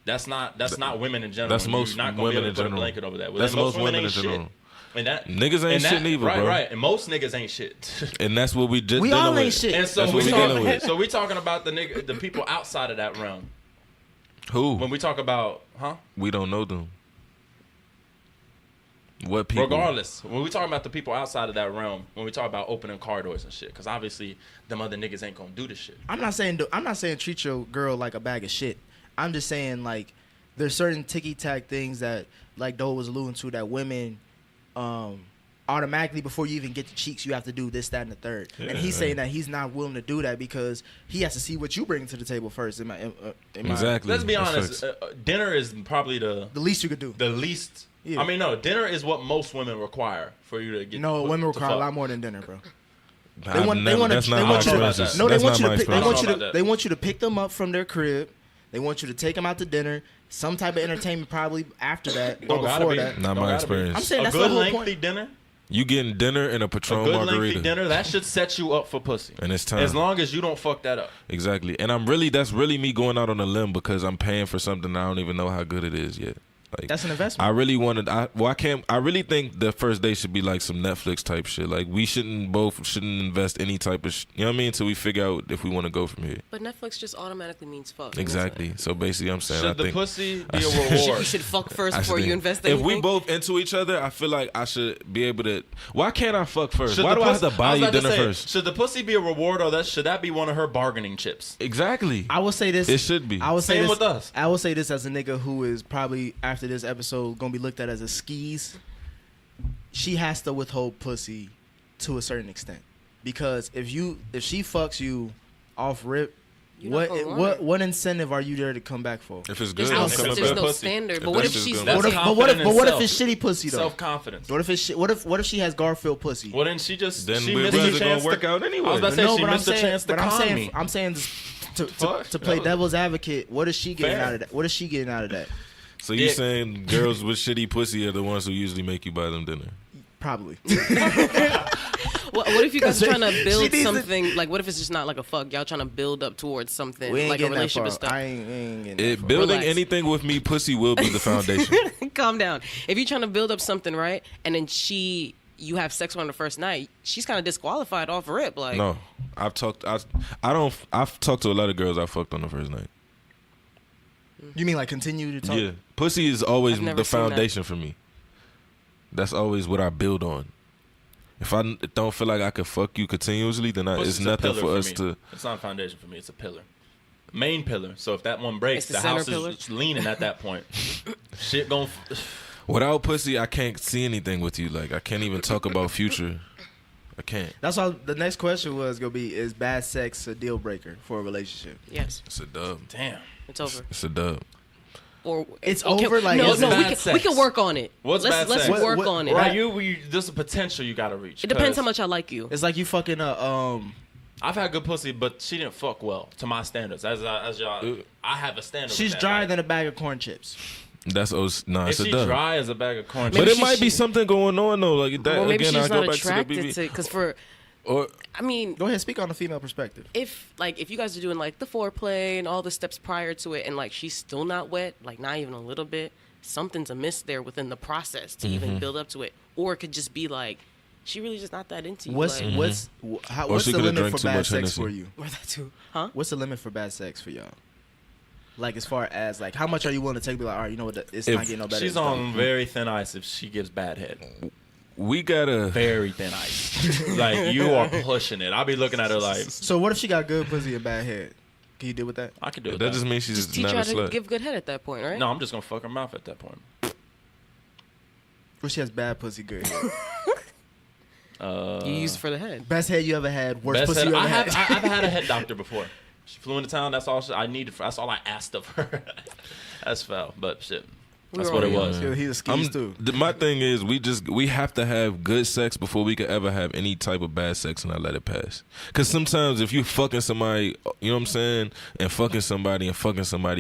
That's not women in general. That's You're most not gonna be women able in to put a general. blanket over that. That's most women in ain't general. shit. And that Niggas ain't and that- shit neither, right, bro. Right, and most niggas ain't shit. And that's what we just We dealing all ain't with. shit. And so That's what we we dealing talking, with. so we talking about the people outside of that realm. Who? When we talk about, We don't know them. What people? regardless, when we talking about the people outside of that realm, when we talk about opening car doors and shit, because obviously them other niggas ain't gonna do this shit. I'm not saying treat your girl like a bag of shit. I'm just saying like there's certain ticky tack things that like Dole was alluding to that women automatically before you even get the cheeks you have to do this, that, and the third. And he's Yeah. saying that he's not willing to do that because he has to see what you bring to the table first. In my Exactly. Let's be That's honest. facts. Dinner is probably the least you could do. least. Yeah. I mean, no. Dinner is what most women require for you to get. No, women to require a fuck. lot more than dinner, bro. I've never- that's not my experiences. No, they That's want not you my to pick. They experience. want I you don't know to. about They that. want you to pick them up from their crib. They want you to take them out to dinner. Some type of entertainment probably after that or Don't gotta before be. that. Not Don't my gotta be. experience. I'm saying A that's good the whole lengthy point. dinner. You getting dinner and a A Patron good margarita. lengthy dinner that should set you up for pussy. And it's time. As long as you don't fuck that up. Exactly. And that's really me going out on a limb because I'm paying for something I don't even know how good it is yet. Like, That's an investment. I really I really think the first date should be like some Netflix type shit. Like we shouldn't invest any type of you know what I mean until we figure out if we want to go from here. But Netflix just automatically means fuck. Exactly. So basically I'm saying I Should the think pussy I be a should- reward? You should fuck first I before should you think- invest If anything. we both into each other, I feel like I should be able to. Why can't I fuck first? Should Why the do I have pussy- to buy was you about to dinner say, first? Should the pussy be a reward or should that be one of her bargaining chips? Exactly. I will say this. It should be. I will say Same this with us. I will say this as a nigga who is probably after this episode gonna be looked at as a skis. She has to withhold pussy to a certain extent because if she fucks you off rip, You're not gonna want it. what incentive are you there to come back for? If it's There's good, no, I'm coming there's there's back. no pussy. standard. If But what if that's she's just That's gonna- confident But what if in it's shitty pussy though? Self confidence. What if she has Garfield pussy? Well, then she just Then she we're missed a gonna chance work to, out anyway. I was about to say No, she but I'm missed a saying, chance to but I'm con saying, me. I'm saying just Fuck. to play No. devil's advocate. What is she getting Fair. out of that? What is she getting out of that? So you Dick. saying girls with shitty pussy are the ones who usually make you buy them dinner? Probably. what if you guys are trying to She build needs to- something? Like, what if it's just not like a fuck? Y'all trying to build up towards something We ain't like a getting that relationship far. and stuff. I ain't getting that far. Building Relax. anything with me, pussy will be the foundation. Calm down. If you're trying to build up something, right, and then you have sex on the first night, she's kind of disqualified off rip. Like, No, I've talked to a lot of girls I fucked on the first night. You mean like continue to talk? Yeah, pussy is always I've never the seen that. foundation for me. That's always what I build on. If I don't feel like I could fuck you continuously, then Pussy's it's a nothing pillar for us me. to. It's not a foundation for me. It's a pillar. Main pillar. So if that one breaks, It's the the center house pillar? is leaning at that point. Shit gon' Without pussy, I can't see anything with you. Like I can't even talk about future. I can't. That's why the next question was gonna be: is bad sex a deal breaker for a relationship? yes, It's a dub. Damn. it's over. It's a dub. Or It's okay, over, like, no, what's no, bad we can sex? work on it. What's bad let's sex? work What- on it. Right, there's a potential you gotta reach. It depends how 'cause much I like you. It's like you fucking I've had good pussy, but she didn't fuck well to my standards. As y'all, I have a standard. she's with that, drier like, than a bag of corn chips. That's no, If it's a she dub. dry as a bag of corn But Maybe it chips, might be she- something going on though. Like that Well, maybe again. I she's go not back to the attracted BB. to because for Or I mean, Go ahead, speak on the female perspective. if you guys are doing like the foreplay and all the steps prior to it, and like she's still not wet, like not even a little bit, something's amiss there within the process to even build up to it, or it could just be like she really just not that into you. What's like, what's Or what's she the coulda limit drank for too bad much sex Hennessy. for you? or that too, huh? What's the limit for bad sex for y'all? Like as far as like how much are you willing to take? Be like, all right, you know what? It's If not getting no better. she's It's done. on very thin ice if she gives bad head. we gotta. Very thin ice. Like you are pushing it. I'll be looking at her like So what if she got good pussy and bad head? Can you deal with that? I could do it. That just means she's Just teach not her a how to slut. give good head at that point, right? No, I'm just gonna fuck her mouth at that point. Well, she has bad pussy, good head. You use for the head. Best head you ever had. Worst Best pussy head, you ever I've had. had a head doctor before. She flew into town. That's all I needed. That's all I asked of her. That's foul, but shit. That's were what it all was. Yeah, he's a skis too. My thing is, we have to have good sex before we could ever have any type of bad sex and not let it pass. Because sometimes if you fucking somebody, you know what I'm saying, and fucking somebody,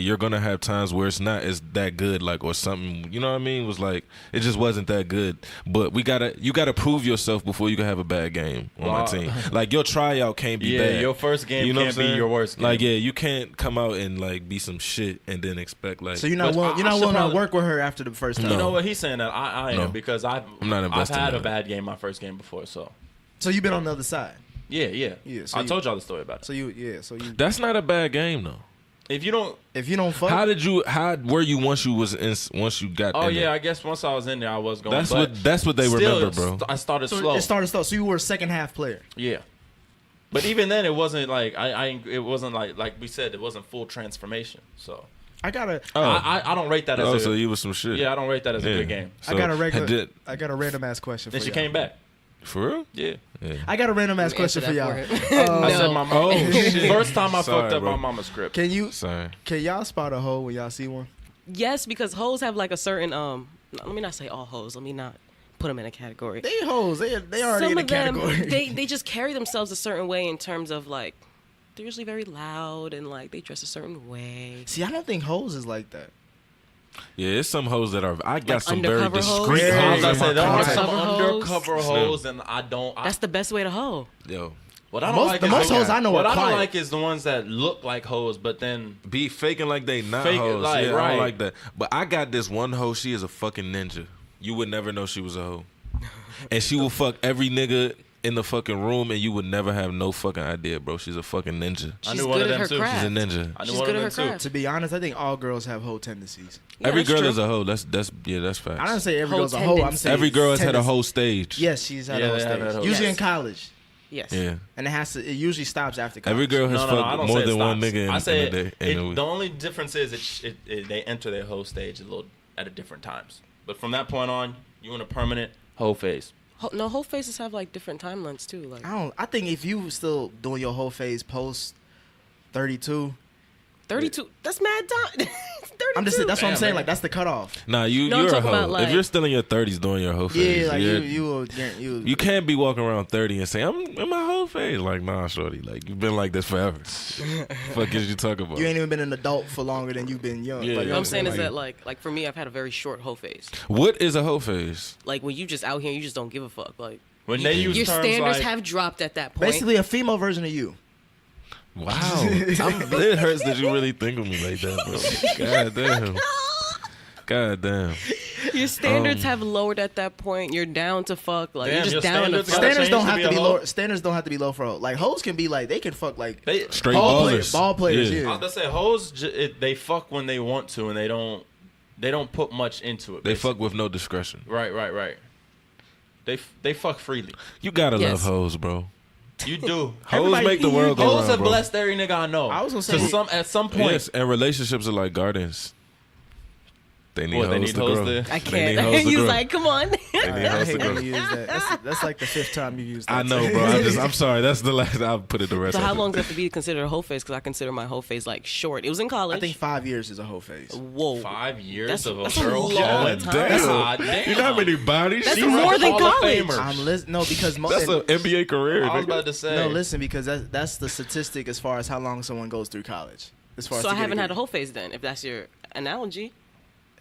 you're gonna have times where it's not as that good, like or something. You know what I mean? Was like it just wasn't that good. But you gotta prove yourself before you can have a bad game on my Wow. team. Like your tryout can't be Yeah, bad. your first game You know can't what I'm be saying? your worst game. Like yeah, you can't come out and like be some shit and then expect like. So you're not But willing, I you're not should willing to probably- work with her after the first time. You know what? He's saying that I No. am because I'm not I've investing had in a it. bad game my first game before. So So you've been on the other side. yeah. Yeah, so I you- told y'all the story about it. So you That's not a bad game though. If you don't, if you don't fuck, How were you once you got oh in yeah, there? I guess once I was in there, I was going. That's but what they still, remember, bro. I started so slow. it started slow. So you were a second half player. Yeah. But even then, it wasn't like it wasn't like we said, it wasn't full transformation. So I got a I don't rate that as Oh, a so you was some shit. yeah, I don't rate that as a good game. I got a regular Did, I got a random ass question for Then she y'all. came back. for real? Yeah. Yeah. I got a random ass question for y'all. I No. said my mom. Oh, shit. First time I Sorry, fucked up bro. my mama's script. Can Sorry. y'all spot a hoe when y'all see one? Yes, because hoes have like a certain let me not say all hoes. Let me not put them in a category. They hoes. They already Some in a of them category. they just carry themselves a certain way in terms of like they're usually very loud and like they dress a certain way. See, I don't think hoes is like that. Yeah, it's some hoes that are. I got Like some very undercover hoes? discreet Yeah, I hoes was gonna in say my there are contact. some Undercover hoes? undercover Slim. hoes, and I don't. That's the best way to hoe. Yo, what I don't Most- like the is most hoes I know what are I don't quiet. like is the ones that look like hoes, but then be faking like they not Fake it, hoes. like, Yeah, I right. don't like that. But I got this one hoe. She is a fucking ninja. You would never know she was a hoe, and she will fuck every nigga in the fucking room, and you would never have no fucking idea, bro. She's a fucking ninja. I She's knew one good of at them her too. craft. She's a ninja. I knew She's one good of at them her too. craft. To be honest, I think all girls have hoe tendencies. Yeah, Every that's girl true. is a hoe. That's facts. I don't say every Hoe girl's a hoe. I'm tendencies. saying Every girl has had a tendencies. whole stage. Yes, she's had Yeah, a whole they have stage. had hoes. Usually Yes. in college, Yes. Yeah. and it usually stops after college. Every girl has No, I fucked don't more say it than one stops. nigga I say in a day. in a week. the only difference is they enter their hoe stage at a different times. But from that point on, you in a permanent hoe phase. No, whole faces have like different timelines too. Like I think if you still doing your whole phase post 32, 32. That's mad time. 32. I'm just that's what I'm Damn, saying. man. Like that's the cutoff. Nah, No, I'm you're a talking hoe. about, like- If you're still in your 30s doing your hoe phase, Yeah, like you're- you you can't be walking around 30 and say I'm in my whole phase. Like, nah, shorty. Like, you've been like this forever. Fuck is you talking about? you ain't even been an adult for longer than you've been young. Yeah. Like, What I'm saying is Like- that like for me, I've had a very short hoe phase. What is a hoe phase? Like when you just out here, you just don't give a fuck. Like When they use your terms standards like have dropped at that point. basically a female version of you. Wow. It hurts that you really think of me like that, bro. God damn. God damn. Your standards Um, have lowered at that point. You're down to fuck. Like Damn, you're your just down to standards fuck. gotta Standards change don't to have be to a be hoe? low. Standards don't have to be low for hoe. Like hoes can be like they can fuck like they, Straight ball ballers. players. Ball players. Yeah. Yeah. I was gonna say hoes. They fuck when they want to, and they don't put much into it. They basically. fuck with no discretion. Right. They fuck freely. You gotta Yes. love hoes, bro. You do. Hoes Everybody- make the world go Hoes round, have bro. blessed every nigga I know. I was gonna To say- at some point. Yes, and relationships are like gardens. They need What, they hoes need to hoes grow. there? I They need can't. hoes to He was grow. like, come on. They need I hoes to hate grow. when you use that. That's like the 5th time you've used that. I know, bro. I'm sorry. That's the last. I'll put it the rest. So of how it. long does it have to be considered a whole phase? Because I consider my whole phase like short. It was in college. I think 5 years is a whole phase. Whoa. 5 years That's- of a that's a girl. long God time. damn. God damn. You know how many bodies? That's she more runs? than Hall of college. Famers. I'm listening. No, because That's an NBA career. I was nigga. about to say. no, listen, because that's the statistic as far as how long someone goes through college. As far as So to I get haven't had a degree. whole phase then, if that's your analogy.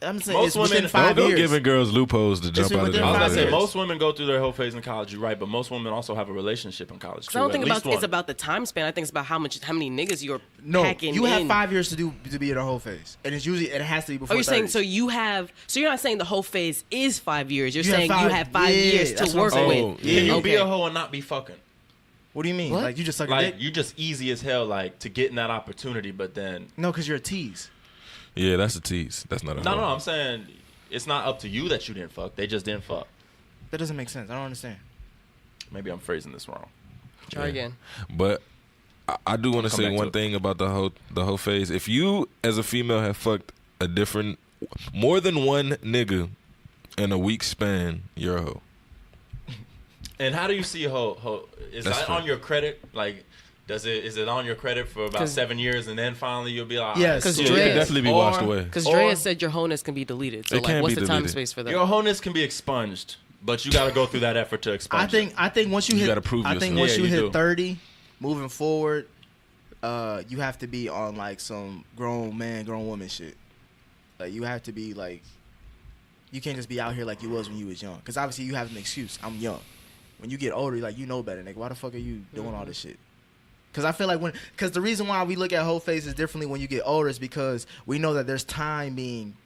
I'm saying Most it's within women- 5 Don't years. giving girls loopholes to jump out of within their I was about to 5 say, years. most women go through their whole phase in college. You're right, but most women also have a relationship in college. Because I don't too, think at least it's one. about the time span. I think it's about how many niggas you're No, packing you have in. 5 years to be in a whole phase, and it has to be before. Oh, you're saying 30s. so you're not saying the whole phase is 5 years. You're You have saying five- you have 5 yeah, years that's to what work I'm saying. with. Oh, yeah. Can you be Okay. a hoe and not be fucking? What do you mean? What? Like you just suck a Like dick? you just easy as hell, like to getting that opportunity, but then No, because you're a tease. Yeah, that's a tease. That's not a. no, hoe. I'm saying it's not up to you that you didn't fuck. They just didn't fuck. That doesn't make sense. I don't understand. Maybe I'm phrasing this wrong. Try Yeah. again. But I do want to Come say back to one it. thing about the whole phase. If you, as a female, have fucked more than one nigga in a week span, you're a hoe. And how do you see hoe? Is That's that fair. on your credit? Like, is it on your credit for about 'Cause- 7 years, and then finally you'll be like, Yes. Because Yeah, it Dre- can definitely be washed away. Because Or- Drea said your wholeness can be deleted. So It like, can what's be the time deleted. space for that? your wholeness can be expunged, but you got to go through that effort to expunge. I think once you You hit, gotta prove I think yourself. once Yeah, you you hit do. 30, moving forward, you have to be on like some grown man, grown woman shit. Like you have to be like, you can't just be out here like you was when you was young. Because obviously you have an excuse. I'm young. When you get older, you're like you know better, nigga. Why the fuck are you doing all this shit? Because I feel like because the reason why we look at whole phases differently when you get older is because we know that there's time being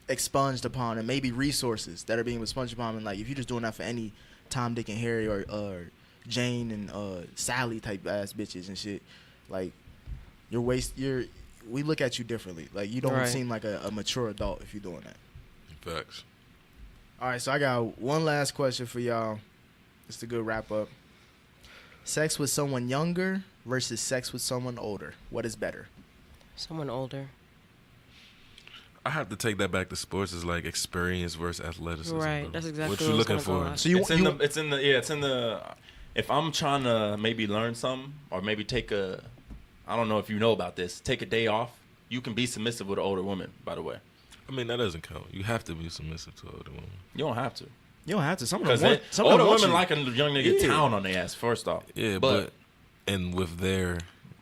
expunged upon and maybe resources that are being expunged upon. And like if you're just doing that for any Tom, Dick, and Harry or Jane and Sally type ass bitches and shit, like we look at you differently. Like you don't Right. seem like a mature adult if you're doing that. Facts. All right, so I got one last question for y'all. It's a good wrap up. Sex with someone younger versus sex with someone older. What is better? Someone older. I have to take that back to sports. Is like experience versus athleticism. Right, bro. that's exactly what what you I was looking gonna go for. at. So It's in the. If I'm trying to maybe learn something or maybe I don't know if you know about this, take a day off. You can be submissive with an older woman, by the way. I mean, that doesn't count. You have to be submissive to older women. You don't have to. You don't have to. Some of Because them want, some of them older want women you. like a young nigga Yeah. town on their ass, first off. Yeah, but and with their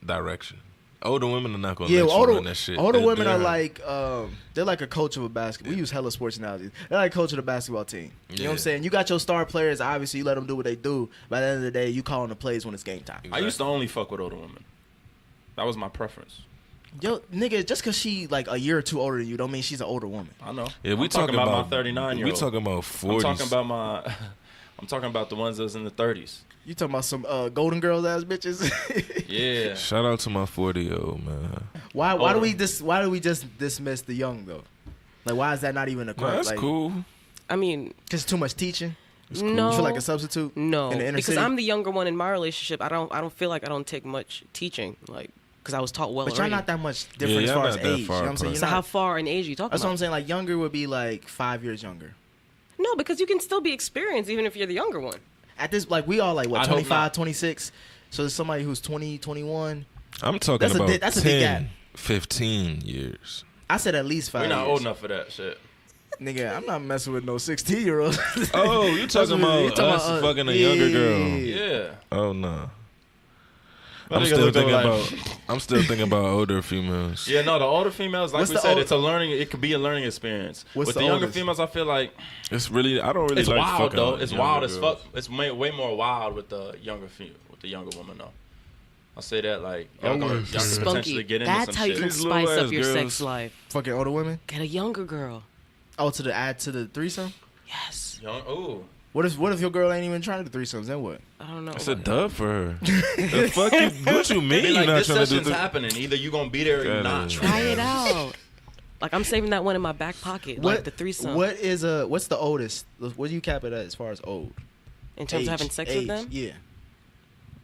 direction, older women are not gonna Yeah, let you older run that shit. older They're- women are they're- like they're like a coach of a basketball. We use hella sports analogies. They're like a coach of the basketball team. You know what I'm Yeah. saying? You got your star players. Obviously, you let them do what they do. By the end of the day, you calling the plays when it's game time. I used to only fuck with older women. That was my preference. Yo, nigga, just cause she like a year or two older than you, don't mean she's an older woman. I know. Yeah, we I'm talking about my 39-year-old. We talking about 40s. I'm talking about I'm talking about the ones that was in the 30s. You talking about some Golden Girls ass bitches? Yeah. Shout out to my 40-year-old man. Why do Older. we just dismiss the young though? Like why is that not even a No, crime? that's like, cool. I mean, Cause too much teaching. cool. no. You feel like a substitute? No, in the inner because city? I'm the younger one in my relationship. I don't feel like I don't take much teaching, like because I was taught well. But y'all already. not that much different as y'all far as not that age. You know far what I'm saying? apart. You're So not- how far in age are you talking That's what I'm about? saying. Like younger would be like 5 years younger. No, because you can still be experienced even if you're the younger one. At this, like we all like what I hope 25, not. 26. So there's somebody who's 20, 21. I'm talking That's a about big- that's a big 10, 15 years. I said at least 5 We're years. not old enough for that shit. Nigga, I'm not messing with no 16-year-old. Oh, you talking about us fucking a younger girl? Yeah. Oh no. What I'm they still gonna look thinking like? about. I'm still thinking about older females. Yeah, no, the older females, like What's we the said, old- it's a learning. It could be a learning experience. What's With the the younger oldest? females, I feel like It's really. I don't really it's like wild fucking though. with It's younger wild as girls. fuck. It's way more wild with the younger with the younger woman though. I say that like y'all Oh, can yeah. potentially Spunky. get into That's some how you shit. can These little spice ass up your girls. sex life. Fucking older women. Get a younger girl. Oh, to the add to the threesome. Yes. Ooh. What if your girl ain't even trying to do threesomes? Then what? I don't know. It's a dub for her. The fuck you? What you mean? Be You like, not this trying to do session's the? happening. Either you gonna be there or you're God, not. Try it out. Like I'm saving that one in my back pocket. Like the threesome. What is what's the oldest? What do you cap it at as far as old? In terms Age, of having sex age, with them? Yeah.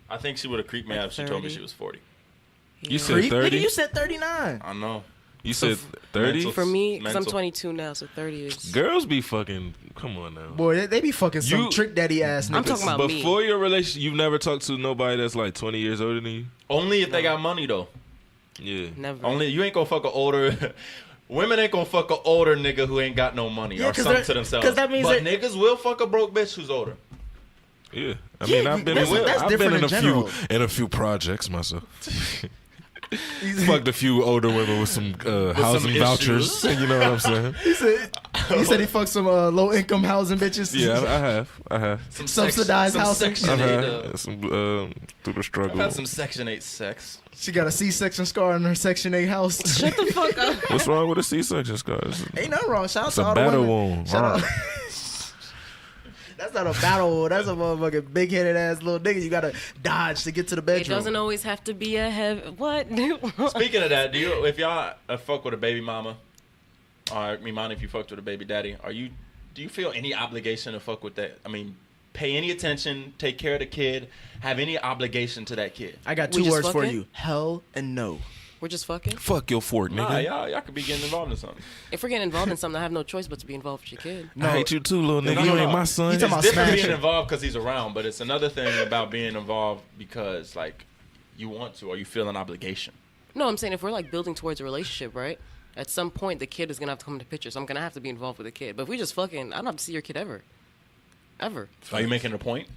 I think she would have creeped me Like out if she told me 30? she was 40. You said Creep? 30? Nigga, you said 39. I know. You So said 30? mental. For me, because I'm Mental. 22 now, so 30 is. Girls be fucking. Come on now. Boy, they be fucking some You- trick daddy ass niggas. I'm talking about me. Before your relationship, you've never talked to nobody that's like 20 years older than you? Only if they got money though. Yeah. Never. Only you ain't gonna fuck an older. Women ain't gonna fuck an older nigga who ain't got no money Yeah, or 'cause something they're- to themselves. 'cause that means but that- niggas will fuck a broke bitch who's older. Yeah. I mean, Yeah, I've been that's- that's I've been different in in a general. few projects myself. Fucked a few older women with some housing some vouchers. You know what I'm saying? He said he fucked some low income housing bitches. Yeah, I have. Some Subsidized some housing. Section I've 8, had some through the I've struggle. had some Section 8 sex. She got a C-section scar in her Section 8 house. Shut the fuck up. What's wrong with a C-section, scars? Ain't nothing wrong. Shout out It's to a all the battle women. wound. Shout out. Right. That's not a battle wound. That's a motherfucking big headed ass little nigga. You gotta dodge to get to the It bedroom. doesn't always have to be a heavy. What? Speaking of that, if y'all fuck with a baby mama, or me mind if you fucked with a baby daddy, do you feel any obligation to fuck with that? I mean, pay any attention, take care of the kid, have any obligation to that kid? I got We two just words for fucking? you: hell and no. We're just fucking. Fuck your fork, Nah, nigga. y'all could be getting involved in something. If we're getting involved in something, I have no choice but to be involved with your kid. No. I hate you too, little nigga. No, You no, ain't no. my son. You talking It's about different being smashing. involved because he's around, but it's another thing about being involved because like you want to or you feel an obligation. No, I'm saying if we're like building towards a relationship, right? At some point, the kid is gonna have to come into picture, so I'm gonna have to be involved with the kid. But if we just fucking, I don't have to see your kid ever. Are you making a point?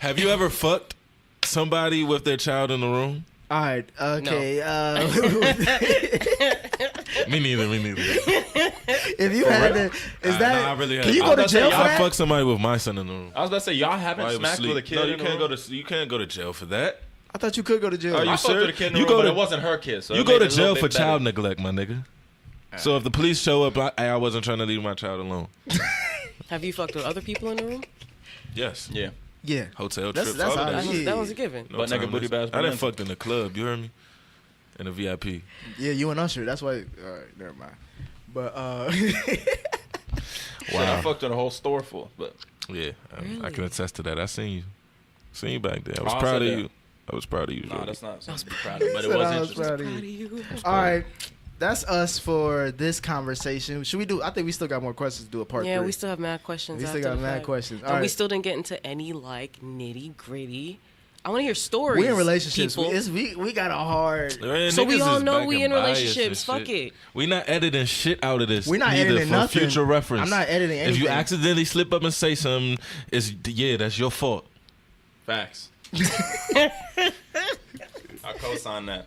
Have you ever fucked somebody with their child in the room? All right. Okay. Me neither. If you had to, is that? Nah, I really can have. you I go to was about to say, jail for I that? fucked somebody with my son in the room. I was about to say y'all haven't While he was smacked with a asleep. kid. No, in you the can't room? go to. You can't go to jail for that. I thought you could go to jail. Are you I fucked with a kid in the You room, go but to- it wasn't her kid. So You it go made to it a little jail bit for better. child neglect, my nigga. So if the police show up, I wasn't trying to leave my child alone. Have you fucked with other people in the room? Yes. Yeah. Yeah. Hotel That's- trips. that's all how that it shit. is. That was a given. No Butt naked time booty limit. bash I didn't Berlin. fucked in the club. You heard me? In a VIP. Yeah, you and Usher. That's why. All right, never mind. But Shit, I fucked with a whole store full, but Yeah, I Really? can attest to that. I seen you back there. I was Oh, I proud said of that. you. I was proud of you. nah, Jordy. that's not something to be proud of. But it Said was I was interesting. proud of Proud you. of you. all right, that's us for this conversation. Should we do? I think we still got more questions to do a part Yeah, three. we still have mad questions. We still after got the mad fact. questions. All And we right. still didn't get into any like nitty gritty. I want to hear stories. We in relationships. people. We got a hard. Man, So we niggas all is know back we and in biased relationships. and Fuck shit. it. We not editing shit out of this. We not neither editing for nothing. future reference. I'm not editing anything. If you accidentally slip up and say something, that's your fault. Facts. I co-sign that.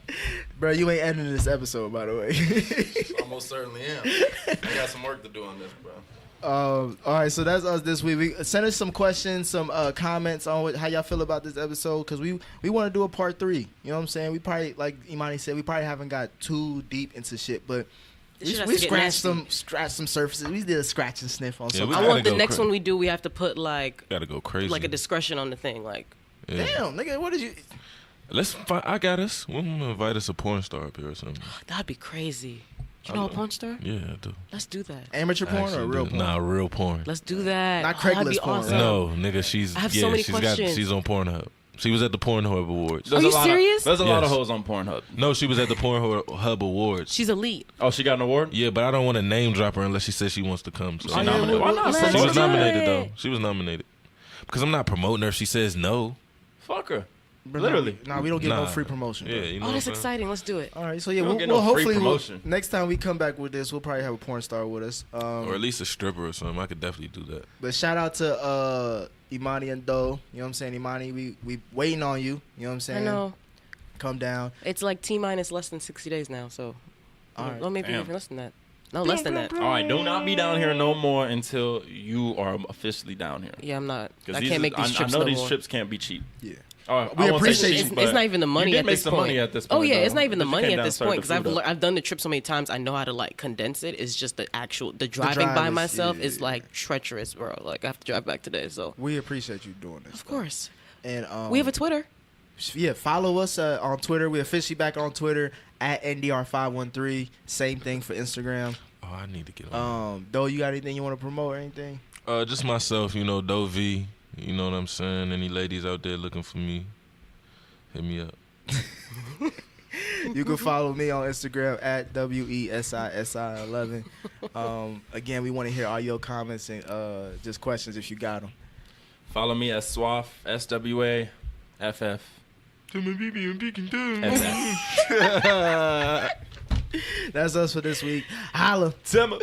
Bro, you ain't editing this episode, by the way. Almost certainly am. I got some work to do on this, bro. All right, so that's us this week. Send us some questions, some comments on how y'all feel about this episode, because we want to do a part 3. You know what I'm saying? We probably, like Imani said, we probably haven't got too deep into shit, but This shit has we to get scratched some surfaces. We did a scratch and sniff on Yeah, something. we I gotta want the go next cra- one we do. We have to put like Gotta go crazy. a discretion on the thing. Like Yeah. Damn, nigga, what did you? Let's find. I got us. We're gonna invite us a porn star up here or something. that'd be crazy. You know a porn star? Yeah, I do. Let's do that. Amateur I porn or actually real do. porn? Nah, real porn. Let's do that. Not That'd be Craigslist porn, awesome. No, nigga, she's I have so many she's questions. she's on Pornhub. She was at the Pornhub Awards. Are you serious? There's a lot of Yes. hoes on Pornhub. No, she was at the Pornhub Awards. She's elite. Oh, she got an award? Yeah, but I don't want to name drop her unless she says she wants to come. So She nominated. Why not? Let's she do was it. nominated though. She was nominated because I'm not promoting her if she says no. Fuck her. Bro, Literally. Nah, we don't get no Nah. free promotion. Bro. Yeah, you know. Oh, what that's I'm saying? exciting. Let's do it. All right, so yeah, We don't we'll get no free hopefully promotion. next time we come back with this, we'll probably have a porn star with us. Or at least a stripper or something. I could definitely do that. But shout out to Imani and Doe. You know what I'm saying? Imani, we waiting on you. You know what I'm I saying? know. Come down. It's like T-minus less than 60 days now, so. All right. Well, maybe Damn. even less than that. No, less than that. All right, do not be down here no more until you are officially down here. Yeah, I'm not. 'Cause I these can't is- make these trips I know no these more. trips can't be cheap. Yeah. All right, We I won't say appreciate cheap, you. but It's not even the money you did at make this some point. money at this point. Oh yeah, it's though. not even the You money came at down this and served point the because food up. I've done the trip so many times. I know how to like condense it. It's just the driving drive by is- myself yeah, is yeah. like treacherous, bro. Like I have to drive back today, so We appreciate you doing this. of course And we have a Twitter. Yeah, follow us on Twitter. We officially back on Twitter at NDR513. Same thing for Instagram. Oh, I need to get on. Doe, you got anything you want to promote or anything? Just myself, Doe V. You know what I'm saying? Any ladies out there looking for me, hit me up. You can follow me on Instagram at WESISI11. Again, we want to hear all your comments and just questions if you got them. Follow me at Swaff, SWAFF. That's us for this week. Holla. Timber.